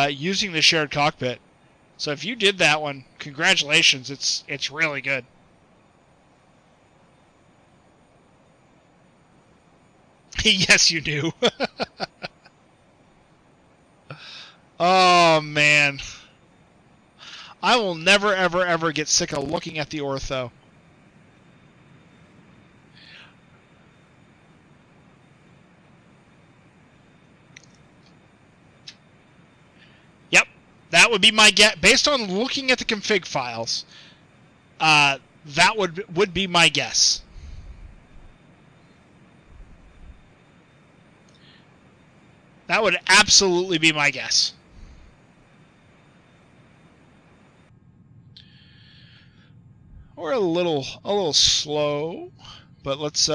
using the shared cockpit. So if you did that one, congratulations. It's really good. Yes, you do. Oh, man. I will never, ever, ever get sick of looking at the ortho. Yep. That would be my guess. Based on looking at the config files, that would be my guess. That would absolutely be my guess. We're a little slow, but let's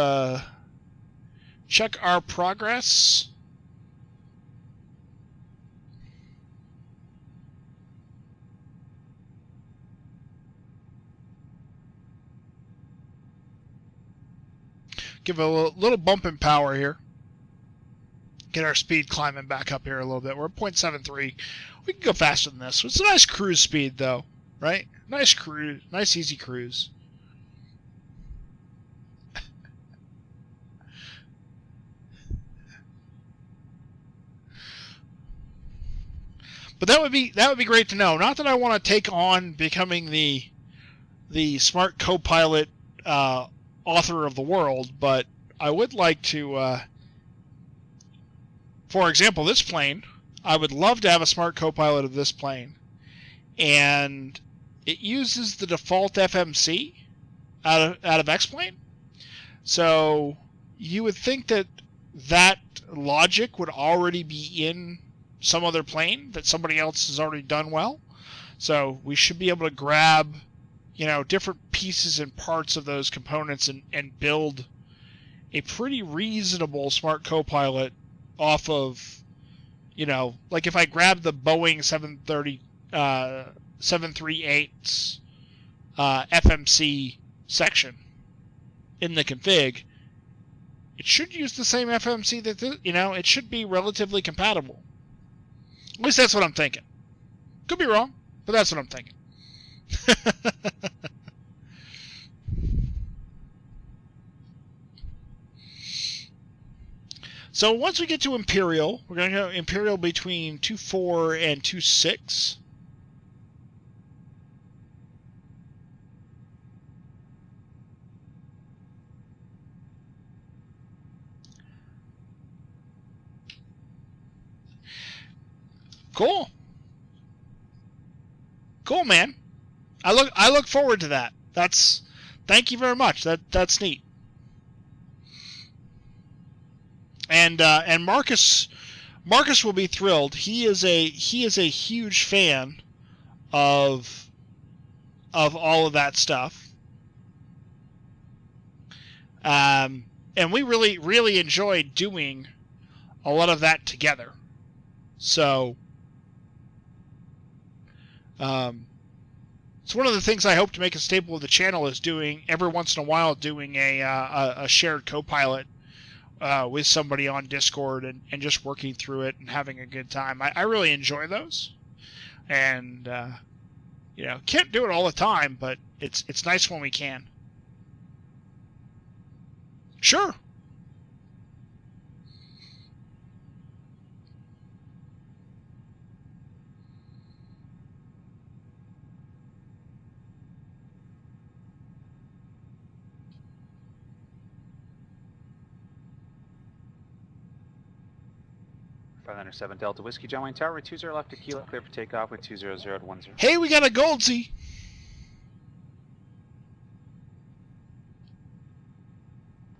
check our progress. give a little bump in power here. Get our speed climbing back up here a little bit. We're at 0.73. We can go faster than this. It's a nice cruise speed, though, right? Nice cruise, nice easy cruise. But that would be great to know. Not that I want to take on becoming the smart co-pilot author of the world, but I would like to. For example, this plane, I would love to have a smart co-pilot of this plane. And it uses the default FMC out of X-Plane. So you would think that logic would already be in some other plane that somebody else has already done well. So we should be able to grab, different pieces and parts of those components and build a pretty reasonable smart co-pilot off of, like if I grab the Boeing 738's FMC section in the config, it should use the same FMC that, it should be relatively compatible. At least that's what I'm thinking. Could be wrong, but that's what I'm thinking. So once we get to Imperial, we're going to go Imperial between 2.4 and 2.6. Cool. Cool, man. I look forward to that. Thank you very much. That's neat. And Marcus will be thrilled. He is a huge fan of all of that stuff. And we really enjoy doing a lot of that together. So it's one of the things I hope to make a staple of the channel is doing every once in a while doing a shared co-pilot with somebody on Discord and just working through it and having a good time. I really enjoy those, and can't do it all the time, but it's nice when we can. Sure. Seven Delta Whiskey, John Wayne Tower, 20 left to Kilo, clear for takeoff with 200 at 10. Hey, we got a Goldsy.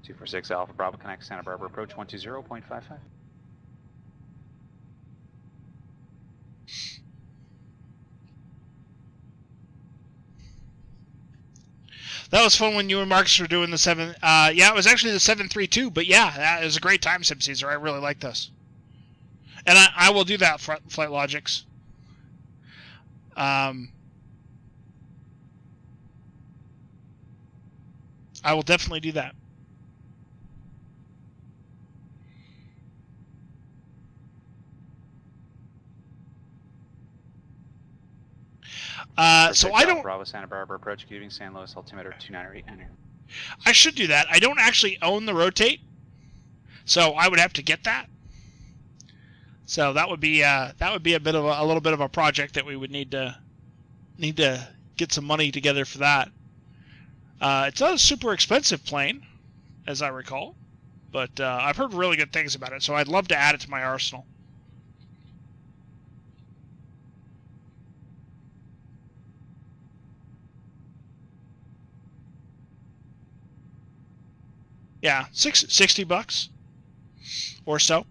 Two for 6 Alpha Bravo Connect Santa Barbara approach 120.55. That was fun when you and Marcus were doing the 7. Yeah, it was actually the 732, but yeah, that was a great time, Sim Caesar. I really like this. And I will do that, Flight Logics. I will definitely do that. So I don't. Bravo Santa Barbara approach, giving San Luis altimeter 298. Enter. I should do that. I don't actually own the rotate, so I would have to get that. So that would be a little bit of a project that we would need to get some money together for that. It's not a super expensive plane, as I recall, but I've heard really good things about it, so I'd love to add it to my arsenal. Yeah, $60 or so.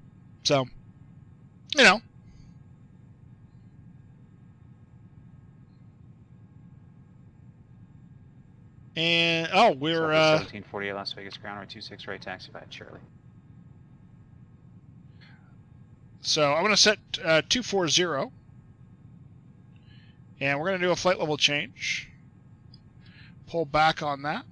So, And we're 1748 Las Vegas ground, 26 right taxi by Charlie. So I'm going to set 240, and we're going to do a flight level change. Pull back on that.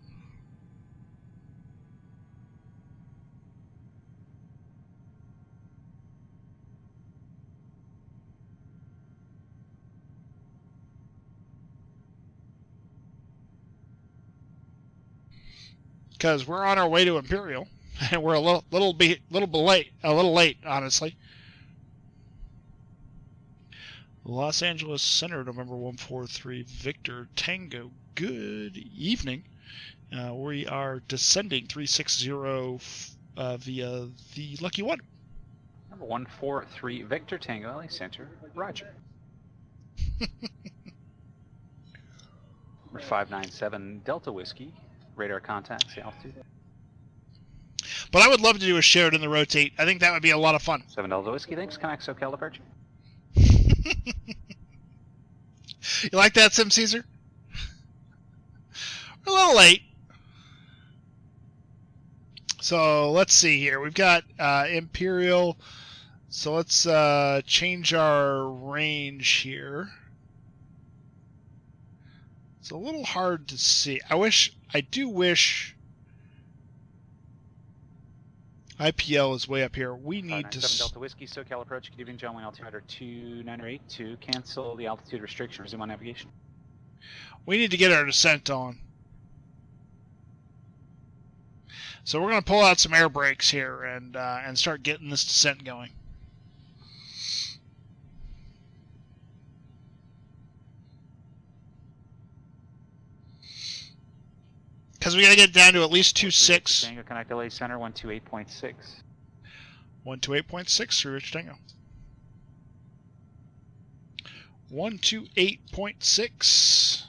because we're on our way to Imperial, and we're a little late, honestly. Los Angeles Center, November 143, Victor Tango. Good evening. We are descending 360 via the Lucky One. Number 143, Victor Tango, LA Center, Roger. Number 597, Delta Whiskey, radar contacts, altitude. But I would love to do a shared in the rotate. I think that would be a lot of fun. 7 Delta Whiskey, thanks, connect SoCal departure. You like that, Sim Caesar? We're a little late. So let's see here. We've got Imperial. So let's change our range here. It's a little hard to see. I do wish IPL is way up here. We need to... 597 Delta Whiskey, SoCal approach. Good evening, John. Altimeter 2908 to cancel the altitude restriction. Resume on navigation. We need to get our descent on. So we're going to pull out some air brakes here and start getting this descent going. Because we got to get down to at least 2.6. Tango connect LA Center 128.6. 128.6 through Rich Tango. 128.6.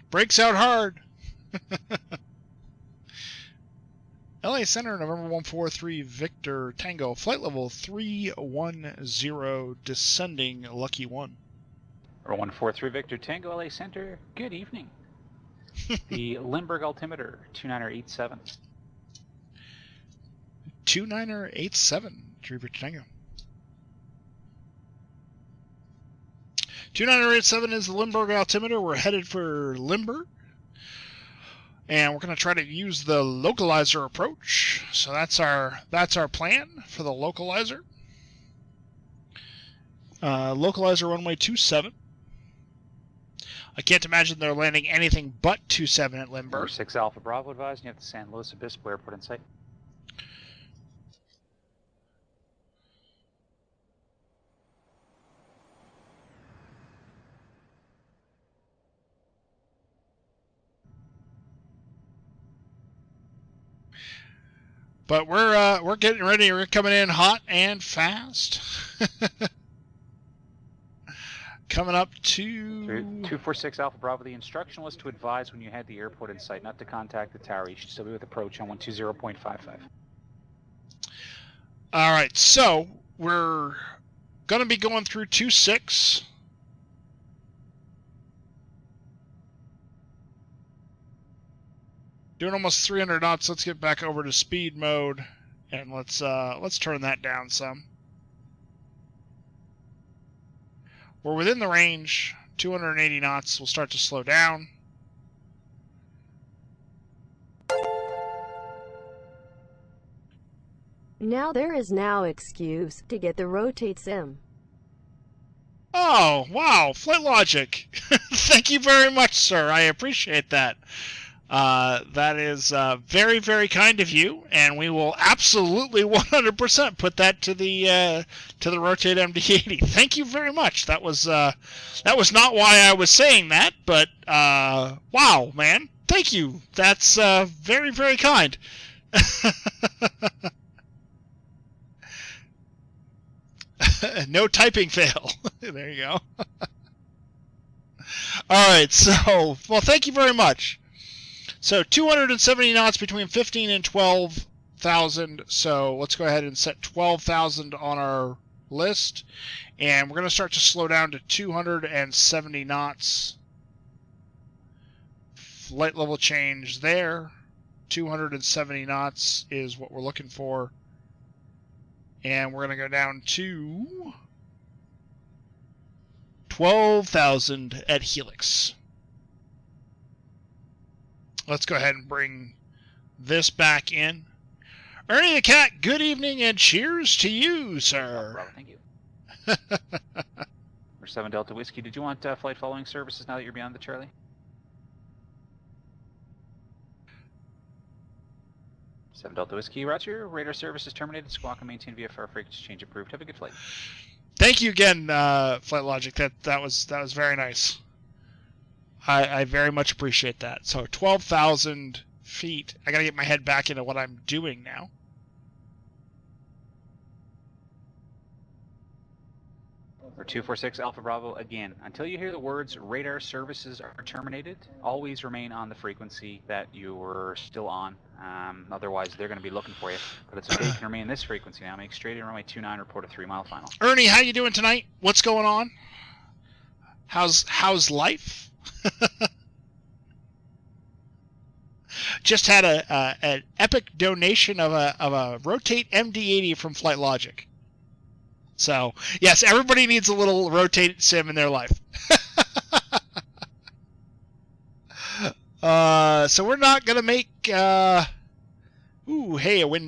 Brakes out hard. LA Center, November 143, Victor Tango, flight level 310, descending Lucky One. Or 143, Victor Tango, LA Center, good evening. The Lindbergh altimeter, 2987. 2987, to Victor Tango. 2987 is the Lindbergh altimeter. We're headed for Limburg. And we're going to try to use the localizer approach. So that's our plan for the localizer. Localizer runway 27. I can't imagine they're landing anything but 27 at Limburg. Number 6 Alpha Bravo advised, you have the San Luis Obispo Airport in sight. But we're getting ready. We're coming in hot and fast. Coming up to 246 Alpha Bravo. The instruction was to advise when you had the airport in sight, not to contact the tower. You should still be with approach on 120.55. All right, so we're gonna be going through 26. Doing almost 300 knots. Let's get back over to speed mode, and let's turn that down some. We're within the range. 280 knots. We'll start to slow down. Now there is no excuse to get the rotate sim. Oh, wow, Flight Logic. Thank you very much, sir. I appreciate that. That is very, very kind of you, and we will absolutely 100% put that to the Rotate MD-80. Thank you very much. That was not why I was saying that, but wow, man, thank you. That's very, very kind. No typing fail. There you go. All right, so well, thank you very much. So 270 knots between 15 and 12,000. So let's go ahead and set 12,000 on our list. And we're going to start to slow down to 270 knots. Flight level change there. 270 knots is what we're looking for. And we're going to go down to 12,000 at Helix. Let's go ahead and bring this back in. Ernie the Cat, good evening and cheers to you, sir. Bravo, thank you. We're 7 Delta Whiskey. Did you want flight following services now that you're beyond the Charlie? Seven Delta Whiskey, roger. Radar services terminated. Squawk and maintain VFR frequency change approved. Have a good flight. Thank you again, Flight Logic. That was very nice. I very much appreciate that. So 12,000 feet. I gotta get my head back into what I'm doing now. For 246 Alpha Bravo, again, until you hear the words radar services are terminated, always remain on the frequency that you were still on. Otherwise, they're going to be looking for you. But it's okay, you can remain this frequency now. Make straight in runway 29, report a 3-mile final. Ernie, how you doing tonight? What's going on? How's life? Just had an epic donation of a Rotate MD-80 from Flight Logic. So, yes, everybody needs a little Rotate sim in their life. So we're not going to make...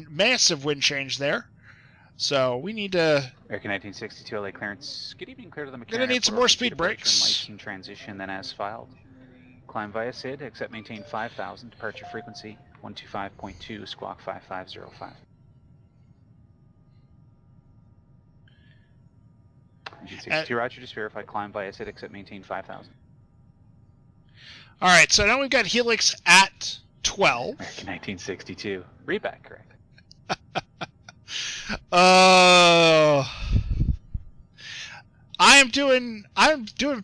massive wind change there. So we need to... American 1962 LA clearance. Good evening, clear to the mechanic. Going to need some more speed brakes. Lighting transition, then as filed. Climb via SID, except maintain 5,000. Departure frequency 125.2, squawk 5505. 1962, roger, just verify climb via SID, except maintain 5,000. All right, so now we've got Helix at 12. American 1962. Read back, correct. I'm doing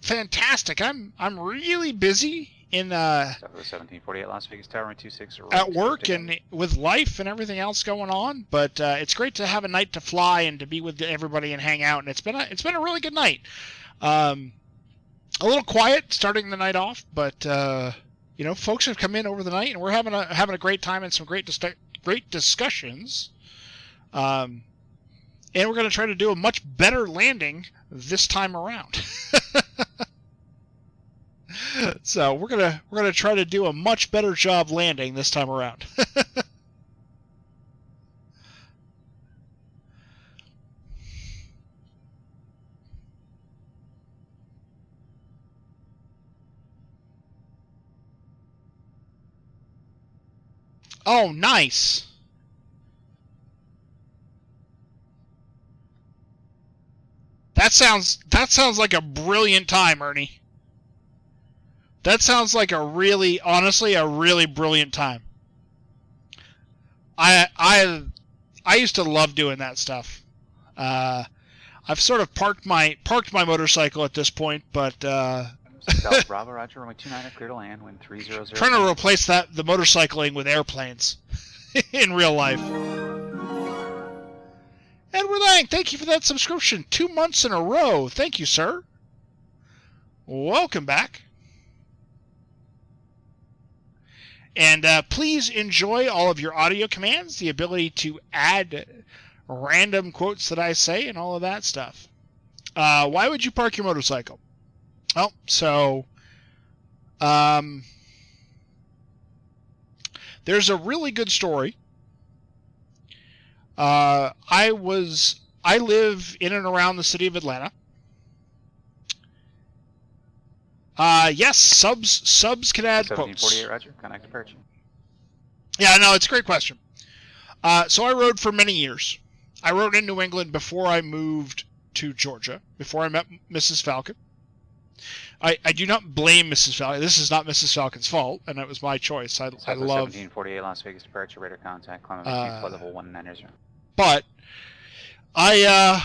fantastic. I'm really busy in 1748 Las Vegas Tower 26 at work and with life and everything else going on, but it's great to have a night to fly and to be with everybody and hang out, and it's been a really good night. A little quiet starting the night off, but folks have come in over the night and we're having a great time and some great discussions. And we're going to try to do a much better landing this time around. So we're gonna try to do a much better job landing this time around. Oh, nice. That sounds like a brilliant time, Ernie. That sounds like honestly, a really brilliant time. I used to love doing that stuff. I've sort of parked my motorcycle at this point, but Bravo, roger, runway 29, clear to land, wind 300. Trying to replace the motorcycling with airplanes in real life. Edward Lang, thank you for that subscription. 2 months in a row. Thank you, sir. Welcome back. And please enjoy all of your audio commands, the ability to add random quotes that I say and all of that stuff. Why would you park your motorcycle? Oh, so there's a really good story. I live in and around the city of Atlanta. Yes, subs can add quotes. 1748, roger. Connect departure. Yeah, no, it's a great question. So I rode for many years. I rode in New England before I moved to Georgia, before I met Mrs. Falcon. I do not blame Mrs. Falcon. This is not Mrs. Falcon's fault, and it was my choice. I love... 1748 Las Vegas departure, radar contact, climb flight level 19. But I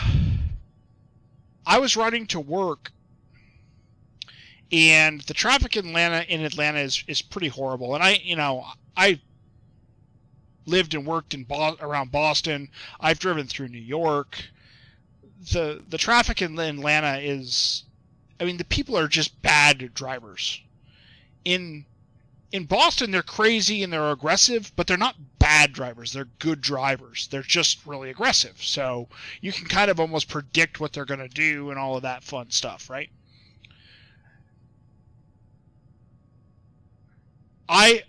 was riding to work, and the traffic in Atlanta is pretty horrible. And I lived and worked around Boston. I've driven through New York. The traffic in Atlanta is, the people are just bad drivers. In Boston, they're crazy and they're aggressive, but they're not bad drivers. They're good drivers. They're just really aggressive. So you can kind of almost predict what they're going to do and all of that fun stuff, right? I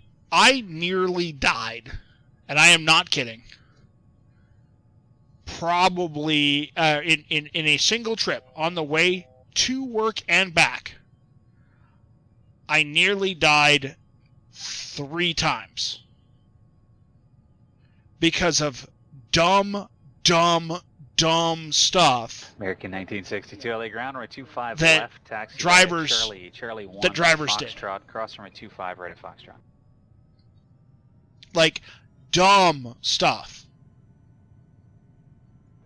nearly died, and I am not kidding, probably in a single trip on the way to work and back, I nearly died 3 times because of dumb stuff. American 1962 LA ground, runway 25 that left, taxi drivers Charlie 1 that drivers did. Foxtrot, cross runway 25 right at Foxtrot. Like dumb stuff.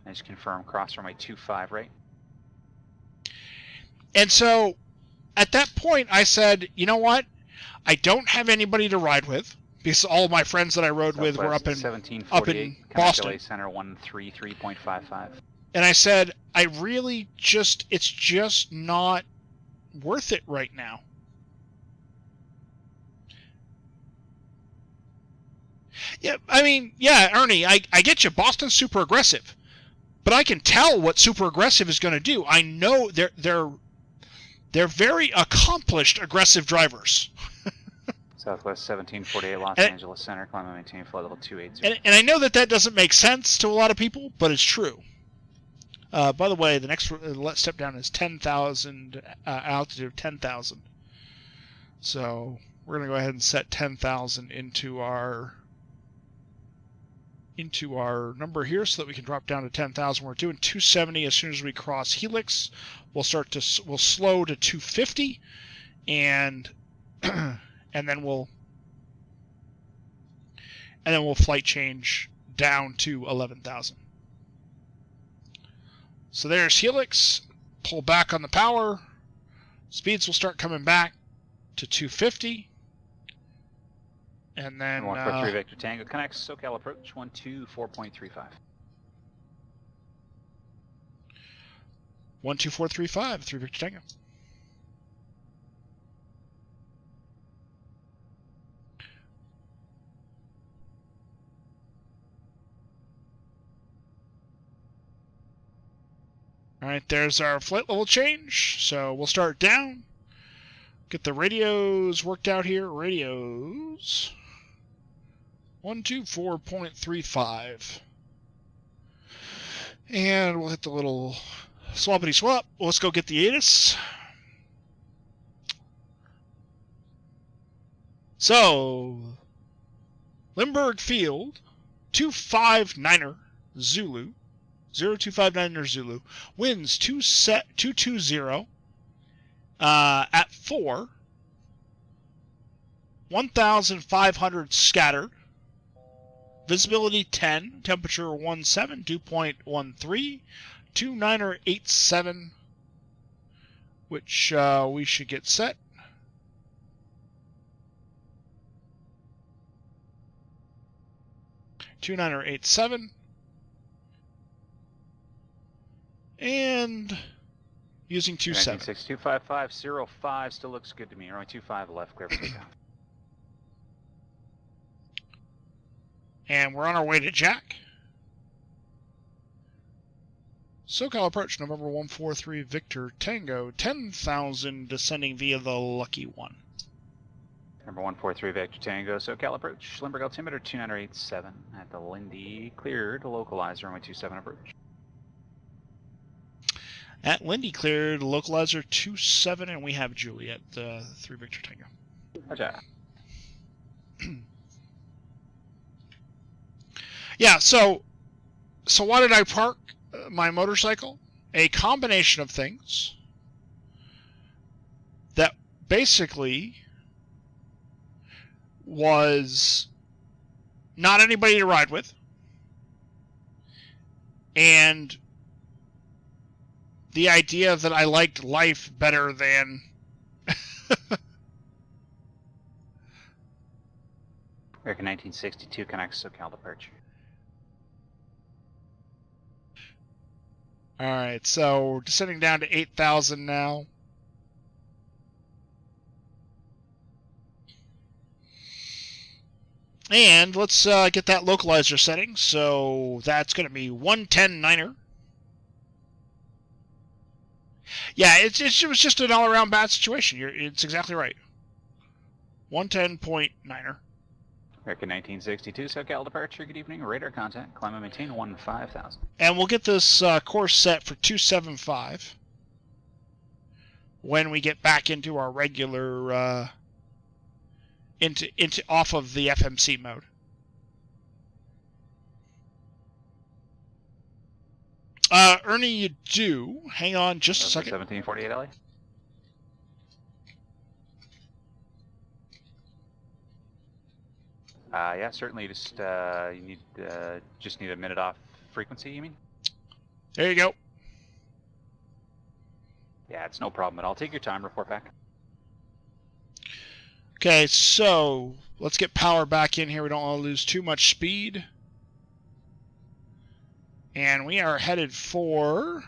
I just confirm cross runway 25 right. And so at that point I said, you know what? I don't have anybody to ride with because all my friends that I rode with were up in Boston. Center 133.55. And I said, I really just, it's just not worth it right now. Yeah, I mean, yeah, Ernie, I get you. Boston's super aggressive. But I can tell what super aggressive is going to do. I know they're very accomplished aggressive drivers. Southwest 1748 Los Angeles Center, climb and maintain flight level 280. And I know that doesn't make sense to a lot of people, but it's true. By the way, the next step down is 10,000, altitude of 10,000. So we're going to go ahead and set 10,000 into our number here so that we can drop down to 10,000. We're doing 270 as soon as we cross Helix. We'll slow to 250 and then we'll flight change down to 11,000. So there's Helix. Pull back on the power. Speeds will start coming back to 250. And then 143 Victor Tango connects SoCal approach 124.35. 12435 3 Victor Tango. All right, there's our flight level change. So we'll start down. Get the radios worked out here. Radios. 124.35. And we'll hit the little swappity swap. Let's go get the ATIS. So, Lindbergh Field, 259er Zulu. 0259er Zulu, winds 220 at 4, 1,500 scattered, visibility 10, temperature 17, dew point 13, 29er87, which we should get set. (29er87) and using 27. 255.05 still looks good to me. Runway 25 left, clear for takeoff. And we're on our way to Jack. SoCal approach, November 143 Victor Tango, 10,000 descending via the Lucky One. Number 143 Victor Tango, SoCal approach, Lindbergh altimeter 2987 at the Lindy, cleared, localizer, runway 27 approach. At Lindy cleared, localizer 27, and we have Julie at 3 Victor Tango. Roger. Yeah, so why did I park my motorcycle? A combination of things that basically was not anybody to ride with, and the idea that I liked life better than American 1962 connects SoCal departure. Alright, so we're descending down to 8,000 now. And let's get that localizer setting. So that's going to be 110.9er. Yeah, it was just an all-around bad situation. It's exactly right. 110.9er. American 1962, SoCal departure, good evening, radar contact, climb and maintain 15,000. And we'll get this course set for 275 when we get back into our regular, off of the FMC mode. Ernie, you do. Hang on just a second. 1748 LA. Yeah, certainly. Just you need just need a minute off frequency. You mean? There you go. Yeah, it's no problem at all. Take your time. Report back. Okay, so let's get power back in here. We don't want to lose too much speed. And we are headed for...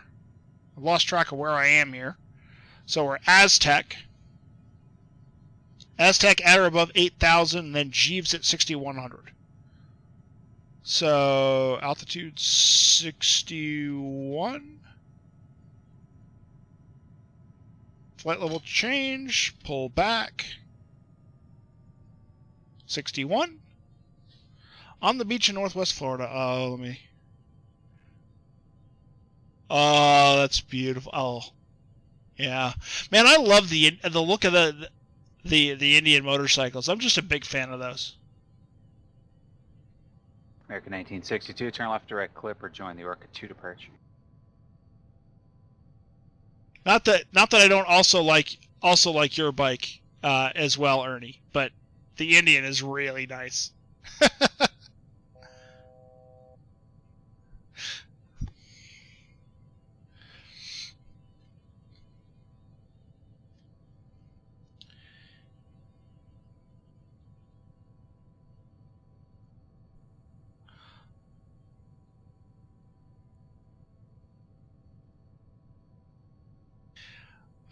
I've lost track of where I am here. So we're Aztec. Aztec at or above 8,000, and then Jeeves at 6,100. So altitude 61. Flight level change. Pull back. 61. On the beach in Northwest Florida. Oh, let me... Oh, that's beautiful. Oh, yeah, man, I love the look of the Indian motorcycles. I'm just a big fan of those. American 1962, turn left direct clip or join the Orca 2 departure. Not that I don't also like your bike as well, Ernie, but the Indian is really nice.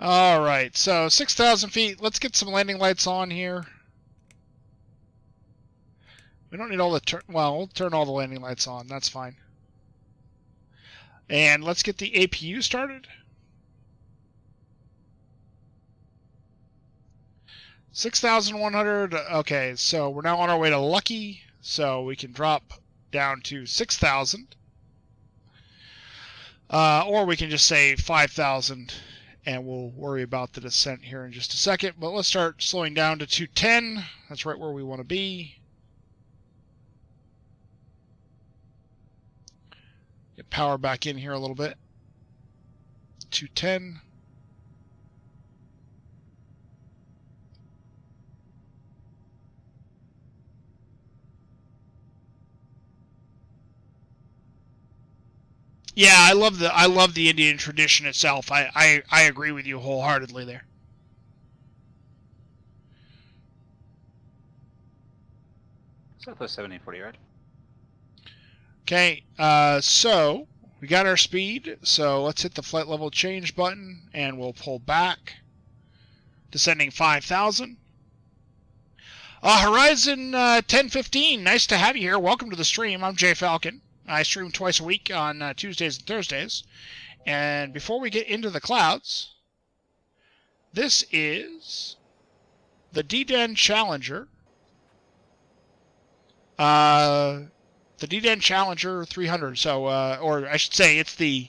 All right, so 6,000 feet. Let's get some landing lights on here. We don't need all the well, we'll turn all the landing lights on. That's fine. And let's get the APU started. 6,100. Okay, so we're now on our way to Lucky, so we can drop down to 6,000. Or we can just say 5,000. And we'll worry about the descent here in just a second. But let's start slowing down to 210. That's right where we want to be. Get power back in here a little bit. 210. Yeah, I love the Indian tradition itself. I agree with you wholeheartedly there. Southwest 1740, right? Okay, so we got our speed. So let's hit the flight level change button, and we'll pull back, descending 5,000. Horizon 1015, nice to have you here. Welcome to the stream. I'm Jay Falcon. I stream twice a week on Tuesdays and Thursdays. And before we get into the clouds, this is the D-Den Challenger. The D-Den Challenger 300. So, or I should say, it's the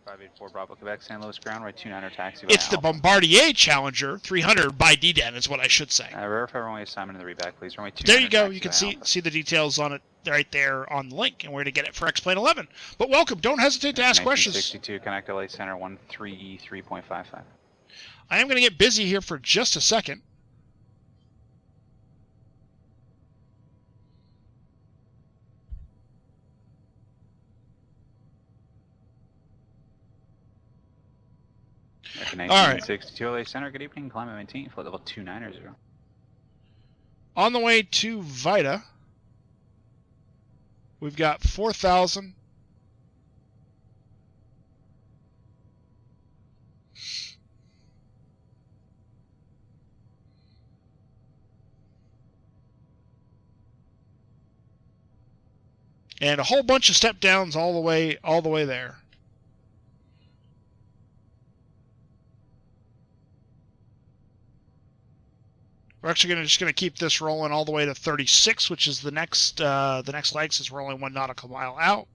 584 Bravo, Quebec, San Luis ground, right 29er taxi. It's the Bombardier Challenger 300 by D-Den is what I should say. Verify runway assignment in the reback, please. Runway 29er there you go. taxi You can by see the details on it right there on the link and where to get it for X-Plane 11. But welcome. Don't hesitate to ask questions. 1962, connect LA Center 13E3.55. I am going to get busy here for just a second. All right. 1962 LA Center, good evening. Climb and maintain, flight level 290. On the way to Vita, we've got 4,000. And a whole bunch of step downs all the way there. We're actually just gonna keep this rolling all the way to 36, which is the next leg, since we're only 1 nautical mile out.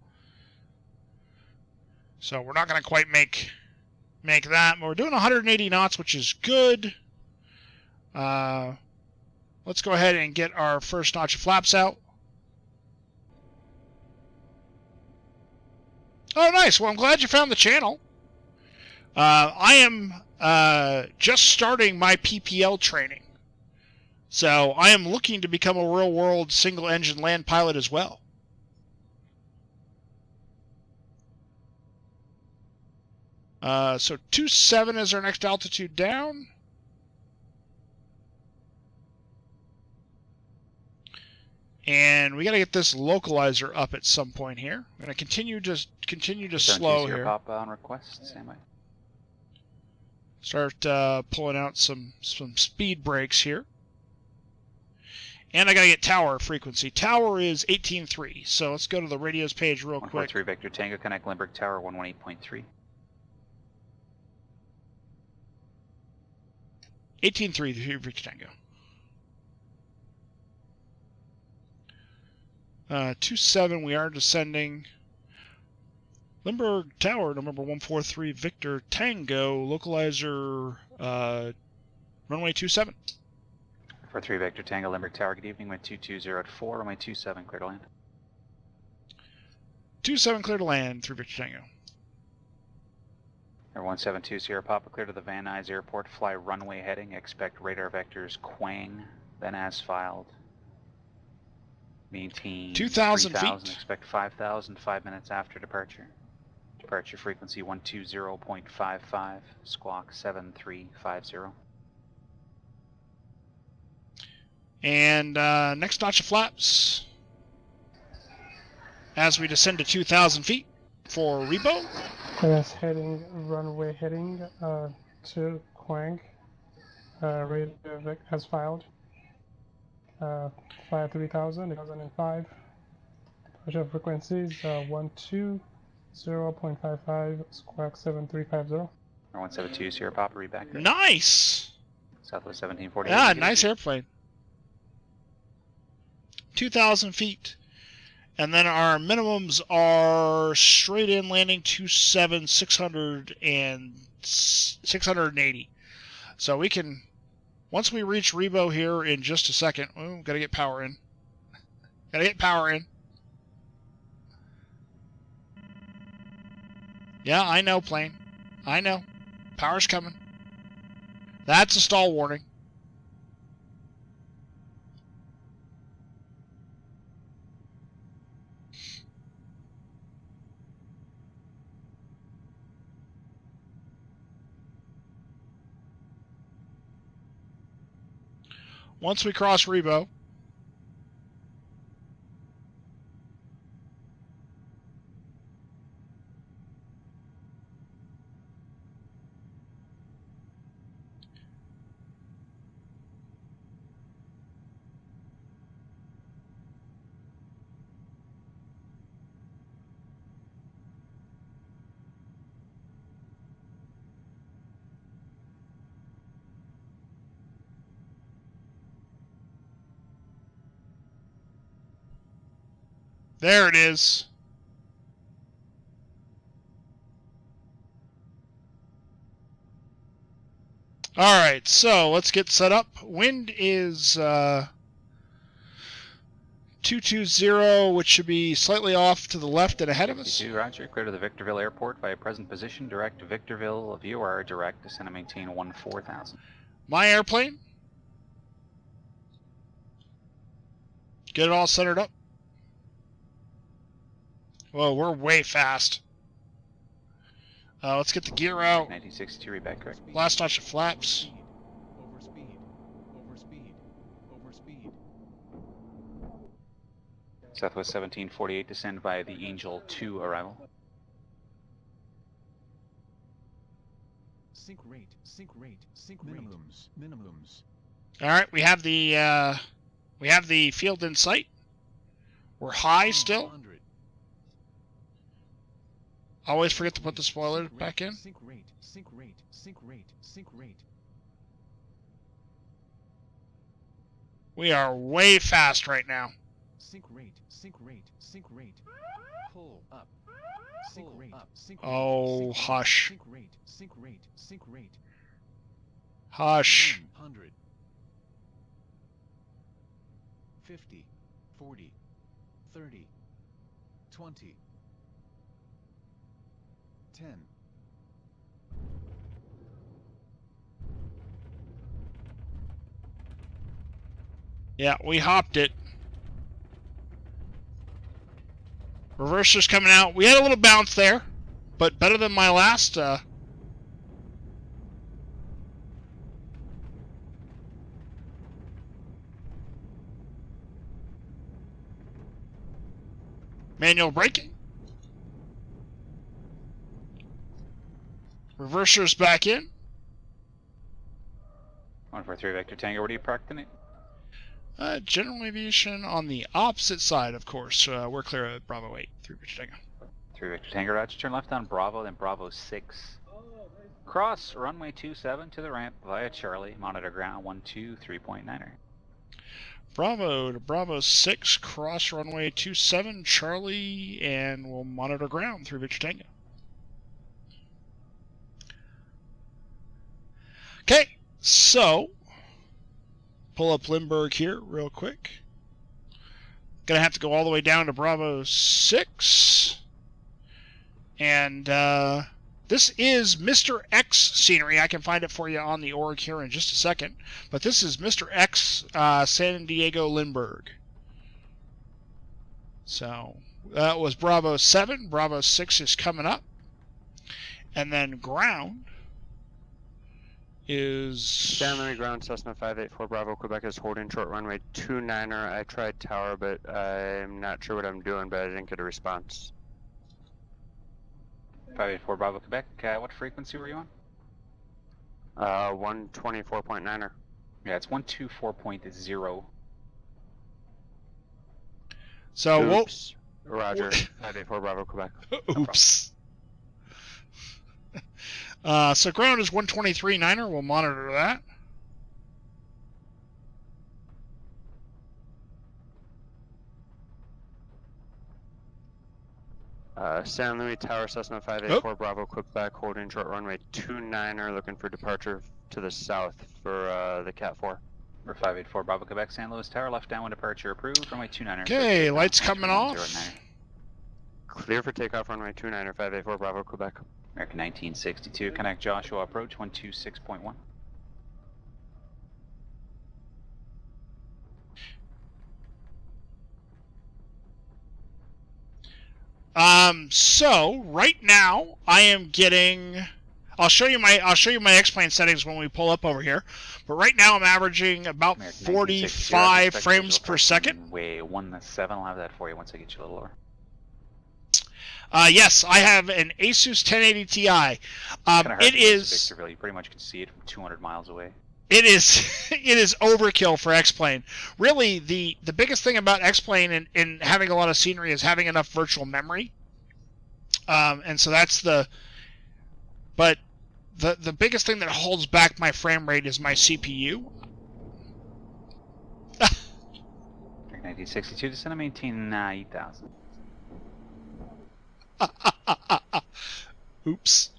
So we're not gonna quite make that, but we're doing 180 knots, which is good. Let's go ahead and get our first notch of flaps out. Oh, nice. Well, I'm glad you found the channel. I am just starting my PPL training. So I am looking to become a real-world single-engine land pilot as well. So 27 is our next altitude down. And we got to get this localizer up at some point here. I'm going to continue to slow here. Pop on request, same way. Start pulling out some speed brakes here. And I got to get tower frequency. Tower is 18.3, so let's go to the radios page real quick. 143 Victor Tango, connect Limburg Tower 118.3. 18.3 Victor Tango. 27, we are descending. Limburg Tower, number 143 Victor Tango, localizer runway 27. 43 Victor Tango, Limburg Tower, good evening, wind 220 at 4, runway 27, clear to land. 27, clear to land, 3 Victor Tango. Air 172 Sierra Papa, clear to the Van Nuys Airport, fly runway heading, expect radar vectors Quang, then as filed. Maintain 2,000 feet. Expect 5,000 5 minutes after departure. Departure frequency 120.55, squawk 7350. And next notch of flaps as we descend to 2,000 feet for Rebo. Yes, runway heading to Quang. Radar has filed. Fly 3000, 2005. Departure frequencies 120.55, squawk 7350. 172 Sierra Papa, read back. Nice! Southwest 1748. Yeah, nice airplane. 2,000 feet. And then our minimums are straight in landing 27, 600, and 680. So we can, once we reach Rebo here in just a second, oh, gotta get power in. Gotta get power in. Yeah, I know, plane. I know. Power's coming. That's a stall warning. Once we cross Rebo, there it is. All right, so let's get set up. Wind is 220, which should be slightly off to the left and ahead of us. Roger, clear to the Victorville Airport via present position. Direct to Victorville, VOR, direct, descend and maintain 14,000. My airplane. Get it all centered up. Whoa, we're way fast. Let's get the gear out. 1962, read back, correct. Last notch of flaps. Overspeed. Southwest 1748, descend via the Angel 2 arrival. Sync rate. Minimums. All right, we have the field in sight. We're high still. Always forget to put the spoiler back in. Sync rate. We are way fast right now. Sync rate, sync rate, sync rate. Pull up. Sync rate, sync rate. Oh, hush. Sync rate, sync rate, sync rate. Hush. 100. 50, 40, 30, 20, 10. Yeah, we hopped it. Reverser's coming out. We had a little bounce there, but better than my last. Manual braking. Reverser's back in. 143 Vector Tango, where do you park tonight? General aviation on the opposite side, of course. We're clear at Bravo 8, 3 Victor Tango. 3 Victor Tango, roger. Turn left on Bravo, then Bravo 6. Cross runway 27 to the ramp via Charlie. Monitor ground 123.9er. Bravo to Bravo 6, cross runway 27, Charlie, and we'll monitor ground 3 Victor Tango. Okay, so pull up Lindbergh here real quick. Gonna have to go all the way down to Bravo 6. And this is Mr. X scenery. I can find it for you on the org here in just a second. But this is Mr. X San Diego Lindbergh. So that was Bravo 7. Bravo 6 is coming up. And then ground is... San Luis ground, Cessna 584 Bravo, Quebec is holding short runway 29er. I tried tower, but I'm not sure what I'm doing, but I didn't get a response. 584 Bravo, Quebec. What frequency were you on? 124.9er. Yeah, it's 124.0. So, oops. Roger. 584 Bravo, Quebec. Oops. So ground is 123.9er. We'll monitor that. San Luis Tower, Cessna 584 Bravo, Quebec, holding short runway 29er, looking for departure to the south for the Cat 4. For 584 Bravo, Quebec, San Luis Tower, left downwind departure approved, runway 29er. Okay, lights coming off. Clear for takeoff, runway 29er, 584 Bravo, Quebec. American 1962, connect Joshua approach 126.1. So right now I am getting, I'll show you my X-plane settings when we pull up over here, but right now I'm averaging about American 45 frames per second. Way 17, I'll have that for you once I get you a little lower. Yes, I have an Asus 1080 Ti. It is Victorville. You pretty much can see it from 200 miles away. It is overkill for X-plane. Really, the biggest thing about X-plane and having a lot of scenery is having enough virtual memory. And so that's but the biggest thing that holds back my frame rate is my CPU. 1962, descend to maintain 8,000. Oops.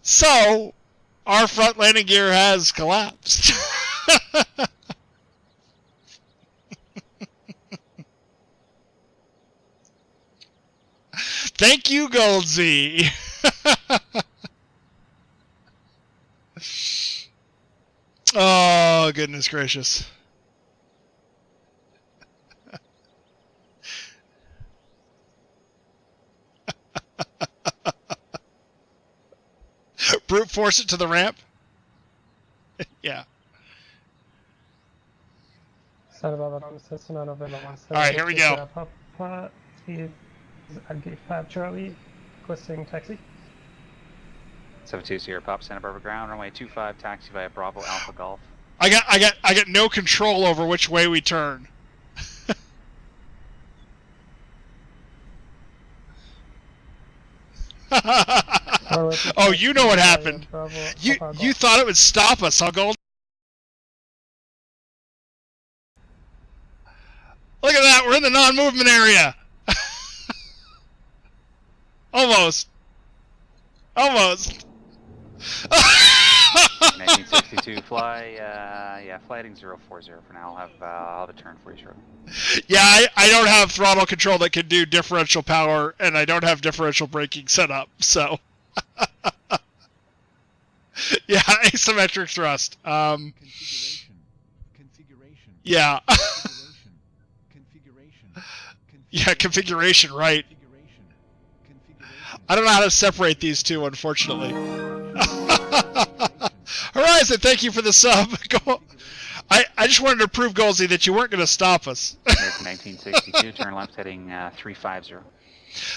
So, our front landing gear has collapsed. Thank you, Goldsy. Oh, goodness gracious. Brute force it to the ramp. Yeah. Alright, here we go. At gate 5 Charlie, requesting taxi. 72 Sierra Pop, Santa Barbara ground, runway 25, taxi via Bravo Alpha Golf. I got no control over which way we turn. Runway Oh, you know what happened. You thought it would stop us, huh, Gold? Look at that, we're in the non-movement area. Almost. Almost. 1962, fly, yeah, fly heading 040 for now. I'll have a turn for you shortly. Yeah, I don't have throttle control that can do differential power, and I don't have differential braking set up, so. Yeah, asymmetric thrust. Configuration. Yeah. Yeah, configuration, right. I don't know how to separate these two, unfortunately. Horizon, thank you for the sub. I just wanted to prove, Goldsy, that you weren't going to stop us. 1962, turn left heading 350.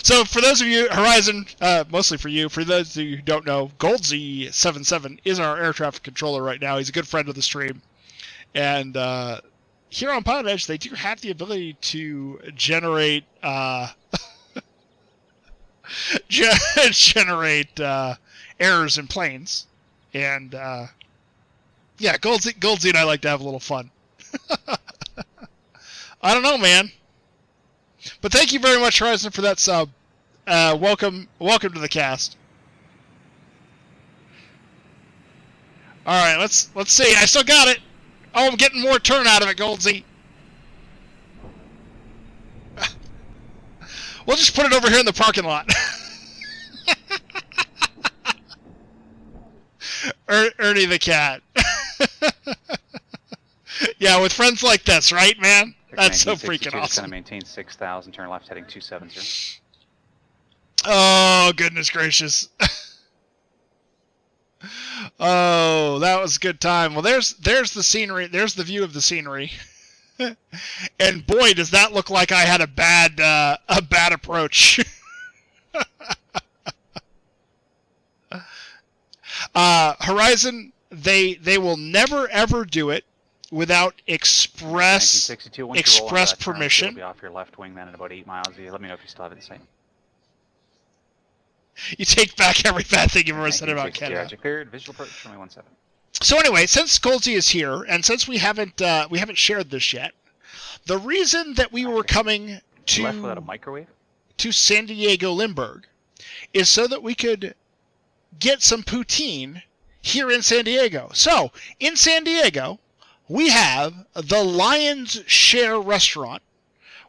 So for those of you, Horizon, mostly for you, for those of you who don't know, Goldsy77 is our air traffic controller right now. He's a good friend of the stream. And here on PilotEdge, they do have the ability to generate generate errors in planes. And yeah, Goldsy and I like to have a little fun. I don't know, man. But thank you very much, Horizon, for that sub. Welcome to the cast. All right, let's see. I still got it. Oh, I'm getting more turn out of it, Goldsy. We'll just put it over here in the parking lot. Ernie the cat. Yeah, with friends like this, right, man? That's so freaking awesome. Just going to maintain 6,000, turn left heading 270. Oh, goodness gracious. Oh, that was a good time. Well, there's the scenery. There's the view of the scenery. And boy, does that look like I had a bad approach. Horizon, they will never ever do it without express permission. You'll be off your left wing then at about 8 miles. Let me know if you still have it the same. You take back every bad thing you've ever said about Canada. Cleared. Visual approach 2017. So anyway, since Goldsy is here, and since we haven't shared this yet, the reason that we were coming to left without a microwave to San Diego Lindbergh is so that we could get some poutine here in San Diego. So in San Diego, we have the Lion's Share restaurant,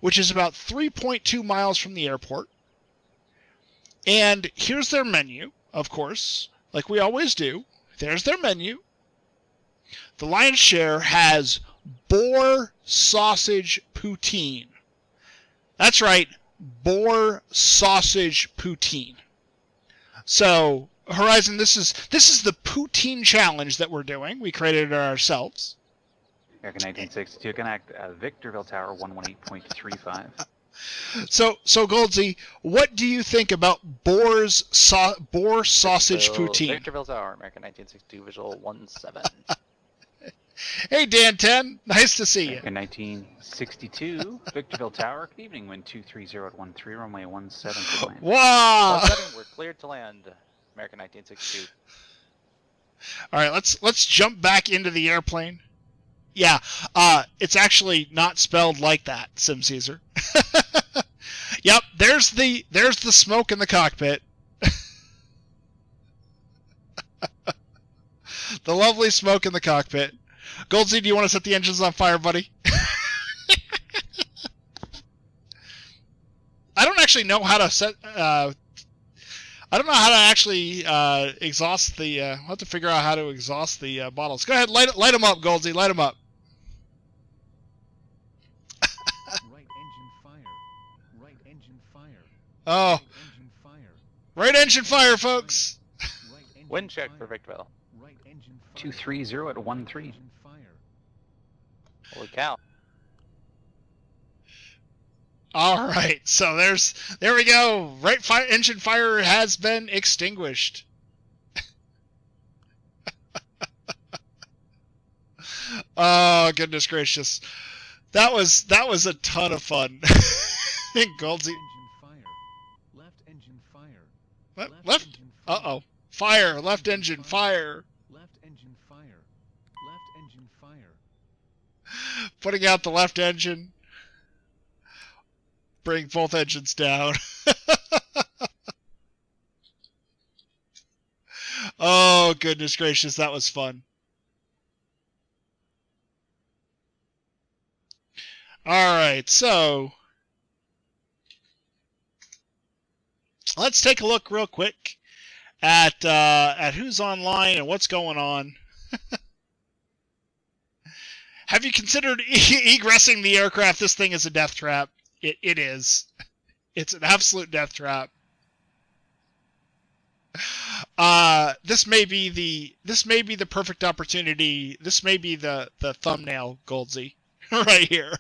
which is about 3.2 miles from the airport. And here's their menu, of course, like we always do. There's their menu. The Lion's Share has boar sausage poutine. That's right, boar sausage poutine. So, Horizon, this is the Poutine Challenge that we're doing. We created it ourselves. American 1962, connect Victorville Tower 118.35. So Goldsy, what do you think about boar sausage poutine? Victorville Tower, American 1962, visual 17. Hey Dan 10, nice to see you. American 1962, Victorville Tower. Good evening, wind 230 at 13, runway 17 to land. Wow! We're cleared to land. American 1962. All right, let's jump back into the airplane. Yeah, it's actually not spelled like that, Sim Caesar. Yep, there's the smoke in the cockpit. The lovely smoke in the cockpit. Goldsy, do you want to set the engines on fire, buddy? I don't actually know how to set. I don't know how to actually exhaust the. I'll have to figure out how to exhaust the bottles. Go ahead, light them up, Goldsy. Light them up. Right engine fire. Right engine fire. Oh. Right engine fire. Right engine fire, folks. Right engine Wind check fire. for Victorville. Right engine fire. 230 at 13. Engine fire. Holy cow. All right, so there we go. Right engine fire has been extinguished. Oh goodness gracious, that was a ton of fun. Goldsy. Engine fire. Left engine fire. Left. Engine Uh fire. oh. Fire! Left engine, fire! Left engine fire. Left engine fire. Putting out the left engine. Bring both engines down. Oh, goodness gracious, that was fun. Alright, so let's take a look real quick at who's online and what's going on. Have you considered egressing the aircraft? This thing is a death trap. It is. It's an absolute death trap. This may be the perfect opportunity. This may be the thumbnail, Goldsy, right here.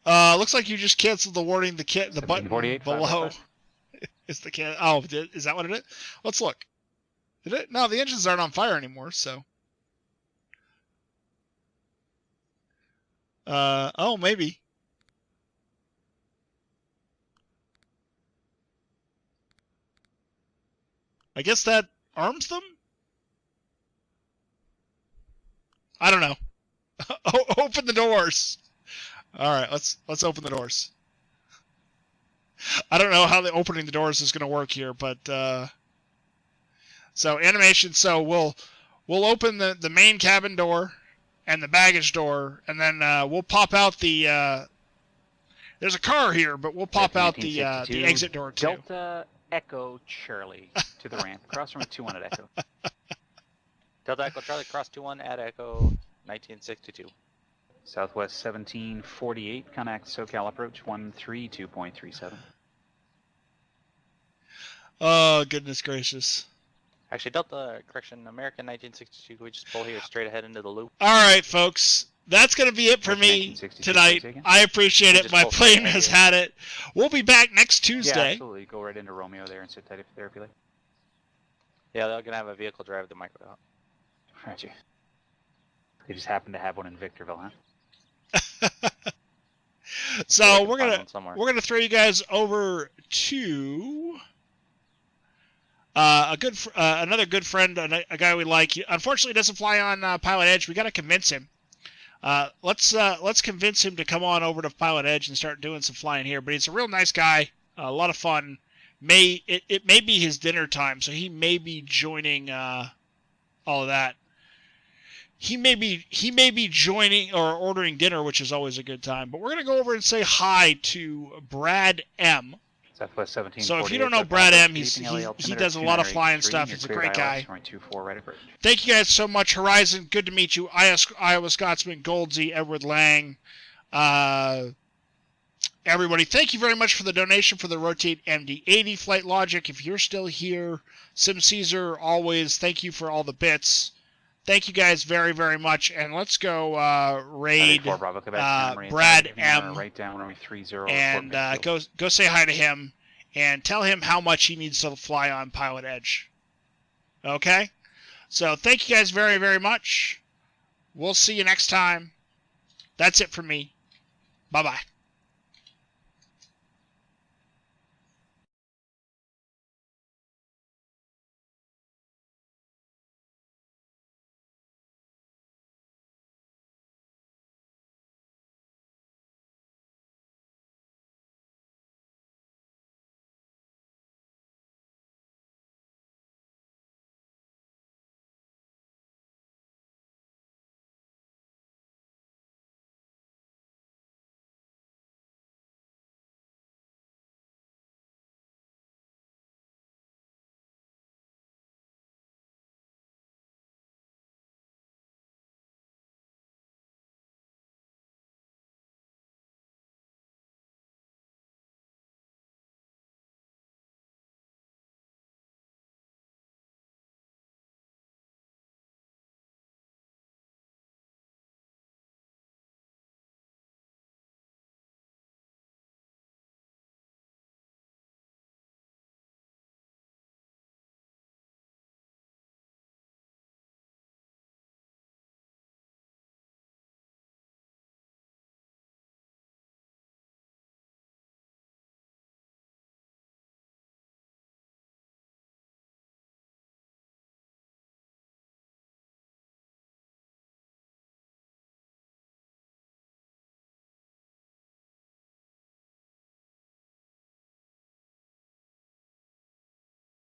Looks like you just canceled the warning. The button below is the can. Oh, is that what it is? Let's look. Did it? No, the engines aren't on fire anymore. So. Oh, maybe. I guess that arms them? I don't know. Open the doors. All right, let's open the doors. I don't know how the opening the doors is going to work here, but so animation. So we'll open the main cabin door and the baggage door, and then we'll pop out the. There's a car here, but we'll pop out the exit door too. Delta Echo Charlie to the ramp. Cross runway 21 at Echo. Delta Echo Charlie, cross 21 at Echo 1962. Southwest 1748, connect SoCal approach 132.37. Oh, goodness gracious. Actually, Delta, correction, American 1962, can we just pull here straight ahead into the loop? All right, folks. That's going to be it for me tonight. I appreciate it. My plane has had it. We'll be back next Tuesday. Yeah, absolutely. Go right into Romeo there and sit tight there if you like. Yeah, they're going to have a vehicle drive the micro out. Aren't you? They just happen to have one in Victorville, huh? So we're gonna throw you guys over to another good friend, a guy we like. He unfortunately doesn't fly on PilotEdge. We got to convince him. Let's convince him to come on over to PilotEdge and start doing some flying here. But he's a real nice guy, a lot of fun. It may be his dinner time, so he may be joining all of that. He may be joining or ordering dinner, which is always a good time. But we're gonna go over and say hi to Brad M. Southwest 17. So if you don't know Brad M, he does a lot of flying stuff. He's a great guy. Thank you guys so much. Horizon, good to meet you. Iowa Scotsman, Goldsy, Edward Lang, everybody. Thank you very much for the donation for the Rotate MD-80 Flight Logic. If you're still here, Sim Caesar, always thank you for all the bits. Thank you guys very, very much, and let's go raid Brad M. And go say hi to him and tell him how much he needs to fly on PilotEdge. Okay? So thank you guys very, very much. We'll see you next time. That's it for me. Bye-bye.